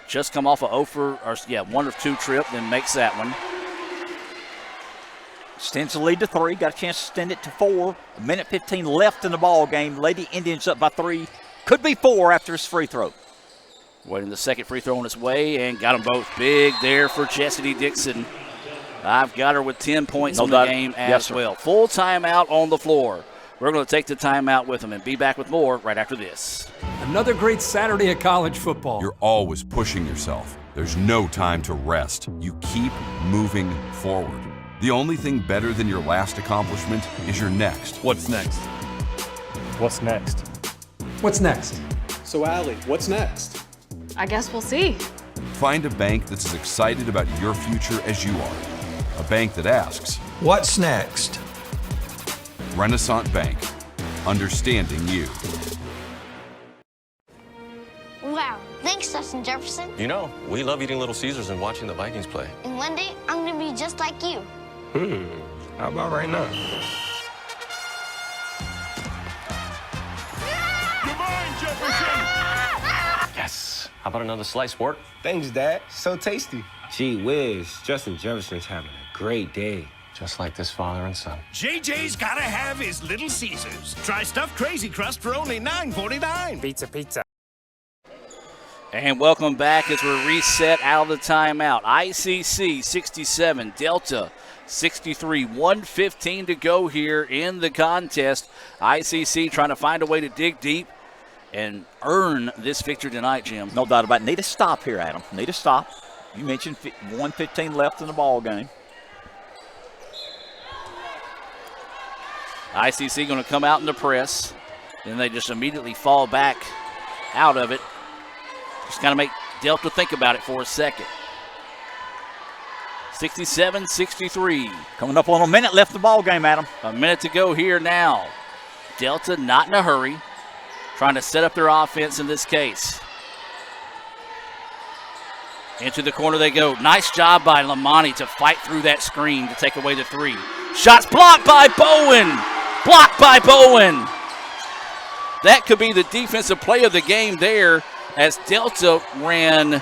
just come off a 1 of 2 trip, then makes that one. Extends the lead to 3. Got a chance to extend it to 4. A minute 15 left in the ball game. Lady Indians up by 3. Could be 4 after his free throw. Waiting the second free throw on its way, and got them both big there for Chastity Dixon. I've got her with 10 points in the game as well. Full timeout on the floor. We're going to take the timeout with them and be back with more right after this. Another great Saturday of college football. You're always pushing yourself. There's no time to rest. You keep moving forward. The only thing better than your last accomplishment is your next. What's next? What's next? What's next? So, Allie, what's next? I guess we'll see. Find a bank that's as excited about your future as you are. A bank that asks, What's next? Renaissance Bank, understanding you. Wow, thanks, Justin Jefferson. You know, we love eating Little Caesars and watching the Vikings play. And one day, I'm gonna be just like you. How about right now? You're mine, Jefferson! Yes. How about another slice, Wart? Thanks, Dad. So tasty. Gee whiz, Justin Jefferson's having a great day. Just like this father and son. JJ's gotta have his Little Caesars. Try stuffed Crazy Crust for only $9.49. Pizza. And welcome back as we're reset out of the timeout. ICC 67, Delta 63, 1:15 to go here in the contest. ICC trying to find a way to dig deep and earn this victory tonight, Jim. No doubt about it. Need a stop here, Adam. Need a stop. You mentioned 1:15 left in the ball game. ICC going to come out in the press. Then they just immediately fall back out of it. Just got to make Delta think about it for a second. 67-63. Coming up on a minute left in the ball game, Adam. A minute to go here now. Delta not in a hurry. Trying to set up their offense in this case. Into the corner they go. Nice job by Lamani to fight through that screen to take away the 3. Shots blocked by Bowen. Blocked by Bowen. That could be the defensive play of the game there as Delta ran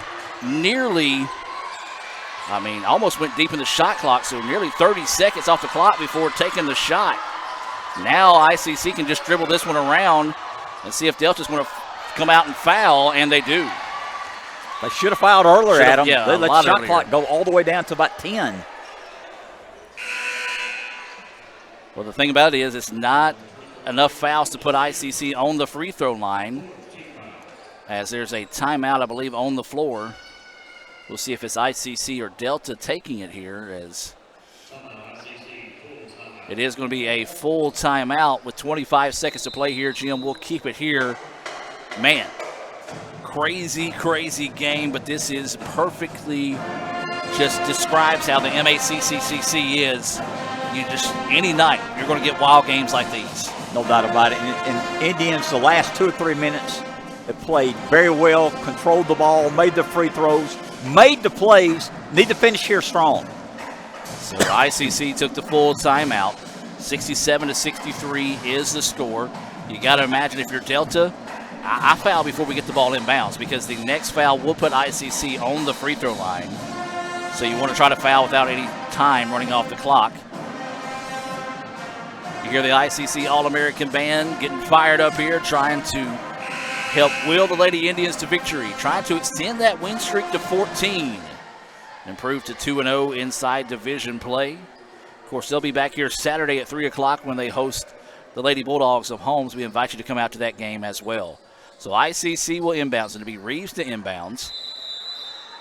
almost went deep in the shot clock, so nearly 30 seconds off the clock before taking the shot. Now ICC can just dribble this one around and see if Delta's going to come out and foul, and they do. They should have fouled earlier, Adam. Yeah, they let the shot clock go all the way down to about 10. Well, the thing about it is it's not enough fouls to put ICC on the free throw line, as there's a timeout, I believe, on the floor. We'll see if it's ICC or Delta taking it here, as it is going to be a full timeout with 25 seconds to play here. Jim, we'll keep it here. Man, crazy, crazy game, but this is perfectly just describes how the MACCCC is. You just, any night, you're going to get wild games like these. No doubt about it. And Indians, the last 2 or 3 minutes, have played very well, controlled the ball, made the free throws, made the plays, need to finish here strong. So ICC took the full timeout. 67-63 is the score. You got to imagine if you're Delta, I foul before we get the ball inbounds because the next foul will put ICC on the free throw line. So you want to try to foul without any time running off the clock. You hear the ICC All-American Band getting fired up here, trying to help will the Lady Indians to victory, trying to extend that win streak to 14. Improve to 2-0 inside division play. Of course, they'll be back here Saturday at 3 o'clock when they host the Lady Bulldogs of Holmes. We invite you to come out to that game as well. So ICC will inbounds, and it'll be Reeves to inbounds.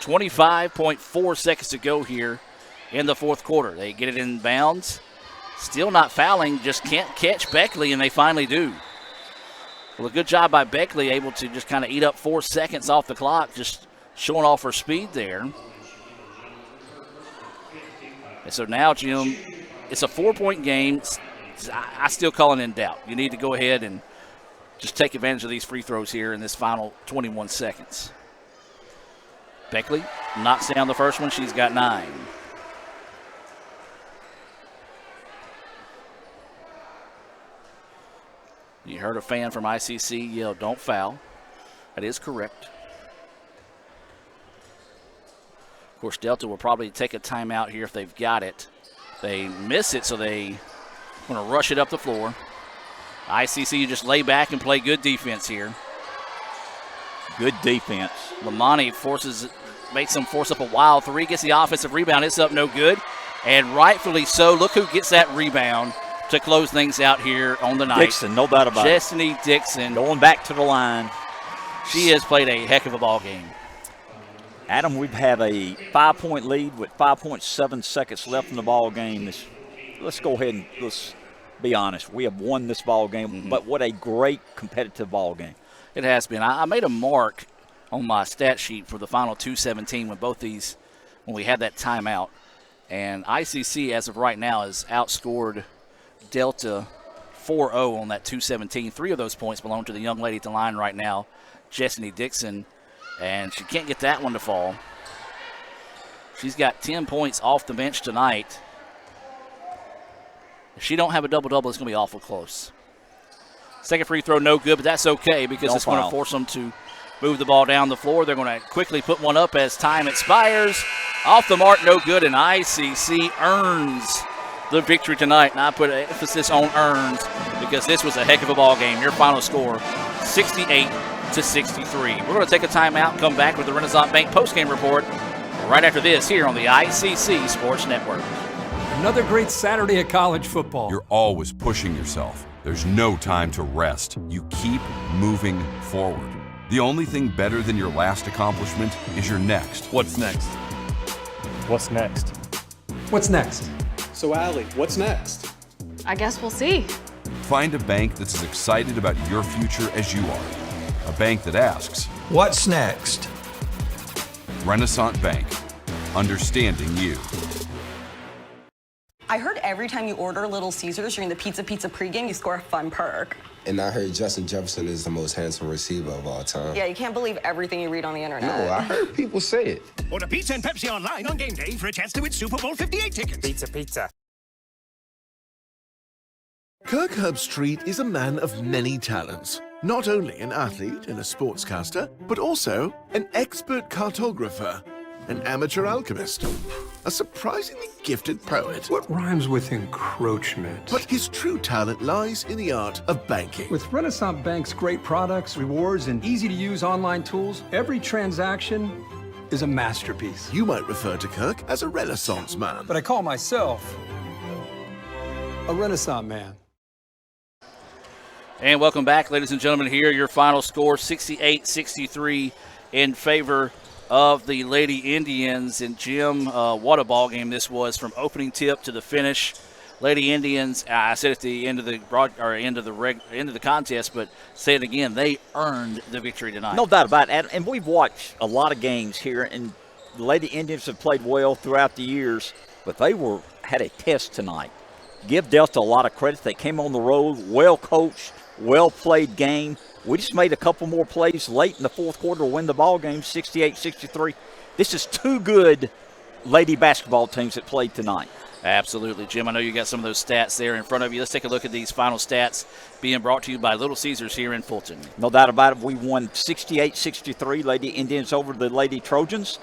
25.4 seconds to go here in the fourth quarter. They get it in bounds. Still not fouling, just can't catch Beckley, and they finally do. Well, a good job by Beckley, able to just kind of eat up 4 seconds off the clock, just showing off her speed there. And so now, Jim, it's a 4-point game. I still call it in doubt. You need to go ahead and just take advantage of these free throws here in this final 21 seconds. Beckley knocks down the first one. She's got 9. You heard a fan from ICC yell, "Don't foul." That is correct. Of course, Delta will probably take a timeout here if they've got it. They miss it, so they want to rush it up the floor. ICC just lay back and play good defense here. Good defense. Lamani makes them force up a wild 3, gets the offensive rebound. It's up no good, and rightfully so. Look who gets that rebound to close things out here on the night. Dixon, no doubt about it. Destiny Dixon. Going back to the line. She has played a heck of a ball game. Adam, we've had a 5-point lead with 5.7 seconds left in the ball game. Let's go ahead and let's be honest. We have won this ball game, but what a great competitive ball game. It has been. I made a mark on my stat sheet for the final 2:17 when we had that timeout. And ICC, as of right now, has outscored Delta 4-0 on that 2:17. 3 of those points belong to the young lady at the line right now, Destiny Dixon. And she can't get that one to fall. She's got 10 points off the bench tonight. If she don't have a double-double, it's going to be awful close. Second free throw, no good, but that's okay because it's going to force them to move the ball down the floor. They're going to quickly put one up as time expires. Off the mark, no good, and ICC earns the victory tonight. And I put an emphasis on earns because this was a heck of a ball game. Your final score, 68-63. We're going to take a timeout and come back with the Renaissance Bank postgame report right after this here on the ICC Sports Network. Another great Saturday of college football. You're always pushing yourself. There's no time to rest. You keep moving forward. The only thing better than your last accomplishment is your next. What's next? What's next? What's next? So, Allie, what's next? I guess we'll see. Find a bank that's as excited about your future as you are. A bank that asks, What's next? Renaissance Bank. Understanding you. I heard every time you order Little Caesars during the Pizza pregame, you score a fun perk. And I heard Justin Jefferson is the most handsome receiver of all time. Yeah, you can't believe everything you read on the internet. No, I heard people say it. Order pizza and Pepsi online on game day for a chance to win Super Bowl 58 tickets. Pizza. Kirk Herbstreit is a man of many talents. Not only an athlete and a sportscaster, but also an expert cartographer, an amateur alchemist, a surprisingly gifted poet. What rhymes with encroachment? But his true talent lies in the art of banking. With Renaissance Bank's great products, rewards, and easy-to-use online tools, every transaction is a masterpiece. You might refer to Kirk as a Renaissance man. But I call myself a Renaissance man. And welcome back, ladies and gentlemen. Here, your final score, 68-63 in favor of the Lady Indians. And Jim, what a ball game this was from opening tip to the finish. Lady Indians, I said at the end of the end of the contest, but say it again, they earned the victory tonight. No doubt about it. And we've watched a lot of games here, and the Lady Indians have played well throughout the years, but they had a test tonight. Give Delta a lot of credit. They came on the road, well coached, well played game. We just made a couple more plays late in the fourth quarter to win the ball game, 68-63. This is 2 good lady basketball teams that played tonight. Absolutely, Jim. I know you got some of those stats there in front of you. Let's take a look at these final stats being brought to you by Little Caesars here in Fulton. No doubt about it. We won 68-63, Lady Indians over the Lady Trojans.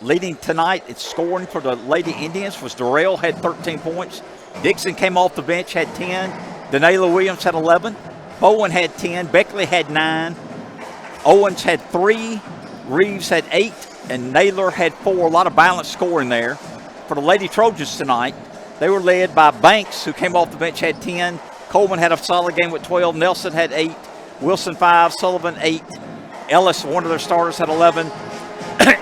Leading tonight, it's scoring for the Lady Indians was Darrell, had 13 points. Dixon came off the bench, had 10. Danayla Williams had 11. Bowen had 10. Beckley had 9. Owens had 3. Reeves had 8. And Naylor had 4. A lot of balanced scoring there. For the Lady Trojans tonight, they were led by Banks, who came off the bench, had 10. Coleman had a solid game with 12. Nelson had 8. Wilson 5. Sullivan 8. Ellis, one of their starters, had 11.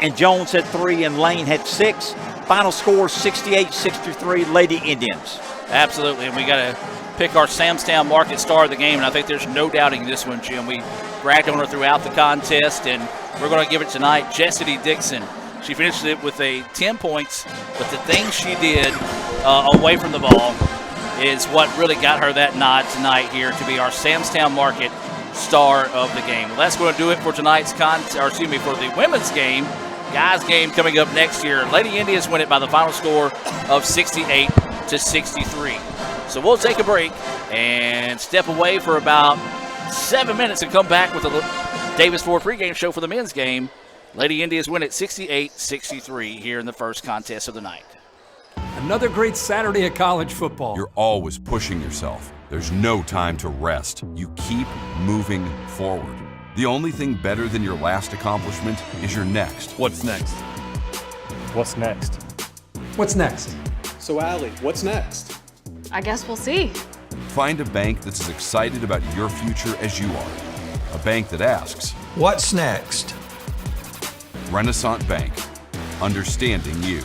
And Jones had 3. And Lane had 6. Final score 68-63, Lady Indians. Absolutely, and we got to pick our Samstown Market star of the game, and I think there's no doubting this one, Jim. We bragged on her throughout the contest, and we're going to give it tonight. Destiny Dixon. She finished it with 10 points, but the thing she did away from the ball is what really got her that nod tonight here to be our Samstown Market star of the game. Well, that's going to do it for tonight's for the women's game guys game coming up next year. Lady Indians win it by the final score of 68-63. So we'll take a break and step away for about 7 minutes and come back with the Davis Ford pregame show for the men's game. Lady Indians win it 68-63 here in the first contest of the night. Another great Saturday of college football. You're always pushing yourself. There's no time to rest. You keep moving forward. The only thing better than your last accomplishment is your next. What's next? What's next? What's next? So, Allie, what's next? I guess we'll see. Find a bank that's as excited about your future as you are. A bank that asks, what's next? Renaissance Bank, understanding you.